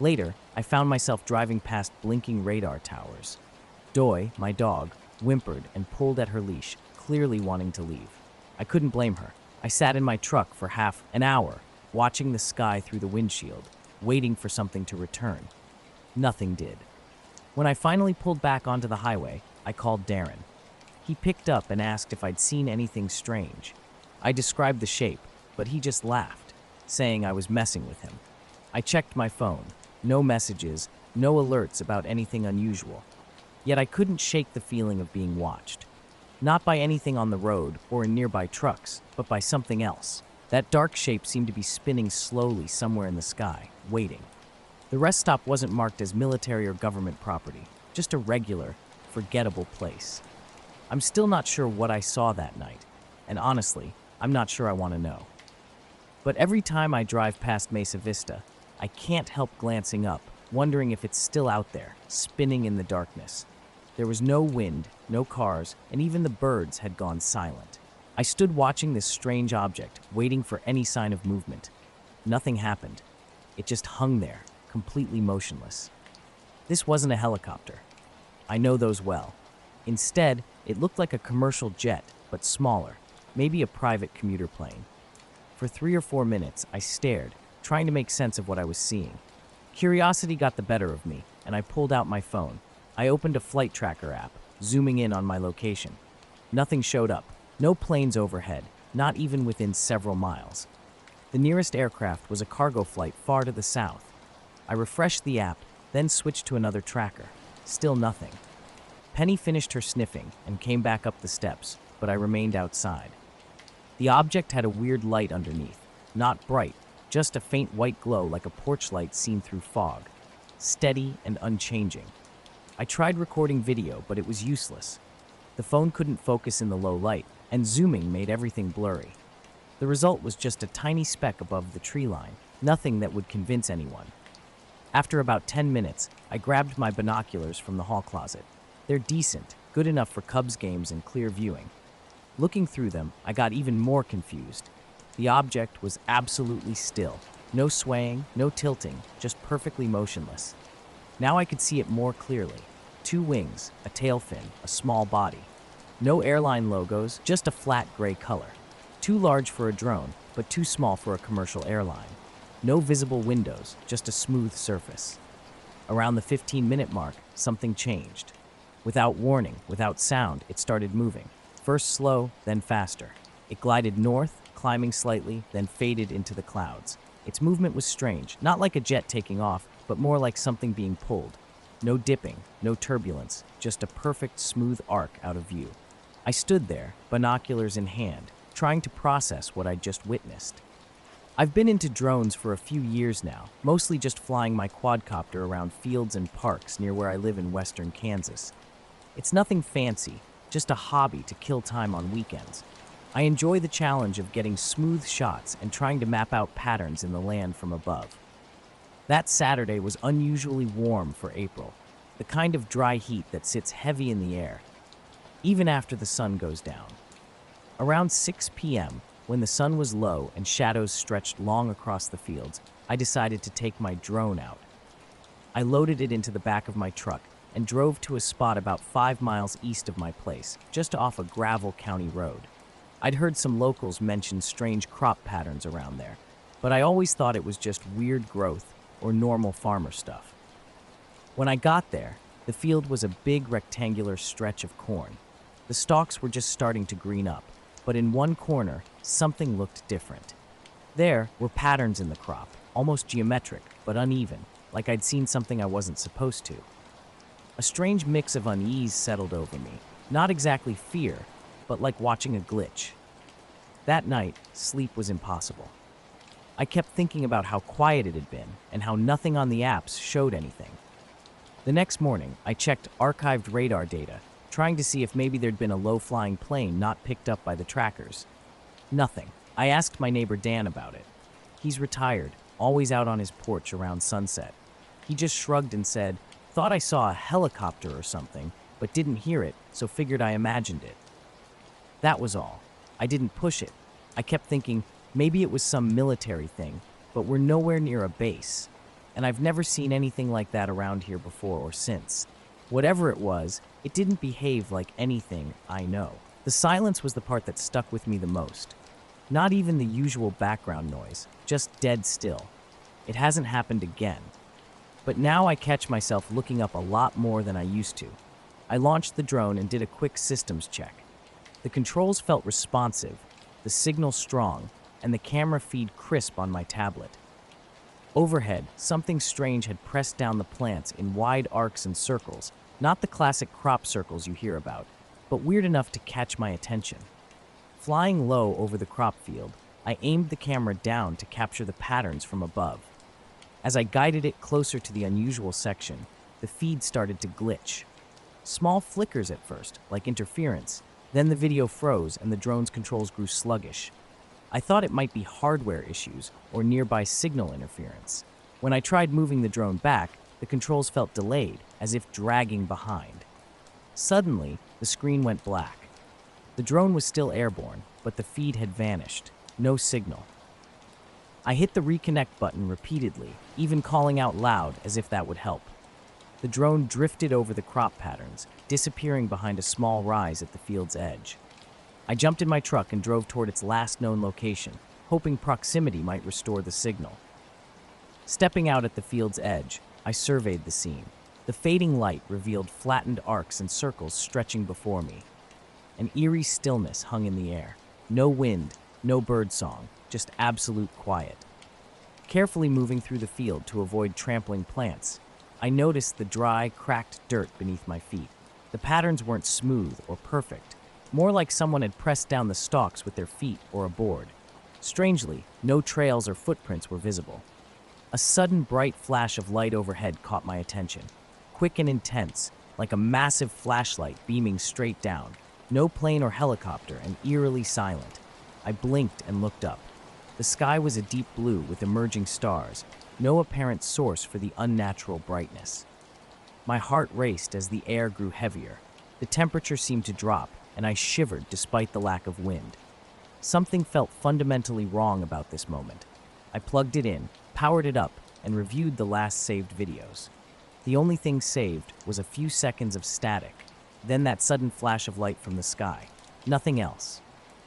Later, I found myself driving past blinking radar towers. Doi, my dog, whimpered and pulled at her leash, clearly wanting to leave. I couldn't blame her. I sat in my truck for half an hour, watching the sky through the windshield, waiting for something to return. Nothing did. When I finally pulled back onto the highway, I called Darren. He picked up and asked if I'd seen anything strange. I described the shape, but he just laughed, saying I was messing with him. I checked my phone. No messages, no alerts about anything unusual. Yet I couldn't shake the feeling of being watched. Not by anything on the road or in nearby trucks, but by something else. That dark shape seemed to be spinning slowly somewhere in the sky, waiting. The rest stop wasn't marked as military or government property, just a regular, forgettable place. I'm still not sure what I saw that night, and honestly, I'm not sure I want to know. But every time I drive past Mesa Vista, I can't help glancing up, wondering if it's still out there, spinning in the darkness. There was no wind, no cars, and even the birds had gone silent. I stood watching this strange object, waiting for any sign of movement. Nothing happened. It just hung there, completely motionless. This wasn't a helicopter. I know those well. Instead, it looked like a commercial jet, but smaller, maybe a private commuter plane. For 3 or 4 minutes, I stared, trying to make sense of what I was seeing. Curiosity got the better of me, and I pulled out my phone. I opened a flight tracker app, zooming in on my location. Nothing showed up. No planes overhead, not even within several miles. The nearest aircraft was a cargo flight far to the south. I refreshed the app, then switched to another tracker. Still nothing. Penny finished her sniffing and came back up the steps, but I remained outside. The object had a weird light underneath, not bright, just a faint white glow like a porch light seen through fog, steady and unchanging. I tried recording video, but it was useless. The phone couldn't focus in the low light, and zooming made everything blurry. The result was just a tiny speck above the tree line, nothing that would convince anyone. After about 10 minutes, I grabbed my binoculars from the hall closet. They're decent, good enough for Cubs games and clear viewing. Looking through them, I got even more confused. The object was absolutely still. No swaying, no tilting, just perfectly motionless. Now I could see it more clearly. 2 wings, a tail fin, a small body. No airline logos, just a flat gray color. Too large for a drone, but too small for a commercial airline. No visible windows, just a smooth surface. Around the 15-minute mark, something changed. Without warning, without sound, it started moving. First slow, then faster. It glided north, climbing slightly, then faded into the clouds. Its movement was strange, not like a jet taking off, but more like something being pulled. No dipping, no turbulence, just a perfect, smooth arc out of view. I stood there, binoculars in hand, trying to process what I'd just witnessed. I've been into drones for a few years now, mostly just flying my quadcopter around fields and parks near where I live in western Kansas. It's nothing fancy, just a hobby to kill time on weekends. I enjoy the challenge of getting smooth shots and trying to map out patterns in the land from above. That Saturday was unusually warm for April, the kind of dry heat that sits heavy in the air, even after the sun goes down. Around 6 p.m., when the sun was low and shadows stretched long across the fields, I decided to take my drone out. I loaded it into the back of my truck and drove to a spot about 5 miles east of my place, just off a gravel county road. I'd heard some locals mention strange crop patterns around there, but I always thought it was just weird growth or normal farmer stuff. When I got there, the field was a big rectangular stretch of corn. The stalks were just starting to green up, but in one corner, something looked different. There were patterns in the crop, almost geometric, but uneven, like I'd seen something I wasn't supposed to. A strange mix of unease settled over me, not exactly fear, but like watching a glitch. That night, sleep was impossible. I kept thinking about how quiet it had been and how nothing on the apps showed anything. The next morning, I checked archived radar data, trying to see if maybe there'd been a low-flying plane not picked up by the trackers. Nothing. I asked my neighbor Dan about it. He's retired, always out on his porch around sunset. He just shrugged and said, "Thought I saw a helicopter or something, but didn't hear it, so figured I imagined it." That was all. I didn't push it. I kept thinking, maybe it was some military thing, but we're nowhere near a base. And I've never seen anything like that around here before or since. Whatever it was, it didn't behave like anything I know. The silence was the part that stuck with me the most. Not even the usual background noise, just dead still. It hasn't happened again. But now I catch myself looking up a lot more than I used to. I launched the drone and did a quick systems check. The controls felt responsive, the signal strong, and the camera feed crisp on my tablet. Overhead, something strange had pressed down the plants in wide arcs and circles, not the classic crop circles you hear about, but weird enough to catch my attention. Flying low over the crop field, I aimed the camera down to capture the patterns from above. As I guided it closer to the unusual section, the feed started to glitch. Small flickers at first, like interference, then the video froze and the drone's controls grew sluggish. I thought it might be hardware issues or nearby signal interference. When I tried moving the drone back, the controls felt delayed, as if dragging behind. Suddenly, the screen went black. The drone was still airborne, but the feed had vanished. No signal. I hit the reconnect button repeatedly, even calling out loud as if that would help. The drone drifted over the crop patterns, disappearing behind a small rise at the field's edge. I jumped in my truck and drove toward its last known location, hoping proximity might restore the signal. Stepping out at the field's edge, I surveyed the scene. The fading light revealed flattened arcs and circles stretching before me. An eerie stillness hung in the air. No wind, no birdsong, just absolute quiet. Carefully moving through the field to avoid trampling plants, I noticed the dry, cracked dirt beneath my feet. The patterns weren't smooth or perfect, more like someone had pressed down the stalks with their feet or a board. Strangely, no trails or footprints were visible. A sudden bright flash of light overhead caught my attention. Quick and intense, like a massive flashlight beaming straight down. No plane or helicopter, and eerily silent. I blinked and looked up. The sky was a deep blue with emerging stars, no apparent source for the unnatural brightness. My heart raced as the air grew heavier. The temperature seemed to drop, and I shivered despite the lack of wind. Something felt fundamentally wrong about this moment. I plugged it in, powered it up, and reviewed the last saved videos. The only thing saved was a few seconds of static, then that sudden flash of light from the sky. Nothing else.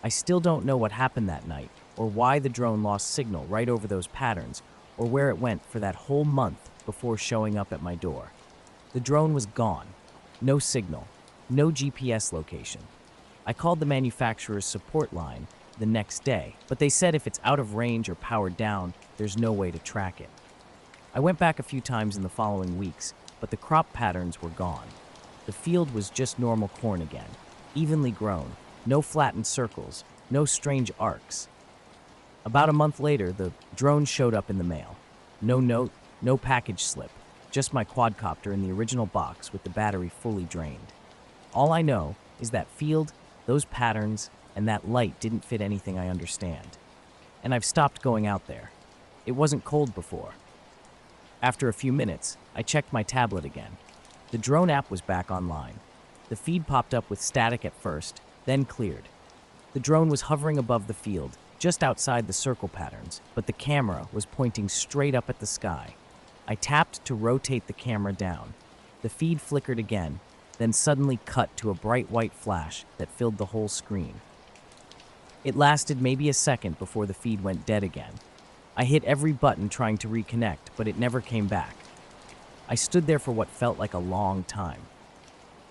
I still don't know what happened that night, or why the drone lost signal right over those patterns, or where it went for that whole month before showing up at my door. The drone was gone. No signal. No GPS location. I called the manufacturer's support line the next day, but they said if it's out of range or powered down, there's no way to track it. I went back a few times in the following weeks, but the crop patterns were gone. The field was just normal corn again, evenly grown, no flattened circles, no strange arcs. About a month later, the drone showed up in the mail. No note, no package slip, just my quadcopter in the original box with the battery fully drained. All I know is that field, those patterns, and that light didn't fit anything I understand. And I've stopped going out there. It wasn't cold before. After a few minutes, I checked my tablet again. The drone app was back online. The feed popped up with static at first, then cleared. The drone was hovering above the field, just outside the circle patterns, but the camera was pointing straight up at the sky. I tapped to rotate the camera down. The feed flickered again, then suddenly cut to a bright white flash that filled the whole screen. It lasted maybe a second before the feed went dead again. I hit every button trying to reconnect, but it never came back. I stood there for what felt like a long time.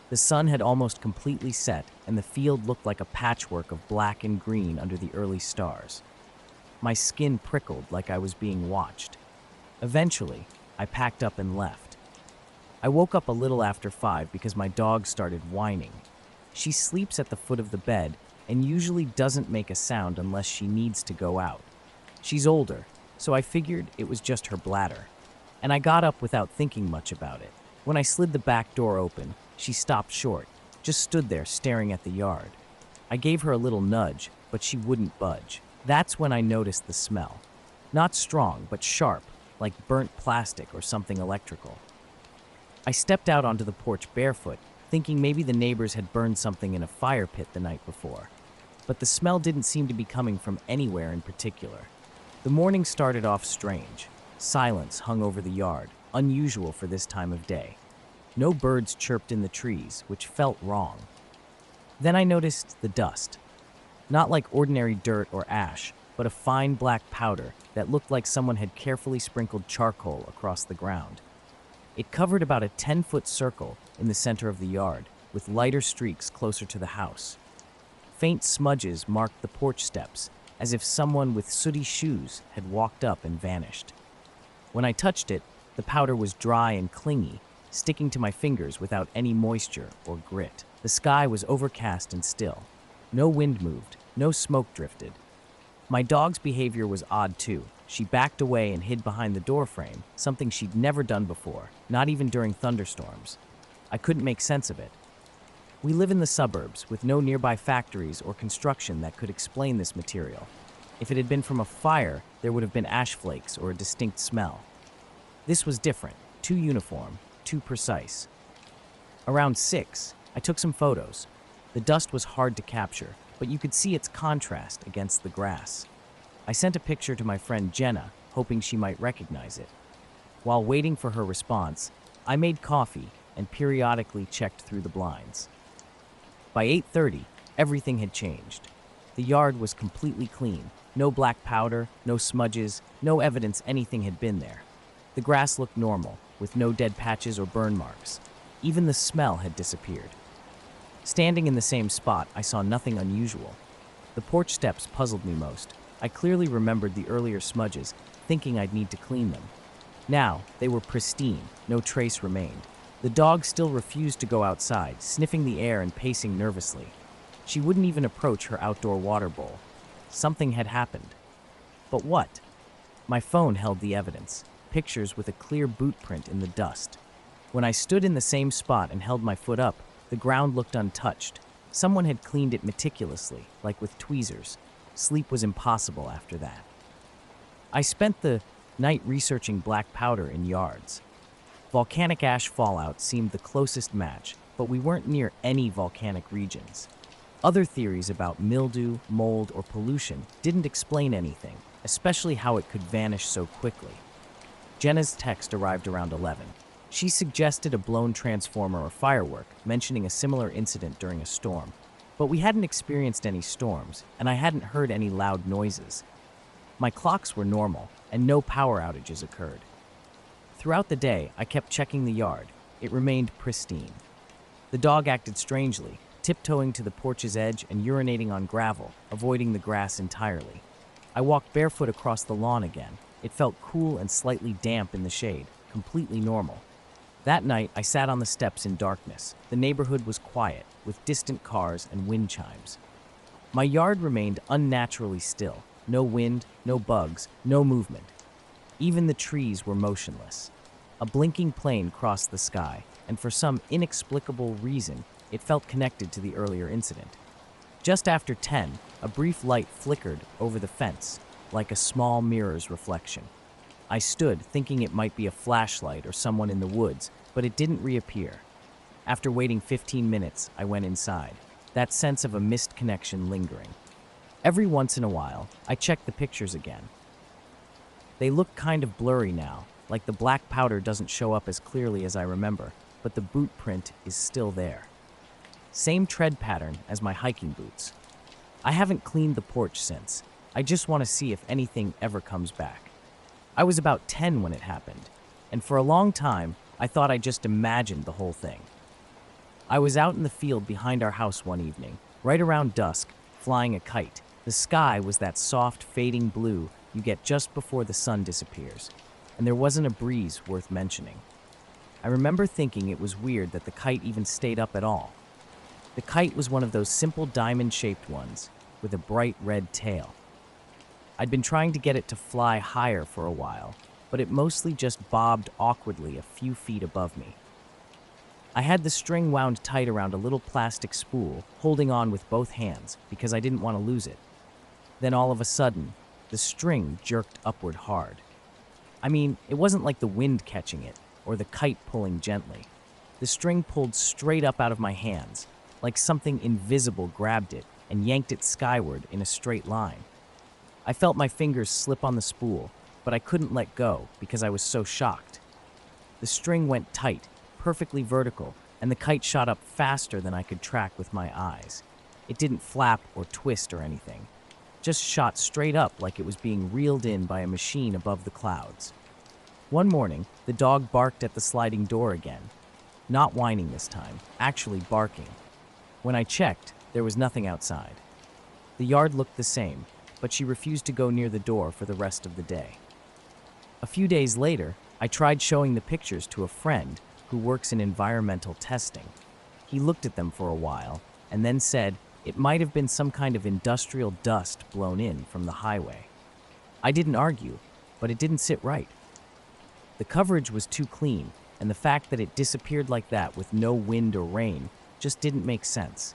The sun had almost completely set, and the field looked like a patchwork of black and green under the early stars. My skin prickled like I was being watched. Eventually, I packed up and left. I woke up a little after 5 because my dog started whining. She sleeps at the foot of the bed and usually doesn't make a sound unless she needs to go out. She's older, so I figured it was just her bladder. And I got up without thinking much about it. When I slid the back door open, she stopped short, just stood there staring at the yard. I gave her a little nudge, but she wouldn't budge. That's when I noticed the smell. Not strong, but sharp, like burnt plastic or something electrical. I stepped out onto the porch barefoot, thinking maybe the neighbors had burned something in a fire pit the night before. But the smell didn't seem to be coming from anywhere in particular. The morning started off strange. Silence hung over the yard, unusual for this time of day. No birds chirped in the trees, which felt wrong. Then I noticed the dust. Not like ordinary dirt or ash, but a fine black powder that looked like someone had carefully sprinkled charcoal across the ground. It covered about a 10-foot circle in the center of the yard, with lighter streaks closer to the house. Faint smudges marked the porch steps, as if someone with sooty shoes had walked up and vanished. When I touched it, the powder was dry and clingy, sticking to my fingers without any moisture or grit. The sky was overcast and still. No wind moved, no smoke drifted. My dog's behavior was odd too. She backed away and hid behind the doorframe, something she'd never done before, not even during thunderstorms. I couldn't make sense of it. We live in the suburbs, with no nearby factories or construction that could explain this material. If it had been from a fire, there would have been ash flakes or a distinct smell. This was different, too uniform, too precise. Around 6, I took some photos. The dust was hard to capture, but you could see its contrast against the grass. I sent a picture to my friend Jenna, hoping she might recognize it. While waiting for her response, I made coffee and periodically checked through the blinds. By 8:30, everything had changed. The yard was completely clean. No black powder, no smudges, no evidence anything had been there. The grass looked normal, with no dead patches or burn marks. Even the smell had disappeared. Standing in the same spot, I saw nothing unusual. The porch steps puzzled me most. I clearly remembered the earlier smudges, thinking I'd need to clean them. Now, they were pristine, no trace remained. The dog still refused to go outside, sniffing the air and pacing nervously. She wouldn't even approach her outdoor water bowl. Something had happened. But what? My phone held the evidence, pictures with a clear boot print in the dust. When I stood in the same spot and held my foot up, the ground looked untouched. Someone had cleaned it meticulously, like with tweezers. Sleep was impossible after that. I spent the night researching black powder in yards. Volcanic ash fallout seemed the closest match, but we weren't near any volcanic regions. Other theories about mildew, mold, or pollution didn't explain anything, especially how it could vanish so quickly. Jenna's text arrived around 11. She suggested a blown transformer or firework, mentioning a similar incident during a storm. But we hadn't experienced any storms, and I hadn't heard any loud noises. My clocks were normal, and no power outages occurred. Throughout the day, I kept checking the yard. It remained pristine. The dog acted strangely, tiptoeing to the porch's edge and urinating on gravel, avoiding the grass entirely. I walked barefoot across the lawn again. It felt cool and slightly damp in the shade, completely normal. That night, I sat on the steps in darkness. The neighborhood was quiet, with distant cars and wind chimes. My yard remained unnaturally still. No wind, no bugs, no movement. Even the trees were motionless. A blinking plane crossed the sky, and for some inexplicable reason, it felt connected to the earlier incident. Just after 10, a brief light flickered over the fence, like a small mirror's reflection. I stood, thinking it might be a flashlight or someone in the woods, but it didn't reappear. After waiting 15 minutes, I went inside, that sense of a missed connection lingering. Every once in a while, I checked the pictures again. They look kind of blurry now, like the black powder doesn't show up as clearly as I remember, but the boot print is still there. Same tread pattern as my hiking boots. I haven't cleaned the porch since. I just want to see if anything ever comes back. I was about 10 when it happened, and for a long time, I thought I just imagined the whole thing. I was out in the field behind our house one evening, right around dusk, flying a kite. The sky was that soft, fading blue you get just before the sun disappears, and there wasn't a breeze worth mentioning. I remember thinking it was weird that the kite even stayed up at all. The kite was one of those simple diamond-shaped ones, with a bright red tail. I'd been trying to get it to fly higher for a while, but it mostly just bobbed awkwardly a few feet above me. I had the string wound tight around a little plastic spool, holding on with both hands because I didn't want to lose it. Then all of a sudden, the string jerked upward hard. I mean, it wasn't like the wind catching it or the kite pulling gently. The string pulled straight up out of my hands, like something invisible grabbed it and yanked it skyward in a straight line. I felt my fingers slip on the spool, but I couldn't let go because I was so shocked. The string went tight, perfectly vertical, and the kite shot up faster than I could track with my eyes. It didn't flap or twist or anything. Just shot straight up like it was being reeled in by a machine above the clouds. One morning, the dog barked at the sliding door again. Not whining this time, actually barking. When I checked, there was nothing outside. The yard looked the same, but she refused to go near the door for the rest of the day. A few days later, I tried showing the pictures to a friend who works in environmental testing. He looked at them for a while and then said it might have been some kind of industrial dust blown in from the highway. I didn't argue, but it didn't sit right. The coverage was too clean, and the fact that it disappeared like that with no wind or rain just didn't make sense.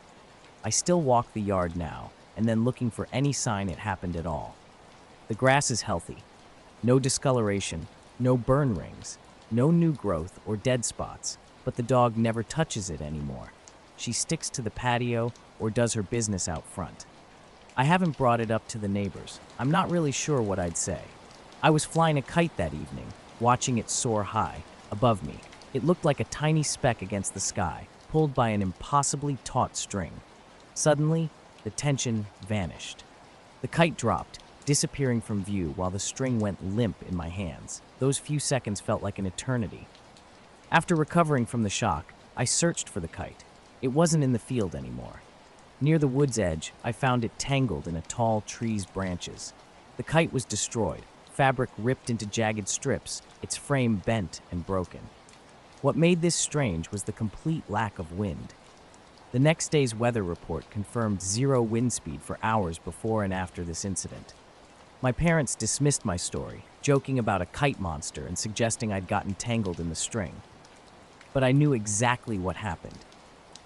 I still walk the yard now, and then looking for any sign it happened at all. The grass is healthy. No discoloration, no burn rings, no new growth or dead spots, but the dog never touches it anymore. She sticks to the patio or does her business out front. I haven't brought it up to the neighbors. I'm not really sure what I'd say. I was flying a kite that evening, watching it soar high above me. It looked like a tiny speck against the sky, pulled by an impossibly taut string. Suddenly, the tension vanished. The kite dropped, disappearing from view while the string went limp in my hands. Those few seconds felt like an eternity. After recovering from the shock, I searched for the kite. It wasn't in the field anymore. Near the wood's edge, I found it tangled in a tall tree's branches. The kite was destroyed, fabric ripped into jagged strips, its frame bent and broken. What made this strange was the complete lack of wind. The next day's weather report confirmed 0 wind speed for hours before and after this incident. My parents dismissed my story, joking about a kite monster and suggesting I'd gotten tangled in the string. But I knew exactly what happened.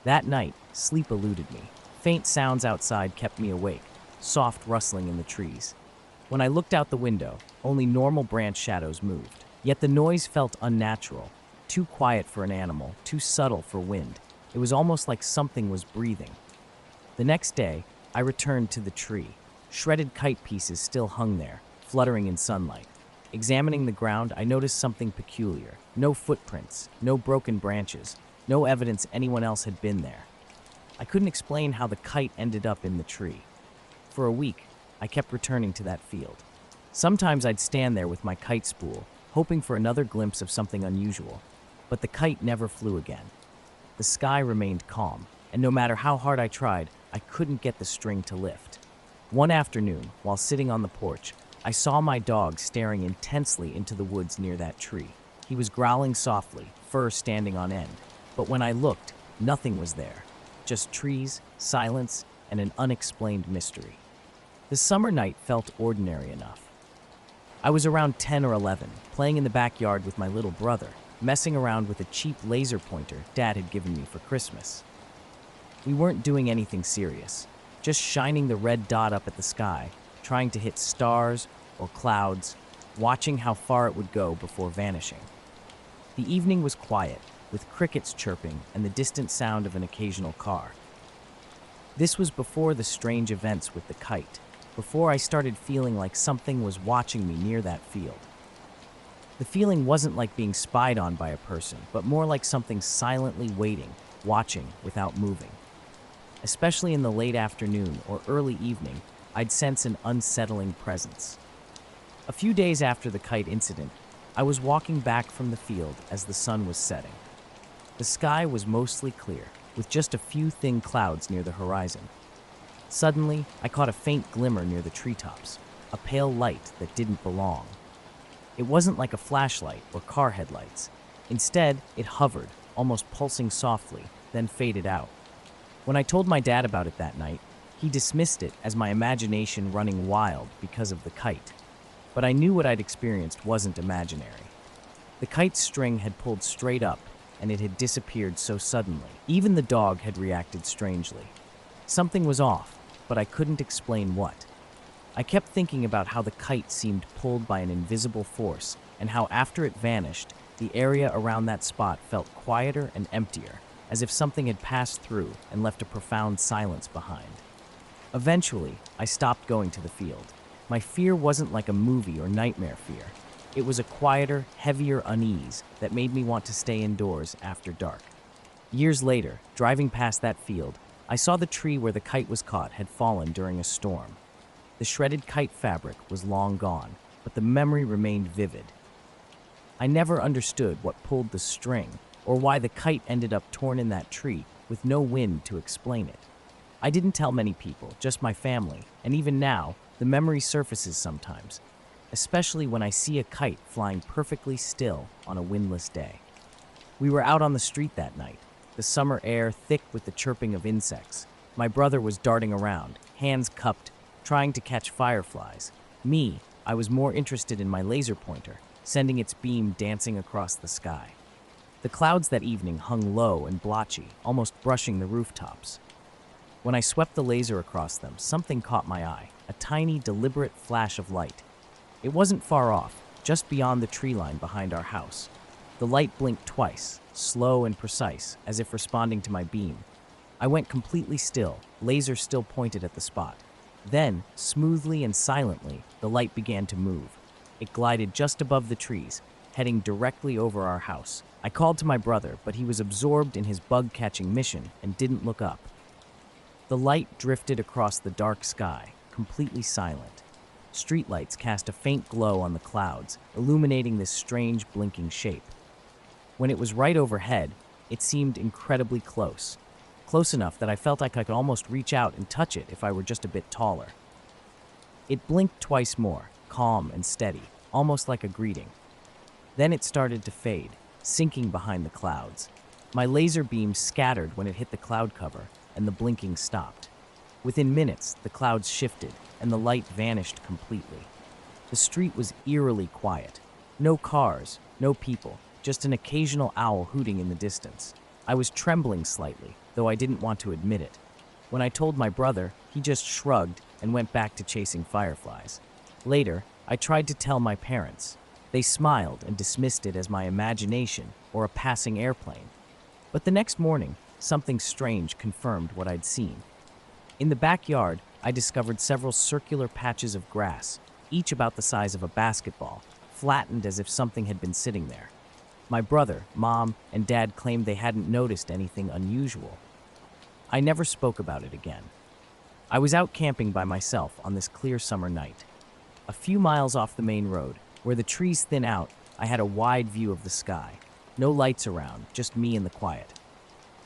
That night, sleep eluded me. Faint sounds outside kept me awake, soft rustling in the trees. When I looked out the window, only normal branch shadows moved. Yet the noise felt unnatural, too quiet for an animal, too subtle for wind. It was almost like something was breathing. The next day, I returned to the tree. Shredded kite pieces still hung there, fluttering in sunlight. Examining the ground, I noticed something peculiar. No footprints, no broken branches, no evidence anyone else had been there. I couldn't explain how the kite ended up in the tree. For a week, I kept returning to that field. Sometimes I'd stand there with my kite spool, hoping for another glimpse of something unusual. But the kite never flew again. The sky remained calm, and no matter how hard I tried, I couldn't get the string to lift. One afternoon, while sitting on the porch, I saw my dog staring intensely into the woods near that tree. He was growling softly, fur standing on end. But when I looked, nothing was there. Just trees, silence, and an unexplained mystery. The summer night felt ordinary enough. I was around 10 or 11, playing in the backyard with my little brother, messing around with a cheap laser pointer Dad had given me for Christmas. We weren't doing anything serious, just shining the red dot up at the sky, trying to hit stars or clouds, watching how far it would go before vanishing. The evening was quiet, with crickets chirping and the distant sound of an occasional car. This was before the strange events with the kite, before I started feeling like something was watching me near that field. The feeling wasn't like being spied on by a person, but more like something silently waiting, watching without moving. Especially in the late afternoon or early evening, I'd sense an unsettling presence. A few days after the kite incident, I was walking back from the field as the sun was setting. The sky was mostly clear, with just a few thin clouds near the horizon. Suddenly, I caught a faint glimmer near the treetops, a pale light that didn't belong. It wasn't like a flashlight or car headlights. Instead, it hovered, almost pulsing softly, then faded out. When I told my dad about it that night, he dismissed it as my imagination running wild because of the kite. But I knew what I'd experienced wasn't imaginary. The kite's string had pulled straight up, and it had disappeared so suddenly. Even the dog had reacted strangely. Something was off, but I couldn't explain what. I kept thinking about how the kite seemed pulled by an invisible force, and how after it vanished, the area around that spot felt quieter and emptier, as if something had passed through and left a profound silence behind. Eventually, I stopped going to the field. My fear wasn't like a movie or nightmare fear. It was a quieter, heavier unease that made me want to stay indoors after dark. Years later, driving past that field, I saw the tree where the kite was caught had fallen during a storm. The shredded kite fabric was long gone, but the memory remained vivid. I never understood what pulled the string or why the kite ended up torn in that tree with no wind to explain it. I didn't tell many people, just my family, and even now, the memory surfaces sometimes, especially when I see a kite flying perfectly still on a windless day. We were out on the street that night, the summer air thick with the chirping of insects. My brother was darting around, hands cupped, trying to catch fireflies. Me, I was more interested in my laser pointer, sending its beam dancing across the sky. The clouds that evening hung low and blotchy, almost brushing the rooftops. When I swept the laser across them, something caught my eye, a tiny, deliberate flash of light. It wasn't far off, just beyond the tree line behind our house. The light blinked twice, slow and precise, as if responding to my beam. I went completely still, laser still pointed at the spot. Then, smoothly and silently, the light began to move. It glided just above the trees, heading directly over our house. I called to my brother, but he was absorbed in his bug-catching mission and didn't look up. The light drifted across the dark sky, completely silent. Streetlights cast a faint glow on the clouds, illuminating this strange, blinking shape. When it was right overhead, it seemed incredibly close. Close enough that I felt like I could almost reach out and touch it if I were just a bit taller. It blinked twice more, calm and steady, almost like a greeting. Then it started to fade, sinking behind the clouds. My laser beam scattered when it hit the cloud cover, and the blinking stopped. Within minutes, the clouds shifted, and the light vanished completely. The street was eerily quiet. No cars, no people, just an occasional owl hooting in the distance. I was trembling slightly, though I didn't want to admit it. When I told my brother, he just shrugged and went back to chasing fireflies. Later, I tried to tell my parents. They smiled and dismissed it as my imagination or a passing airplane. But the next morning, something strange confirmed what I'd seen. In the backyard, I discovered several circular patches of grass, each about the size of a basketball, flattened as if something had been sitting there. My brother, mom, and dad claimed they hadn't noticed anything unusual. I never spoke about it again. I was out camping by myself on this clear summer night. A few miles off the main road, where the trees thin out, I had a wide view of the sky. No lights around, just me and the quiet.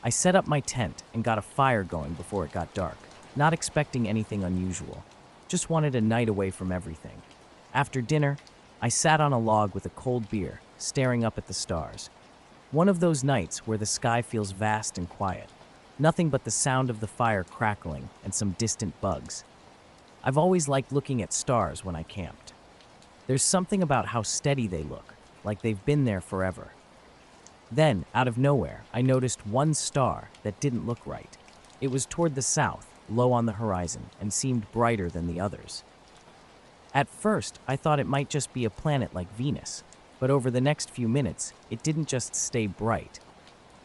I set up my tent and got a fire going before it got dark, not expecting anything unusual. Just wanted a night away from everything. After dinner, I sat on a log with a cold beer, staring up at the stars. One of those nights where the sky feels vast and quiet. Nothing but the sound of the fire crackling and some distant bugs. I've always liked looking at stars when I camped. There's something about how steady they look, like they've been there forever. Then, out of nowhere, I noticed one star that didn't look right. It was toward the south, low on the horizon, and seemed brighter than the others. At first, I thought it might just be a planet like Venus, but over the next few minutes, it didn't just stay bright.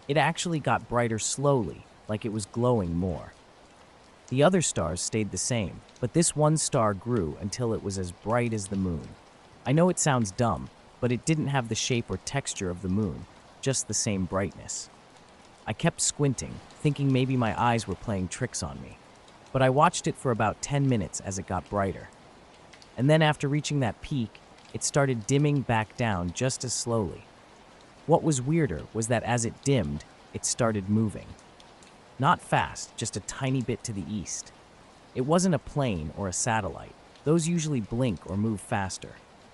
It actually got brighter slowly, like it was glowing more. The other stars stayed the same, but this one star grew until it was as bright as the moon. I know it sounds dumb, but it didn't have the shape or texture of the moon, just the same brightness. I kept squinting, thinking maybe my eyes were playing tricks on me, but I watched it for about 10 minutes as it got brighter. And then after reaching that peak, it started dimming back down just as slowly. What was weirder was that as it dimmed, it started moving. Not fast, just a tiny bit to the east. It wasn't a plane or a satellite. Those usually blink or move faster.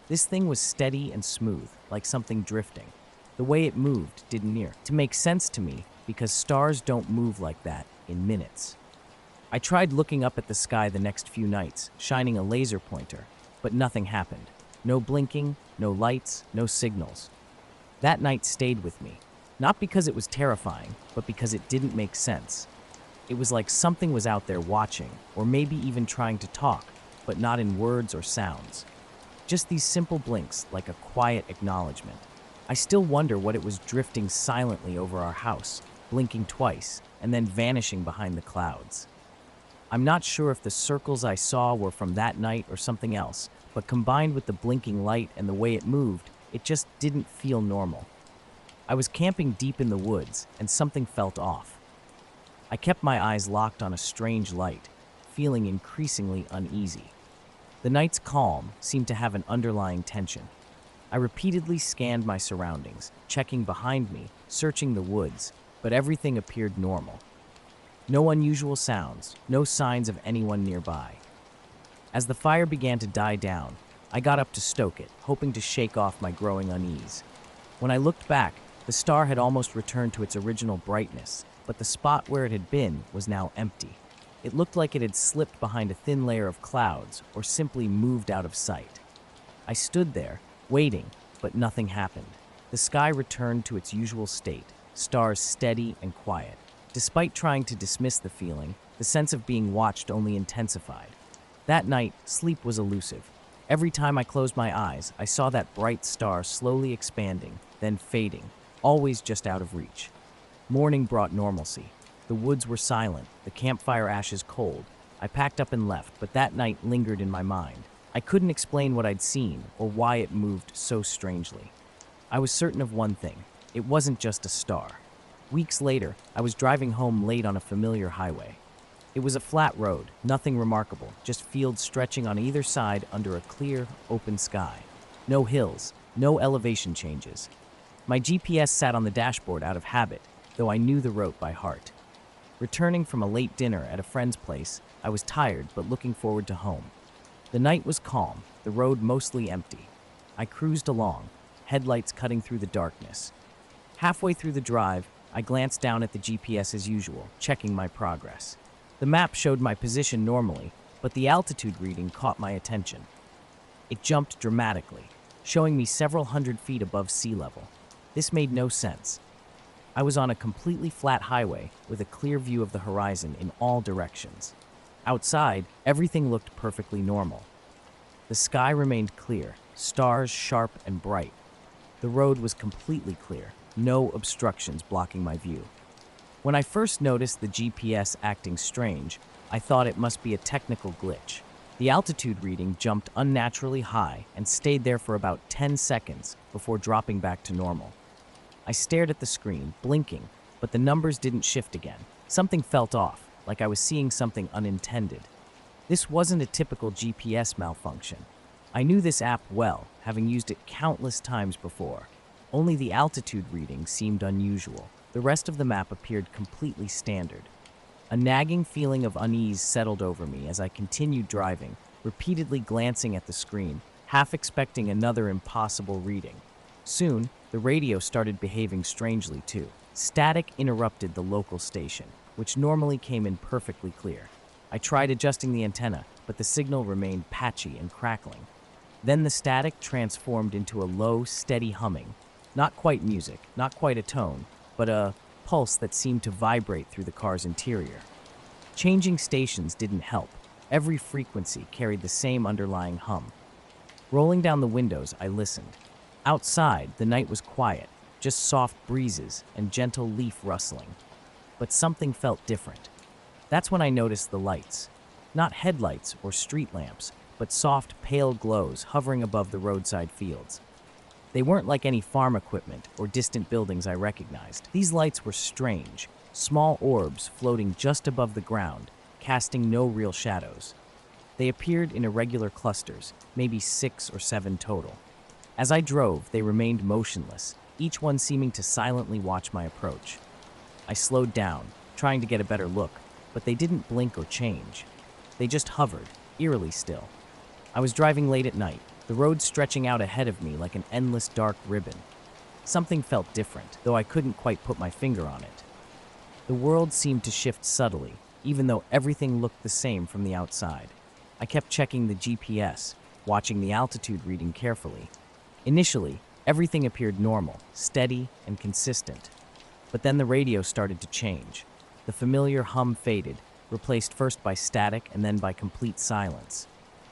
This thing was steady and smooth, like something drifting. The way it moved didn't near to make sense to me because stars don't move like that in minutes. I tried looking up at the sky the next few nights, shining a laser pointer, but nothing happened. No blinking, no lights, no signals. That night stayed with me, not because it was terrifying, but because it didn't make sense. It was like something was out there watching, or maybe even trying to talk, but not in words or sounds. Just these simple blinks, like a quiet acknowledgement. I still wonder what it was drifting silently over our house, blinking twice, and then vanishing behind the clouds. I'm not sure if the circles I saw were from that night or something else, but combined with the blinking light and the way it moved, it just didn't feel normal. I was camping deep in the woods, and something felt off. I kept my eyes locked on a strange light, feeling increasingly uneasy. The night's calm seemed to have an underlying tension. I repeatedly scanned my surroundings, checking behind me, searching the woods, but everything appeared normal. No unusual sounds, no signs of anyone nearby. As the fire began to die down, I got up to stoke it, hoping to shake off my growing unease. When I looked back, the star had almost returned to its original brightness, but the spot where it had been was now empty. It looked like it had slipped behind a thin layer of clouds or simply moved out of sight. I stood there, waiting, but nothing happened. The sky returned to its usual state, stars steady and quiet. Despite trying to dismiss the feeling, the sense of being watched only intensified. That night, sleep was elusive. Every time I closed my eyes, I saw that bright star slowly expanding, then fading, always just out of reach. Morning brought normalcy. The woods were silent, the campfire ashes cold. I packed up and left, but that night lingered in my mind. I couldn't explain what I'd seen or why it moved so strangely. I was certain of one thing: it wasn't just a star. Weeks later, I was driving home late on a familiar highway. It was a flat road, nothing remarkable, just fields stretching on either side under a clear, open sky. No hills, no elevation changes. My GPS sat on the dashboard out of habit, though I knew the route by heart. Returning from a late dinner at a friend's place, I was tired but looking forward to home. The night was calm, the road mostly empty. I cruised along, headlights cutting through the darkness. Halfway through the drive, I glanced down at the GPS as usual, checking my progress. The map showed my position normally, but the altitude reading caught my attention. It jumped dramatically, showing me several hundred feet above sea level. This made no sense. I was on a completely flat highway with a clear view of the horizon in all directions. Outside, everything looked perfectly normal. The sky remained clear, stars sharp and bright. The road was completely clear, no obstructions blocking my view. When I first noticed the GPS acting strange, I thought it must be a technical glitch. The altitude reading jumped unnaturally high and stayed there for about 10 seconds before dropping back to normal. I stared at the screen, blinking, but the numbers didn't shift again. Something felt off, like I was seeing something unintended. This wasn't a typical GPS malfunction. I knew this app well, having used it countless times before. Only the altitude reading seemed unusual. The rest of the map appeared completely standard. A nagging feeling of unease settled over me as I continued driving, repeatedly glancing at the screen, half expecting another impossible reading. Soon, the radio started behaving strangely too. Static interrupted the local station, which normally came in perfectly clear. I tried adjusting the antenna, but the signal remained patchy and crackling. Then the static transformed into a low, steady humming. Not quite music, not quite a tone, but a pulse that seemed to vibrate through the car's interior. Changing stations didn't help. Every frequency carried the same underlying hum. Rolling down the windows, I listened. Outside, the night was quiet, just soft breezes and gentle leaf rustling. But something felt different. That's when I noticed the lights. Not headlights or street lamps, but soft, pale glows hovering above the roadside fields. They weren't like any farm equipment or distant buildings I recognized. These lights were strange, small orbs floating just above the ground, casting no real shadows. They appeared in irregular clusters, maybe 6 or 7 total. As I drove, they remained motionless, each one seeming to silently watch my approach. I slowed down, trying to get a better look, but they didn't blink or change. They just hovered, eerily still. I was driving late at night, the road stretching out ahead of me like an endless dark ribbon. Something felt different, though I couldn't quite put my finger on it. The world seemed to shift subtly, even though everything looked the same from the outside. I kept checking the GPS, watching the altitude reading carefully. Initially, everything appeared normal, steady, and consistent. But then the radio started to change. The familiar hum faded, replaced first by static and then by complete silence.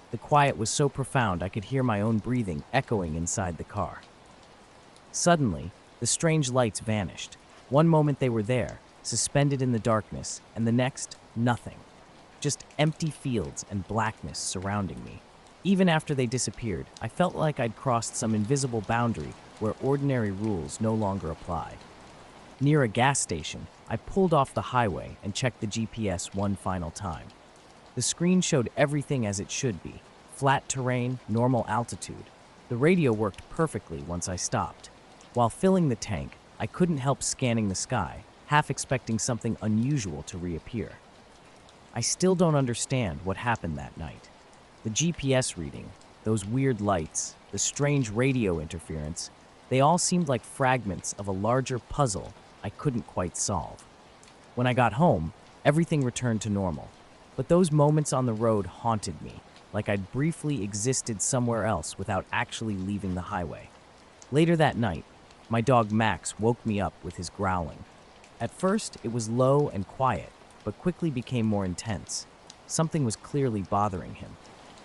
The quiet was so profound I could hear my own breathing echoing inside the car. Suddenly, the strange lights vanished. One moment they were there, suspended in the darkness, and the next, nothing. Just empty fields and blackness surrounding me. Even after they disappeared, I felt like I'd crossed some invisible boundary where ordinary rules no longer applied. Near a gas station, I pulled off the highway and checked the GPS one final time. The screen showed everything as it should be: flat terrain, normal altitude. The radio worked perfectly once I stopped. While filling the tank, I couldn't help scanning the sky, half expecting something unusual to reappear. I still don't understand what happened that night. The GPS reading, those weird lights, the strange radio interference, they all seemed like fragments of a larger puzzle I couldn't quite solve. When I got home, everything returned to normal, but those moments on the road haunted me, like I'd briefly existed somewhere else without actually leaving the highway. Later that night, my dog Max woke me up with his growling. At first, it was low and quiet, but quickly became more intense. Something was clearly bothering him.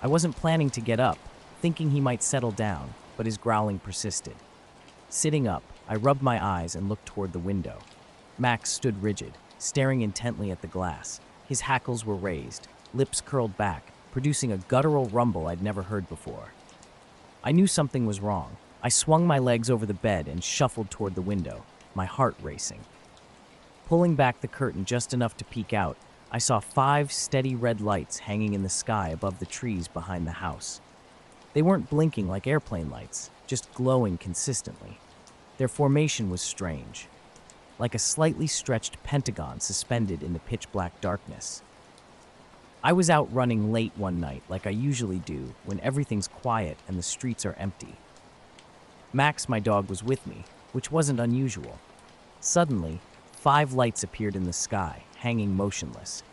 I wasn't planning to get up, thinking he might settle down, but his growling persisted. Sitting up, I rubbed my eyes and looked toward the window. Max stood rigid, staring intently at the glass. His hackles were raised, lips curled back, producing a guttural rumble I'd never heard before. I knew something was wrong. I swung my legs over the bed and shuffled toward the window, my heart racing. Pulling back the curtain just enough to peek out, I saw 5 steady red lights hanging in the sky above the trees behind the house. They weren't blinking like airplane lights, just glowing consistently. Their formation was strange, like a slightly stretched pentagon suspended in the pitch-black darkness. I was out running late one night like I usually do when everything's quiet and the streets are empty. Max, my dog, was with me, which wasn't unusual. Suddenly, 5 lights appeared in the sky, hanging motionless.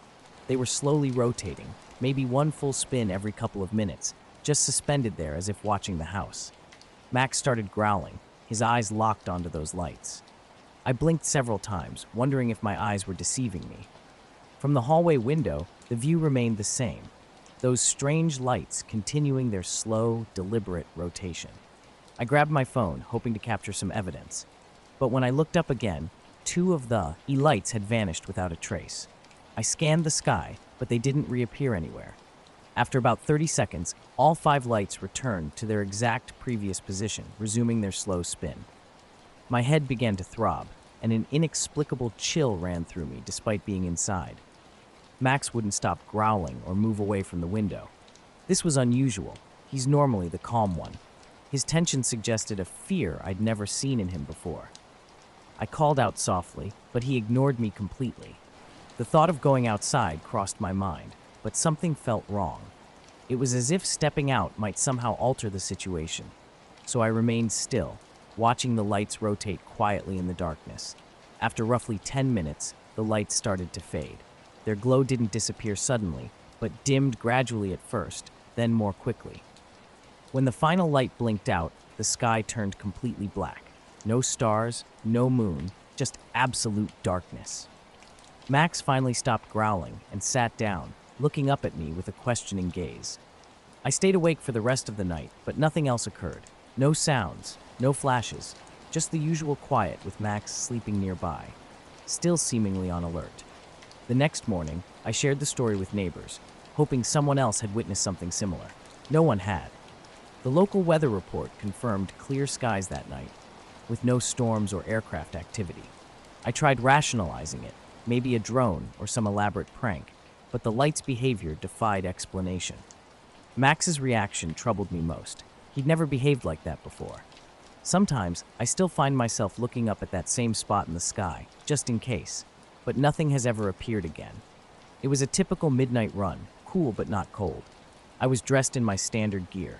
They were slowly rotating, maybe one full spin every couple of minutes, just suspended there as if watching the house. Max started growling, his eyes locked onto those lights. I blinked several times, wondering if my eyes were deceiving me. From the hallway window, the view remained the same, those strange lights continuing their slow, deliberate rotation. I grabbed my phone, hoping to capture some evidence. But when I looked up again, 2 of the lights had vanished without a trace. I scanned the sky, but they didn't reappear anywhere. After about 30 seconds, all 5 lights returned to their exact previous position, resuming their slow spin. My head began to throb, and an inexplicable chill ran through me despite being inside. Max wouldn't stop growling or move away from the window. This was unusual. He's normally the calm one. His tension suggested a fear I'd never seen in him before. I called out softly, but he ignored me completely. The thought of going outside crossed my mind, but something felt wrong. It was as if stepping out might somehow alter the situation. So I remained still, watching the lights rotate quietly in the darkness. After roughly 10 minutes, the lights started to fade. Their glow didn't disappear suddenly, but dimmed gradually at first, then more quickly. When the final light blinked out, the sky turned completely black. No stars, no moon, just absolute darkness. Max finally stopped growling and sat down, looking up at me with a questioning gaze. I stayed awake for the rest of the night, but nothing else occurred. No sounds, no flashes, just the usual quiet with Max sleeping nearby, still seemingly on alert. The next morning, I shared the story with neighbors, hoping someone else had witnessed something similar. No one had. The local weather report confirmed clear skies that night, with no storms or aircraft activity. I tried rationalizing it, maybe a drone or some elaborate prank, but the light's behavior defied explanation. Max's reaction troubled me most. He'd never behaved like that before. Sometimes, I still find myself looking up at that same spot in the sky, just in case, but nothing has ever appeared again. It was a typical midnight run, cool but not cold. I was dressed in my standard gear: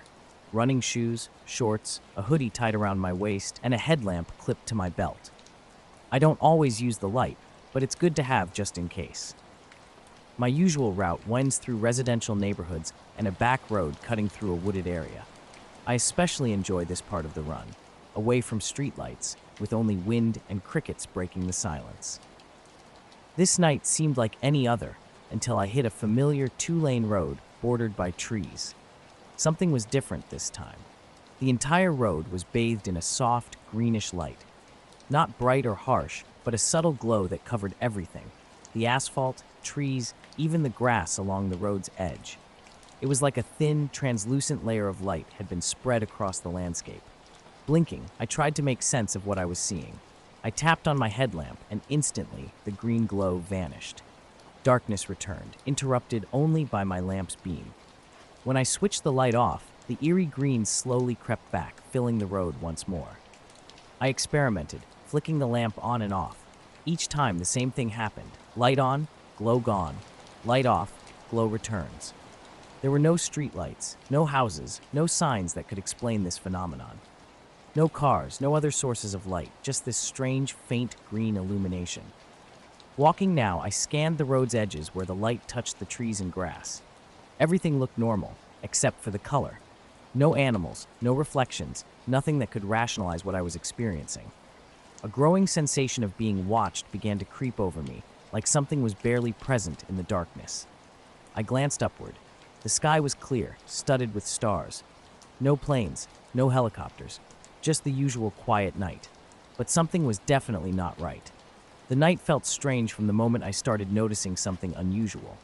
running shoes, shorts, a hoodie tied around my waist, and a headlamp clipped to my belt. I don't always use the light, but it's good to have just in case. My usual route winds through residential neighborhoods and a back road cutting through a wooded area. I especially enjoy this part of the run, away from streetlights, with only wind and crickets breaking the silence. This night seemed like any other until I hit a familiar 2-lane road bordered by trees. Something was different this time. The entire road was bathed in a soft, greenish light. Not bright or harsh, but a subtle glow that covered everything: the asphalt, trees, even the grass along the road's edge. It was like a thin, translucent layer of light had been spread across the landscape. Blinking, I tried to make sense of what I was seeing. I tapped on my headlamp, and instantly the green glow vanished. Darkness returned, interrupted only by my lamp's beam. When I switched the light off, the eerie green slowly crept back, filling the road once more. I experimented, flicking the lamp on and off. Each time the same thing happened. Light on, glow gone. Light off, glow returns. There were no streetlights, no houses, no signs that could explain this phenomenon. No cars, no other sources of light, just this strange, faint green illumination. Walking now, I scanned the road's edges where the light touched the trees and grass. Everything looked normal, except for the color. No animals, no reflections, nothing that could rationalize what I was experiencing. A growing sensation of being watched began to creep over me, like something was barely present in the darkness. I glanced upward. The sky was clear, studded with stars. No planes, no helicopters, just the usual quiet night. But something was definitely not right. The night felt strange from the moment I started noticing something unusual.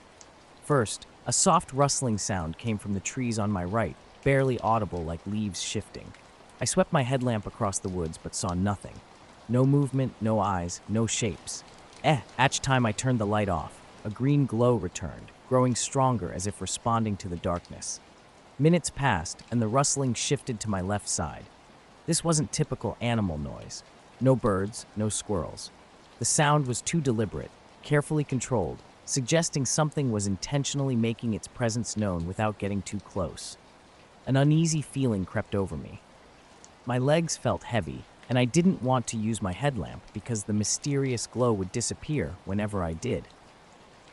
First, a soft rustling sound came from the trees on my right, barely audible like leaves shifting. I swept my headlamp across the woods but saw nothing. No movement, no eyes, no shapes. Each time I turned the light off, a green glow returned, growing stronger as if responding to the darkness. Minutes passed, and the rustling shifted to my left side. This wasn't typical animal noise. No birds, no squirrels. The sound was too deliberate, carefully controlled, suggesting something was intentionally making its presence known without getting too close. An uneasy feeling crept over me. My legs felt heavy, and I didn't want to use my headlamp because the mysterious glow would disappear whenever I did.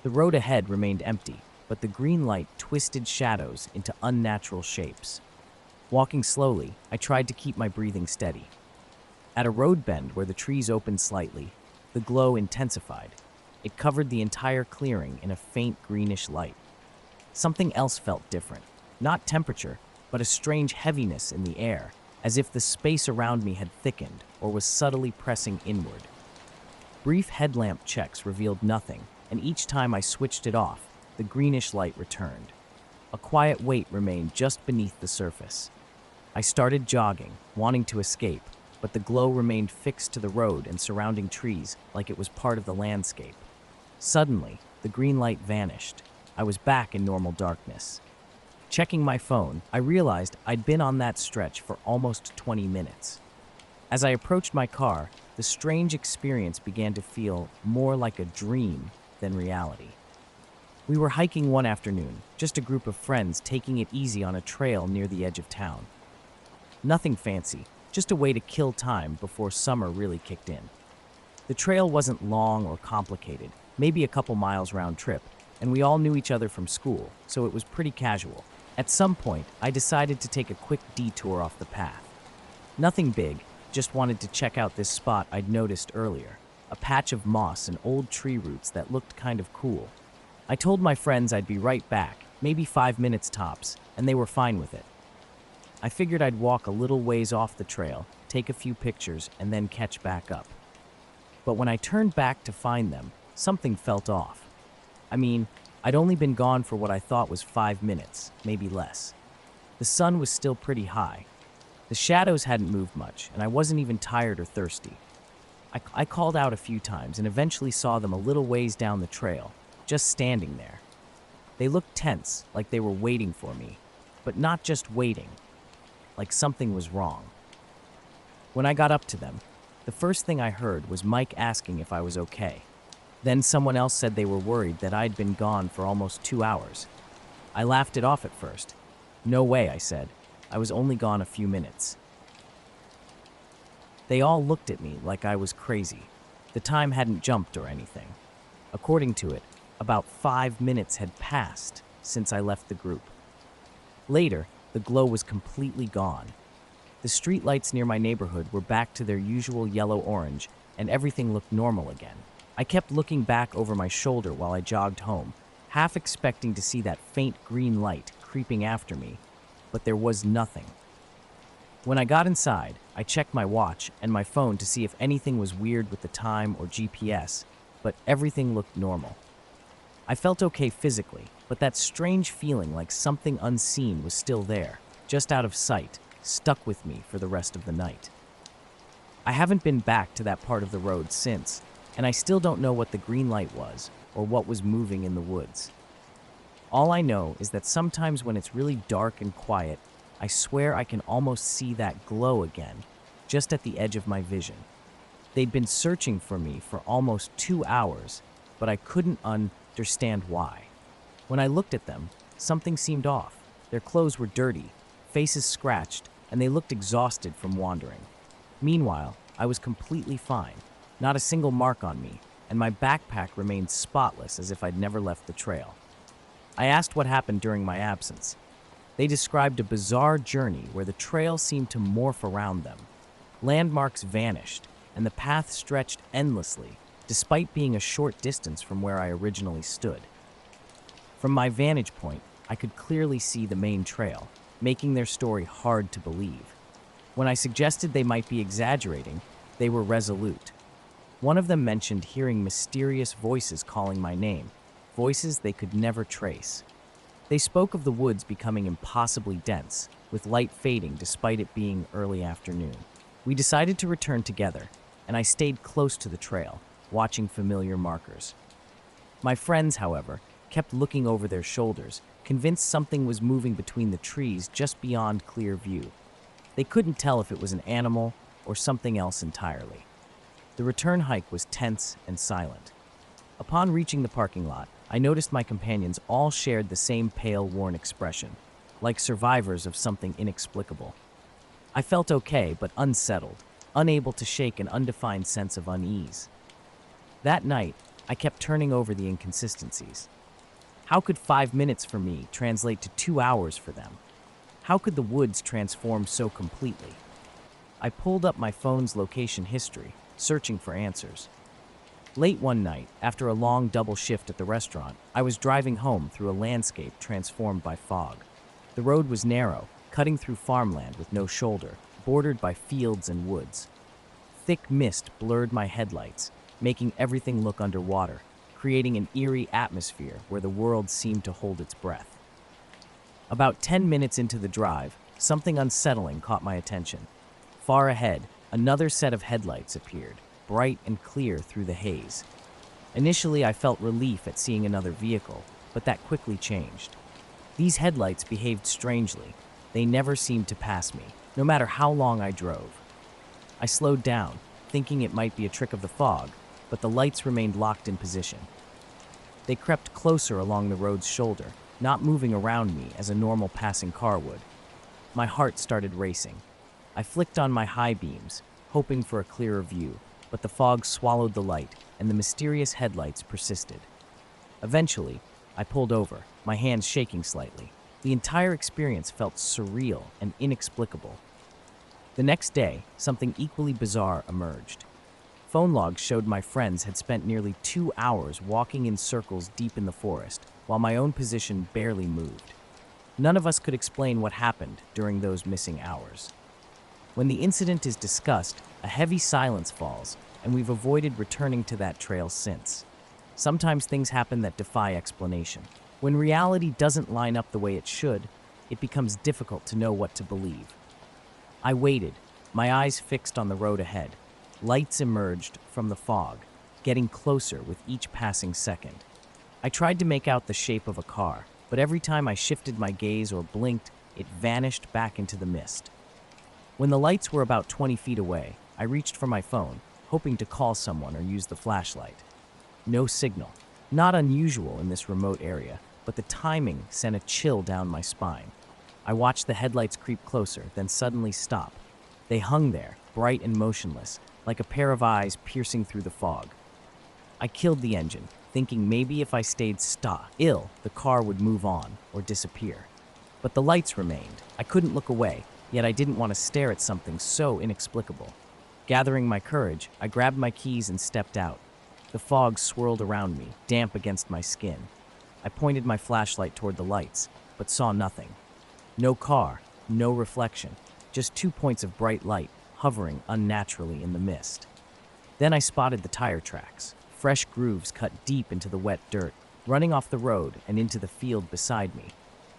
The road ahead remained empty, but the green light twisted shadows into unnatural shapes. Walking slowly, I tried to keep my breathing steady. At a road bend where the trees opened slightly, the glow intensified. It covered the entire clearing in a faint greenish light. Something else felt different. Not temperature, but a strange heaviness in the air, as if the space around me had thickened or was subtly pressing inward. Brief headlamp checks revealed nothing, and each time I switched it off, the greenish light returned. A quiet weight remained just beneath the surface. I started jogging, wanting to escape, but the glow remained fixed to the road and surrounding trees like it was part of the landscape. Suddenly, the green light vanished. I was back in normal darkness. Checking my phone, I realized I'd been on that stretch for almost 20 minutes. As I approached my car, the strange experience began to feel more like a dream than reality. We were hiking one afternoon, just a group of friends taking it easy on a trail near the edge of town. Nothing fancy, just a way to kill time before summer really kicked in. The trail wasn't long or complicated, maybe a couple miles round trip, and we all knew each other from school, so it was pretty casual. At some point, I decided to take a quick detour off the path. Nothing big, just wanted to check out this spot I'd noticed earlier, a patch of moss and old tree roots that looked kind of cool. I told my friends I'd be right back, maybe 5 minutes tops, and they were fine with it. I figured I'd walk a little ways off the trail, take a few pictures, and then catch back up. But when I turned back to find them, something felt off. I mean, I'd only been gone for what I thought was 5 minutes, maybe less. The sun was still pretty high. The shadows hadn't moved much, and I wasn't even tired or thirsty. I called out a few times and eventually saw them a little ways down the trail, just standing there. They looked tense, like they were waiting for me, but not just waiting, like something was wrong. When I got up to them, the first thing I heard was Mike asking if I was okay. Then someone else said they were worried that I'd been gone for almost 2 hours. I laughed it off at first. No way, I said. I was only gone a few minutes. They all looked at me like I was crazy. The time hadn't jumped or anything. According to it, about 5 minutes had passed since I left the group. Later, the glow was completely gone. The streetlights near my neighborhood were back to their usual yellow-orange, and everything looked normal again. I kept looking back over my shoulder while I jogged home, half expecting to see that faint green light creeping after me, but there was nothing. When I got inside, I checked my watch and my phone to see if anything was weird with the time or GPS, but everything looked normal. I felt okay physically, but that strange feeling like something unseen was still there, just out of sight, stuck with me for the rest of the night. I haven't been back to that part of the road since, and I still don't know what the green light was or what was moving in the woods. All I know is that sometimes when it's really dark and quiet, I swear I can almost see that glow again, just at the edge of my vision. They'd been searching for me for almost 2 hours, but I couldn't understand why. When I looked at them, something seemed off. Their clothes were dirty, faces scratched, and they looked exhausted from wandering. Meanwhile, I was completely fine, not a single mark on me, and my backpack remained spotless as if I'd never left the trail. I asked what happened during my absence. They described a bizarre journey where the trail seemed to morph around them. Landmarks vanished, and the path stretched endlessly, despite being a short distance from where I originally stood. From my vantage point, I could clearly see the main trail, making their story hard to believe. When I suggested they might be exaggerating, they were resolute. One of them mentioned hearing mysterious voices calling my name, voices they could never trace. They spoke of the woods becoming impossibly dense, with light fading despite it being early afternoon. We decided to return together, and I stayed close to the trail, watching familiar markers. My friends, however, kept looking over their shoulders, convinced something was moving between the trees just beyond clear view. They couldn't tell if it was an animal or something else entirely. The return hike was tense and silent. Upon reaching the parking lot, I noticed my companions all shared the same pale, worn expression, like survivors of something inexplicable. I felt okay, but unsettled, unable to shake an undefined sense of unease. That night, I kept turning over the inconsistencies. How could 5 minutes for me translate to 2 hours for them? How could the woods transform so completely? I pulled up my phone's location history, searching for answers. Late one night, after a long double shift at the restaurant, I was driving home through a landscape transformed by fog. The road was narrow, cutting through farmland with no shoulder, bordered by fields and woods. Thick mist blurred my headlights, making everything look underwater, creating an eerie atmosphere where the world seemed to hold its breath. About 10 minutes into the drive, something unsettling caught my attention. Far ahead, another set of headlights appeared, bright and clear through the haze. Initially, I felt relief at seeing another vehicle, but that quickly changed. These headlights behaved strangely. They never seemed to pass me, no matter how long I drove. I slowed down, thinking it might be a trick of the fog, but the lights remained locked in position. They crept closer along the road's shoulder, not moving around me as a normal passing car would. My heart started racing. I flicked on my high beams, hoping for a clearer view, but the fog swallowed the light, and the mysterious headlights persisted. Eventually, I pulled over, my hands shaking slightly. The entire experience felt surreal and inexplicable. The next day, something equally bizarre emerged. Phone logs showed my friends had spent nearly 2 hours walking in circles deep in the forest, while my own position barely moved. None of us could explain what happened during those missing hours. When the incident is discussed, a heavy silence falls, and we've avoided returning to that trail since. Sometimes things happen that defy explanation. When reality doesn't line up the way it should, it becomes difficult to know what to believe. I waited, my eyes fixed on the road ahead. Lights emerged from the fog, getting closer with each passing second. I tried to make out the shape of a car, but every time I shifted my gaze or blinked, it vanished back into the mist. When the lights were about 20 feet away, I reached for my phone, hoping to call someone or use the flashlight. No signal. Not unusual in this remote area, but the timing sent a chill down my spine. I watched the headlights creep closer, then suddenly stop. They hung there, bright and motionless, like a pair of eyes piercing through the fog. I killed the engine, thinking maybe if I stayed still, the car would move on or disappear. But the lights remained. I couldn't look away, yet I didn't want to stare at something so inexplicable. Gathering my courage, I grabbed my keys and stepped out. The fog swirled around me, damp against my skin. I pointed my flashlight toward the lights, but saw nothing. No car, no reflection, just 2 points of bright light hovering unnaturally in the mist. Then I spotted the tire tracks, fresh grooves cut deep into the wet dirt, running off the road and into the field beside me.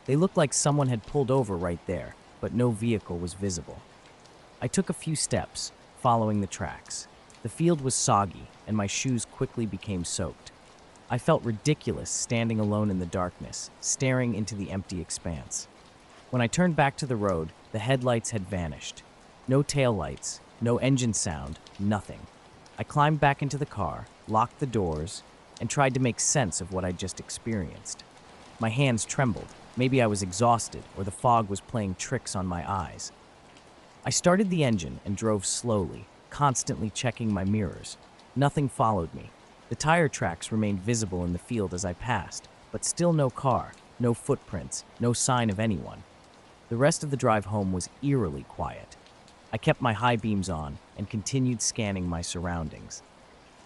They looked like someone had pulled over right there, but no vehicle was visible. I took a few steps, following the tracks. The field was soggy, and my shoes quickly became soaked. I felt ridiculous standing alone in the darkness, staring into the empty expanse. When I turned back to the road, the headlights had vanished. No taillights, no engine sound, nothing. I climbed back into the car, locked the doors, and tried to make sense of what I'd just experienced. My hands trembled. Maybe I was exhausted, or the fog was playing tricks on my eyes. I started the engine and drove slowly, constantly checking my mirrors. Nothing followed me. The tire tracks remained visible in the field as I passed, but still no car, no footprints, no sign of anyone. The rest of the drive home was eerily quiet. I kept my high beams on and continued scanning my surroundings.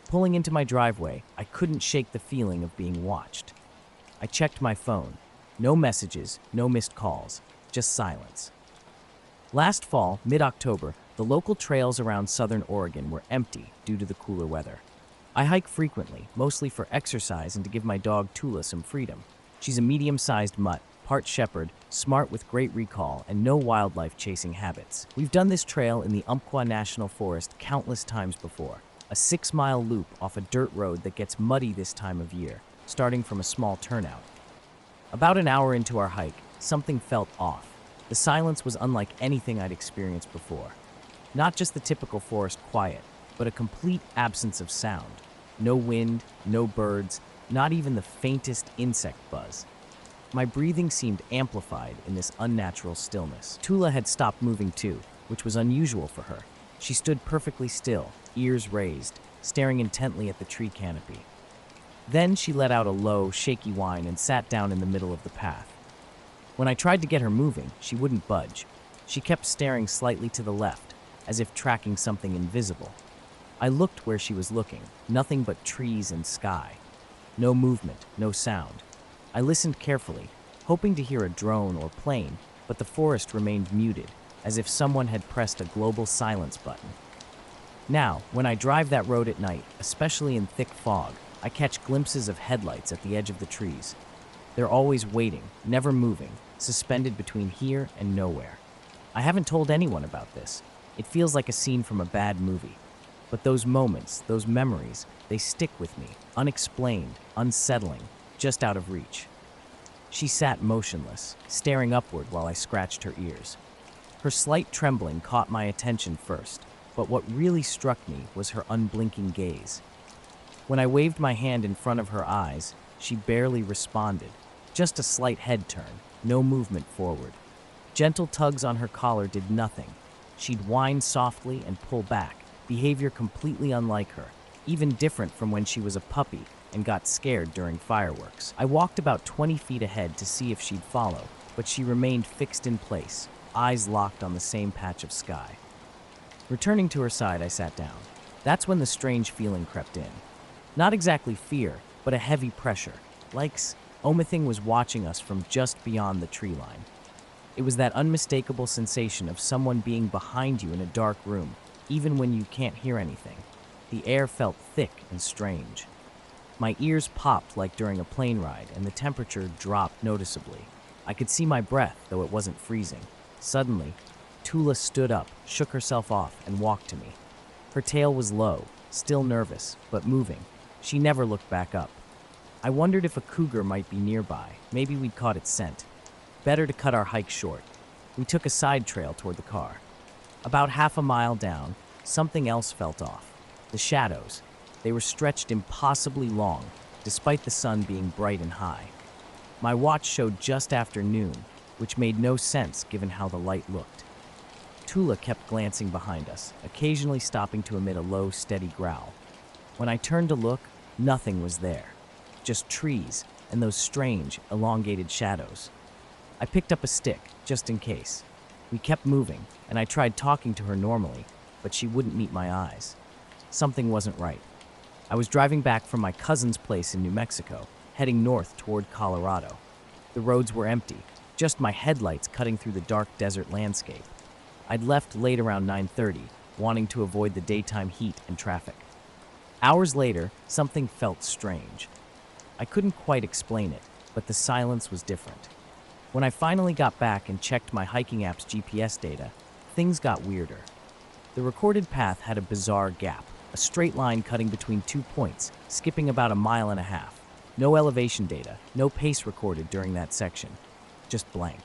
Pulling into my driveway, I couldn't shake the feeling of being watched. I checked my phone. No messages, no missed calls, just silence. Last fall, mid-October, the local trails around southern Oregon were empty due to the cooler weather. I hike frequently, mostly for exercise and to give my dog Tula some freedom. She's a medium-sized mutt, part shepherd, smart with great recall, and no wildlife-chasing habits. We've done this trail in the Umpqua National Forest countless times before, a 6-mile loop off a dirt road that gets muddy this time of year, starting from a small turnout. About an hour into our hike, something felt off. The silence was unlike anything I'd experienced before. Not just the typical forest quiet, but a complete absence of sound. No wind, no birds, not even the faintest insect buzz. My breathing seemed amplified in this unnatural stillness. Tula had stopped moving too, which was unusual for her. She stood perfectly still, ears raised, staring intently at the tree canopy. Then she let out a low, shaky whine and sat down in the middle of the path. When I tried to get her moving, she wouldn't budge. She kept staring slightly to the left, as if tracking something invisible. I looked where she was looking, nothing but trees and sky. No movement, no sound. I listened carefully, hoping to hear a drone or plane, but the forest remained muted, as if someone had pressed a global silence button. Now, when I drive that road at night, especially in thick fog, I catch glimpses of headlights at the edge of the trees. They're always waiting, never moving, suspended between here and nowhere. I haven't told anyone about this. It feels like a scene from a bad movie. But those moments, those memories, they stick with me, unexplained, unsettling, just out of reach. She sat motionless, staring upward while I scratched her ears. Her slight trembling caught my attention first, but what really struck me was her unblinking gaze. When I waved my hand in front of her eyes, she barely responded, just a slight head turn, no movement forward. Gentle tugs on her collar did nothing. She'd whine softly and pull back, behavior completely unlike her, even different from when she was a puppy and got scared during fireworks. I walked about 20 feet ahead to see if she'd follow, but she remained fixed in place, eyes locked on the same patch of sky. Returning to her side, I sat down. That's when the strange feeling crept in. Not exactly fear, but a heavy pressure, like something was watching us from just beyond the tree line. It was that unmistakable sensation of someone being behind you in a dark room, even when you can't hear anything. The air felt thick and strange. My ears popped like during a plane ride, and the temperature dropped noticeably. I could see my breath, though it wasn't freezing. Suddenly, Tula stood up, shook herself off, and walked to me. Her tail was low, still nervous, but moving. She never looked back up. I wondered if a cougar might be nearby. Maybe we'd caught its scent. Better to cut our hike short. We took a side trail toward the car. About half a mile down, something else felt off. The shadows. They were stretched impossibly long, despite the sun being bright and high. My watch showed just after noon, which made no sense given how the light looked. Tula kept glancing behind us, occasionally stopping to emit a low, steady growl. When I turned to look, nothing was there. Just trees and those strange, elongated shadows. I picked up a stick, just in case. We kept moving, and I tried talking to her normally, but she wouldn't meet my eyes. Something wasn't right. I was driving back from my cousin's place in New Mexico, heading north toward Colorado. The roads were empty, just my headlights cutting through the dark desert landscape. I'd left late around 9:30, wanting to avoid the daytime heat and traffic. Hours later, something felt strange. I couldn't quite explain it, but the silence was different. When I finally got back and checked my hiking app's GPS data, things got weirder. The recorded path had a bizarre gap, a straight line cutting between 2 points, skipping about a mile and a half. No elevation data, no pace recorded during that section. Just blank.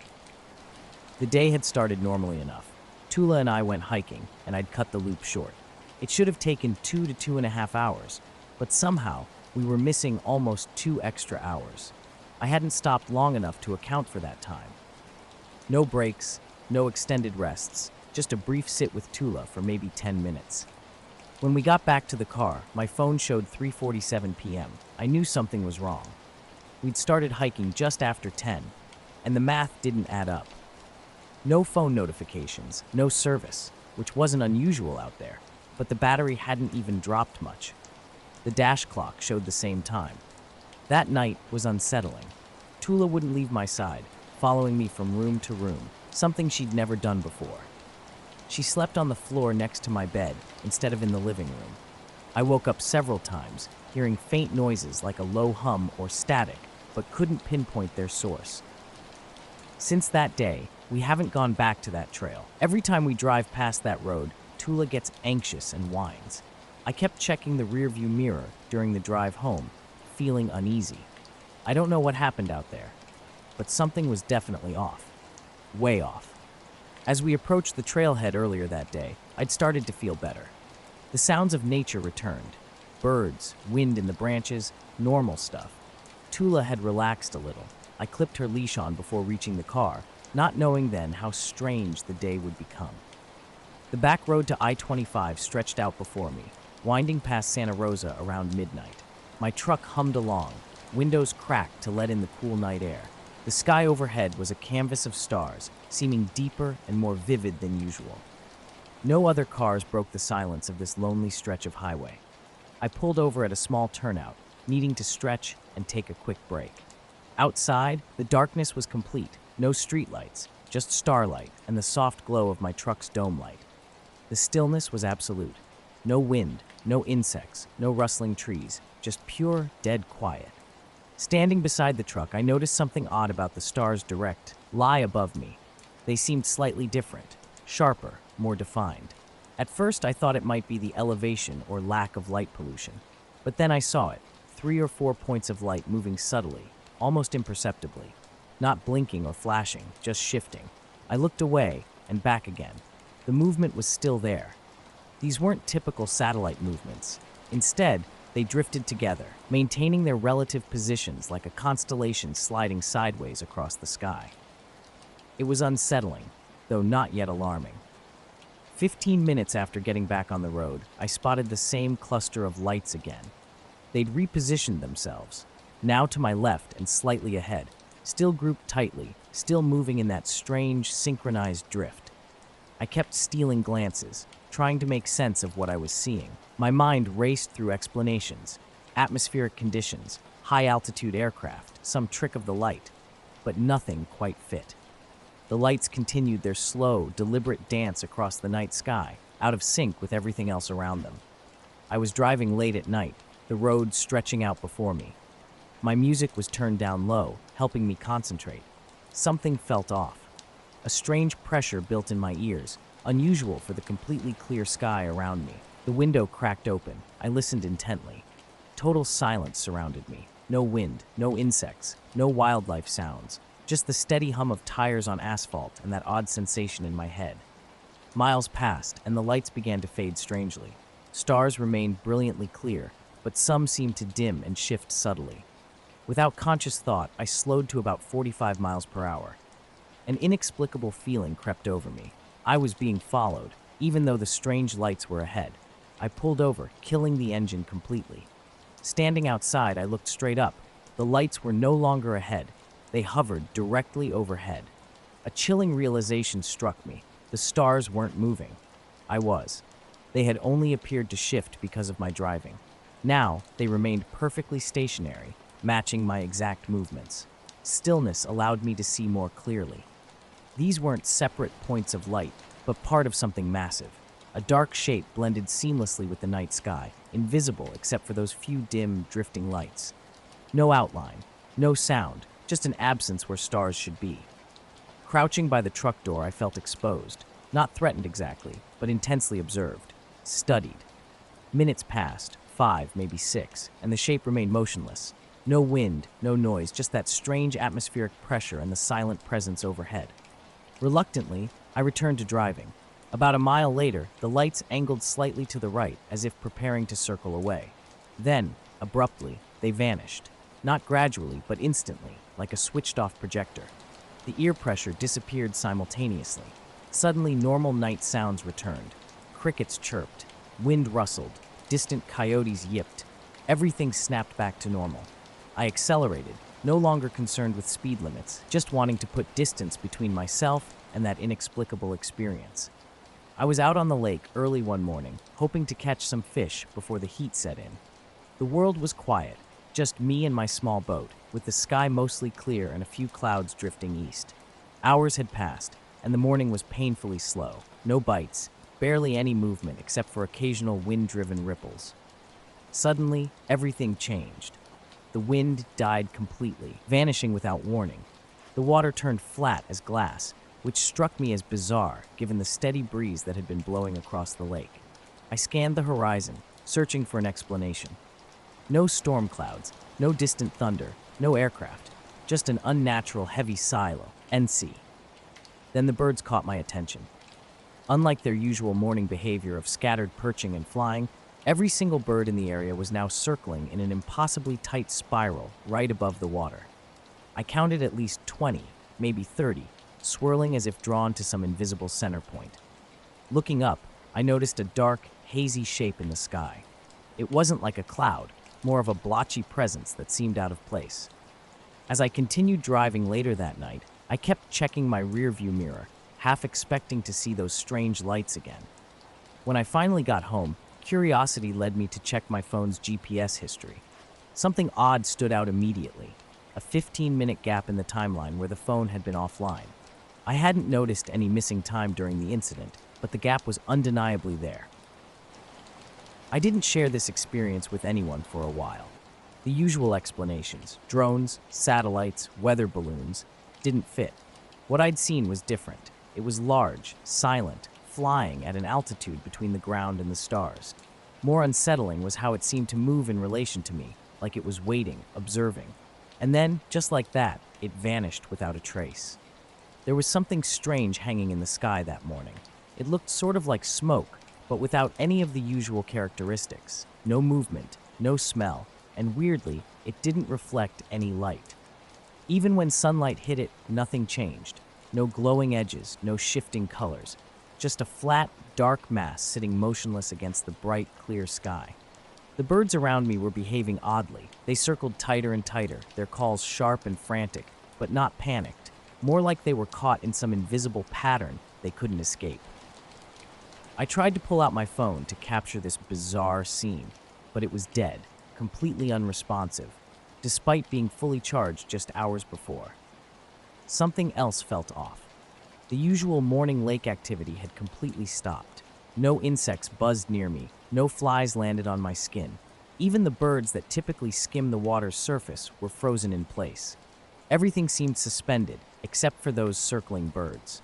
The day had started normally enough. Tula and I went hiking, and I'd cut the loop short. It should have taken 2 to 2.5 hours, but somehow we were missing almost 2 extra hours. I hadn't stopped long enough to account for that time. No breaks, no extended rests, just a brief sit with Tula for maybe 10 minutes. When we got back to the car, my phone showed 3:47 p.m. I knew something was wrong. We'd started hiking just after 10, and the math didn't add up. No phone notifications, no service, which wasn't unusual out there, but the battery hadn't even dropped much. The dash clock showed the same time. That night was unsettling. Tula wouldn't leave my side, following me from room to room, something she'd never done before. She slept on the floor next to my bed instead of in the living room. I woke up several times, hearing faint noises like a low hum or static, but couldn't pinpoint their source. Since that day, we haven't gone back to that trail. Every time we drive past that road, Tula gets anxious and whines. I kept checking the rearview mirror during the drive home, feeling uneasy. I don't know what happened out there, but something was definitely off. Way off. As we approached the trailhead earlier that day, I'd started to feel better. The sounds of nature returned. Birds, wind in the branches, normal stuff. Tula had relaxed a little. I clipped her leash on before reaching the car, not knowing then how strange the day would become. The back road to I-25 stretched out before me, winding past Santa Rosa around midnight. My truck hummed along, windows cracked to let in the cool night air. The sky overhead was a canvas of stars, seeming deeper and more vivid than usual. No other cars broke the silence of this lonely stretch of highway. I pulled over at a small turnout, needing to stretch and take a quick break. Outside, the darkness was complete. No streetlights, just starlight and the soft glow of my truck's dome light. The stillness was absolute. No wind, no insects, no rustling trees, just pure, dead quiet. Standing beside the truck, I noticed something odd about the stars direct lie above me. They seemed slightly different, sharper, more defined. At first, I thought it might be the elevation or lack of light pollution. But then I saw it, 3 or 4 points of light moving subtly, almost imperceptibly. Not blinking or flashing, just shifting. I looked away and back again. The movement was still there. These weren't typical satellite movements. Instead, they drifted together, maintaining their relative positions like a constellation sliding sideways across the sky. It was unsettling, though not yet alarming. 15 minutes after getting back on the road, I spotted the same cluster of lights again. They'd repositioned themselves, now to my left and slightly ahead, still grouped tightly, still moving in that strange, synchronized drift. I kept stealing glances, trying to make sense of what I was seeing. My mind raced through explanations, atmospheric conditions, high-altitude aircraft, some trick of the light, but nothing quite fit. The lights continued their slow, deliberate dance across the night sky, out of sync with everything else around them. I was driving late at night, the road stretching out before me. My music was turned down low, helping me concentrate. Something felt off. A strange pressure built in my ears, unusual for the completely clear sky around me. The window cracked open. I listened intently. Total silence surrounded me. No wind, no insects, no wildlife sounds. Just the steady hum of tires on asphalt and that odd sensation in my head. Miles passed, and the lights began to fade strangely. Stars remained brilliantly clear, but some seemed to dim and shift subtly. Without conscious thought, I slowed to about 45 miles per hour. An inexplicable feeling crept over me. I was being followed, even though the strange lights were ahead. I pulled over, killing the engine completely. Standing outside, I looked straight up. The lights were no longer ahead. They hovered directly overhead. A chilling realization struck me. The stars weren't moving. I was. They had only appeared to shift because of my driving. Now, they remained perfectly stationary, matching my exact movements. Stillness allowed me to see more clearly. These weren't separate points of light, but part of something massive. A dark shape blended seamlessly with the night sky, invisible except for those few dim, drifting lights. No outline, no sound, just an absence where stars should be. Crouching by the truck door, I felt exposed. Not threatened exactly, but but intensely observed, studied. Minutes passed, 5, maybe 6, and the shape remained motionless. No wind, no noise, just that strange atmospheric pressure and the silent presence overhead. Reluctantly, I returned to driving. About a mile later, the lights angled slightly to the right, as if preparing to circle away. Then, abruptly, they vanished. Not gradually, but instantly, like a switched-off projector. The ear pressure disappeared simultaneously. Suddenly, normal night sounds returned. Crickets chirped, wind rustled, distant coyotes yipped. Everything snapped back to normal. I accelerated, no longer concerned with speed limits, just wanting to put distance between myself and that inexplicable experience. I was out on the lake early one morning, hoping to catch some fish before the heat set in. The world was quiet, just me and my small boat, with the sky mostly clear and a few clouds drifting east. Hours had passed, and the morning was painfully slow. No bites, barely any movement except for occasional wind-driven ripples. Suddenly, everything changed. The wind died completely, vanishing without warning. The water turned flat as glass, which struck me as bizarre given the steady breeze that had been blowing across the lake. I scanned the horizon, searching for an explanation. No storm clouds, no distant thunder, no aircraft, just an unnatural heavy silo, NC. Then the birds caught my attention. Unlike their usual morning behavior of scattered perching and flying, every single bird in the area was now circling in an impossibly tight spiral right above the water. I counted at least 20, maybe 30, swirling as if drawn to some invisible center point. Looking up, I noticed a dark, hazy shape in the sky. It wasn't like a cloud, more of a blotchy presence that seemed out of place. As I continued driving later that night, I kept checking my rearview mirror, half expecting to see those strange lights again. When I finally got home, curiosity led me to check my phone's GPS history. Something odd stood out immediately, a 15-minute gap in the timeline where the phone had been offline. I hadn't noticed any missing time during the incident, but the gap was undeniably there. I didn't share this experience with anyone for a while. The usual explanations, drones, satellites, weather balloons, didn't fit. What I'd seen was different. It was large, silent, flying at an altitude between the ground and the stars. More unsettling was how it seemed to move in relation to me, like it was waiting, observing. And then, just like that, it vanished without a trace. There was something strange hanging in the sky that morning. It looked sort of like smoke, but without any of the usual characteristics. No movement, no smell, and weirdly, it didn't reflect any light. Even when sunlight hit it, nothing changed. No glowing edges, no shifting colors. Just a flat, dark mass sitting motionless against the bright, clear sky. The birds around me were behaving oddly. They circled tighter and tighter, their calls sharp and frantic, but not panicked. More like they were caught in some invisible pattern they couldn't escape. I tried to pull out my phone to capture this bizarre scene, but it was dead, completely unresponsive, despite being fully charged just hours before. Something else felt off. The usual morning lake activity had completely stopped. No insects buzzed near me, no flies landed on my skin. Even the birds that typically skim the water's surface were frozen in place. Everything seemed suspended, except for those circling birds.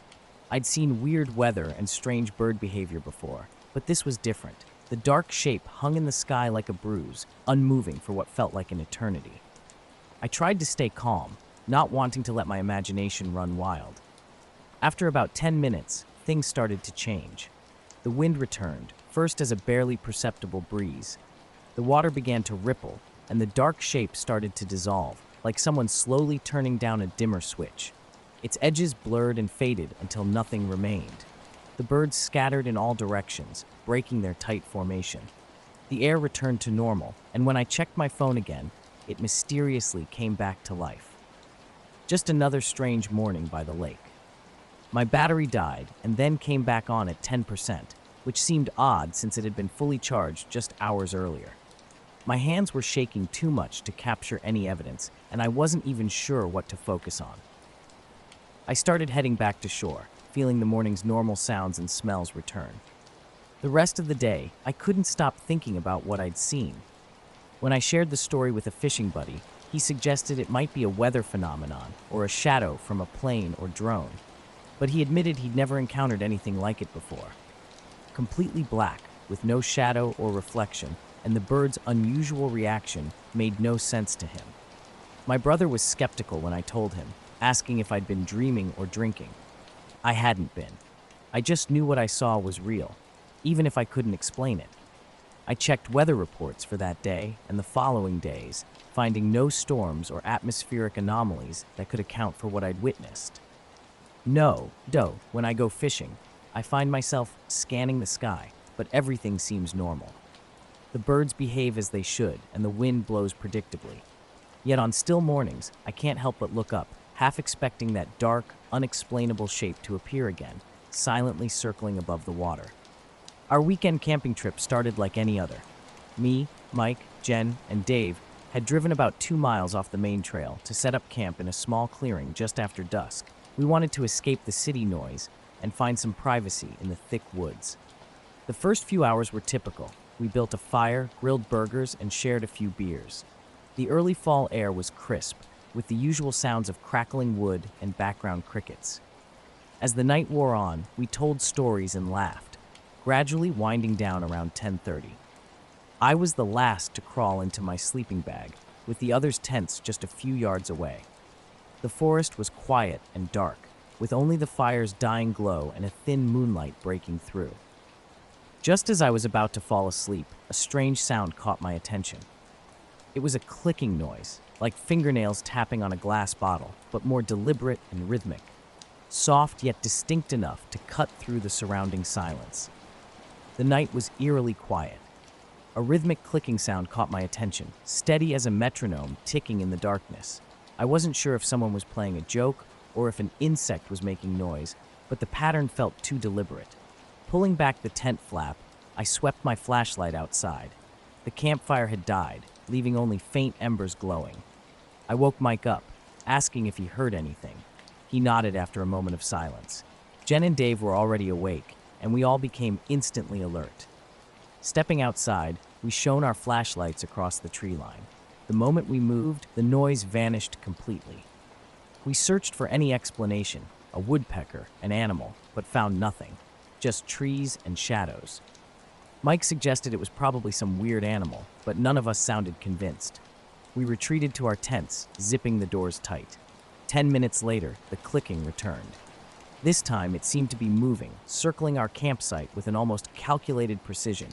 I'd seen weird weather and strange bird behavior before, but this was different. The dark shape hung in the sky like a bruise, unmoving for what felt like an eternity. I tried to stay calm, not wanting to let my imagination run wild. After about 10 minutes, things started to change. The wind returned, first as a barely perceptible breeze. The water began to ripple, and the dark shape started to dissolve, like someone slowly turning down a dimmer switch. Its edges blurred and faded until nothing remained. The birds scattered in all directions, breaking their tight formation. The air returned to normal, and when I checked my phone again, it mysteriously came back to life. Just another strange morning by the lake. My battery died and then came back on at 10%, which seemed odd since it had been fully charged just hours earlier. My hands were shaking too much to capture any evidence, and I wasn't even sure what to focus on. I started heading back to shore, feeling the morning's normal sounds and smells return. The rest of the day, I couldn't stop thinking about what I'd seen. When I shared the story with a fishing buddy, he suggested it might be a weather phenomenon or a shadow from a plane or drone, but he admitted he'd never encountered anything like it before. completely black, with no shadow or reflection, and the bird's unusual reaction made no sense to him. My brother was skeptical when I told him, asking if I'd been dreaming or drinking. I hadn't been. I just knew what I saw was real, even if I couldn't explain it. I checked weather reports for that day and the following days, finding no storms or atmospheric anomalies that could account for what I'd witnessed. When I go fishing, I find myself scanning the sky, but everything seems normal. The birds behave as they should, and the wind blows predictably. Yet on still mornings, I can't help but look up, half expecting that dark, unexplainable shape to appear again, silently circling above the water. Our weekend camping trip started like any other. Me, Mike, Jen, and Dave had driven about 2 miles off the main trail to set up camp in a small clearing just after dusk. We wanted to escape the city noise and find some privacy in the thick woods. The first few hours were typical. We built a fire, grilled burgers, and shared a few beers. The early fall air was crisp, with the usual sounds of crackling wood and background crickets. As the night wore on, we told stories and laughed, gradually winding down around 10:30. I was the last to crawl into my sleeping bag, with the others' tents just a few yards away. The forest was quiet and dark, with only the fire's dying glow and a thin moonlight breaking through. Just as I was about to fall asleep, a strange sound caught my attention. It was a clicking noise, like fingernails tapping on a glass bottle, but more deliberate and rhythmic, soft yet distinct enough to cut through the surrounding silence. The night was eerily quiet. A rhythmic clicking sound caught my attention, steady as a metronome ticking in the darkness. I wasn't sure if someone was playing a joke or if an insect was making noise, but the pattern felt too deliberate. Pulling back the tent flap, I swept my flashlight outside. The campfire had died, leaving only faint embers glowing. I woke Mike up, asking if he heard anything. He nodded after a moment of silence. Jen and Dave were already awake, and we all became instantly alert. Stepping outside, we shone our flashlights across the tree line. The moment we moved, the noise vanished completely. We searched for any explanation, a woodpecker, an animal, but found nothing, just trees and shadows. Mike suggested it was probably some weird animal, but none of us sounded convinced. We retreated to our tents, zipping the doors tight. 10 minutes later, the clicking returned. This time, it seemed to be moving, circling our campsite with an almost calculated precision.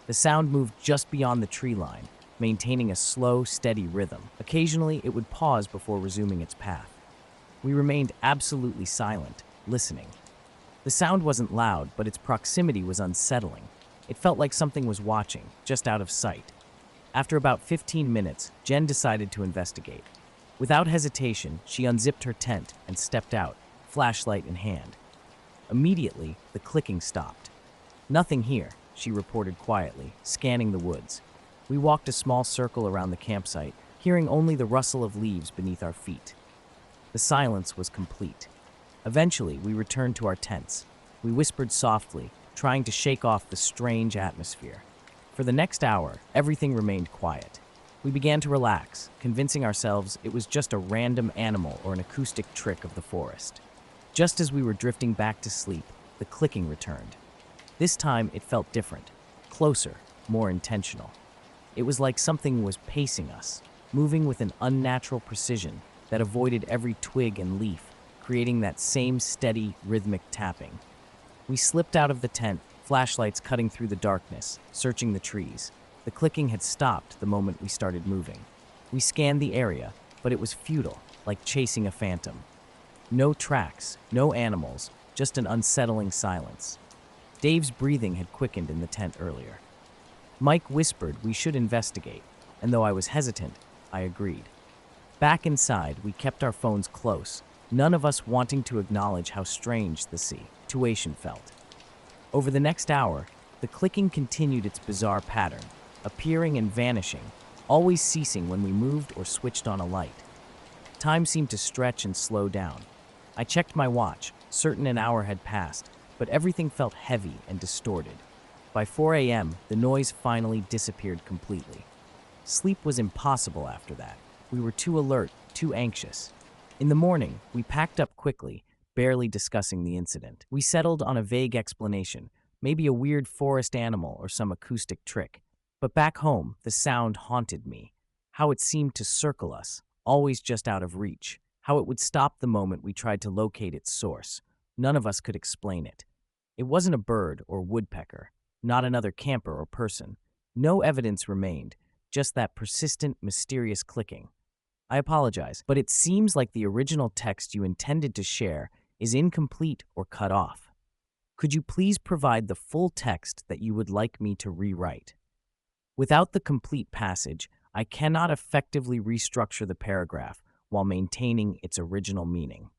The sound moved just beyond the tree line, maintaining a slow, steady rhythm. Occasionally, it would pause before resuming its path. We remained absolutely silent, listening. The sound wasn't loud, but its proximity was unsettling. It felt like something was watching, just out of sight. After about 15 minutes, Jen decided to investigate. Without hesitation, she unzipped her tent and stepped out, flashlight in hand. Immediately, the clicking stopped. "Nothing here," she reported quietly, scanning the woods. We walked a small circle around the campsite, hearing only the rustle of leaves beneath our feet. The silence was complete. Eventually, we returned to our tents. We whispered softly, trying to shake off the strange atmosphere. For the next hour, everything remained quiet. We began to relax, convincing ourselves it was just a random animal or an acoustic trick of the forest. Just as we were drifting back to sleep, the clicking returned. This time, it felt different, closer, more intentional. It was like something was pacing us, moving with an unnatural precision that avoided every twig and leaf, creating that same steady, rhythmic tapping. We slipped out of the tent, flashlights cutting through the darkness, searching the trees. The clicking had stopped the moment we started moving. We scanned the area, but it was futile, like chasing a phantom. No tracks, no animals, just an unsettling silence. Dave's breathing had quickened in the tent earlier. Mike whispered we should investigate, and though I was hesitant, I agreed. Back inside, we kept our phones close, none of us wanting to acknowledge how strange the situation felt. Over the next hour, the clicking continued its bizarre pattern, appearing and vanishing, always ceasing when we moved or switched on a light. Time seemed to stretch and slow down. I checked my watch, certain an hour had passed, but everything felt heavy and distorted. By 4 a.m., the noise finally disappeared completely. Sleep was impossible after that. We were too alert, too anxious. In the morning, we packed up quickly, barely discussing the incident. We settled on a vague explanation, maybe a weird forest animal or some acoustic trick. But back home, the sound haunted me. How it seemed to circle us, always just out of reach. How it would stop the moment we tried to locate its source. None of us could explain it. It wasn't a bird or woodpecker, not another camper or person. No evidence remained, just that persistent, mysterious clicking. I apologize, but it seems like the original text you intended to share is incomplete or cut off. Could you please provide the full text that you would like me to rewrite? Without the complete passage, I cannot effectively restructure the paragraph while maintaining its original meaning.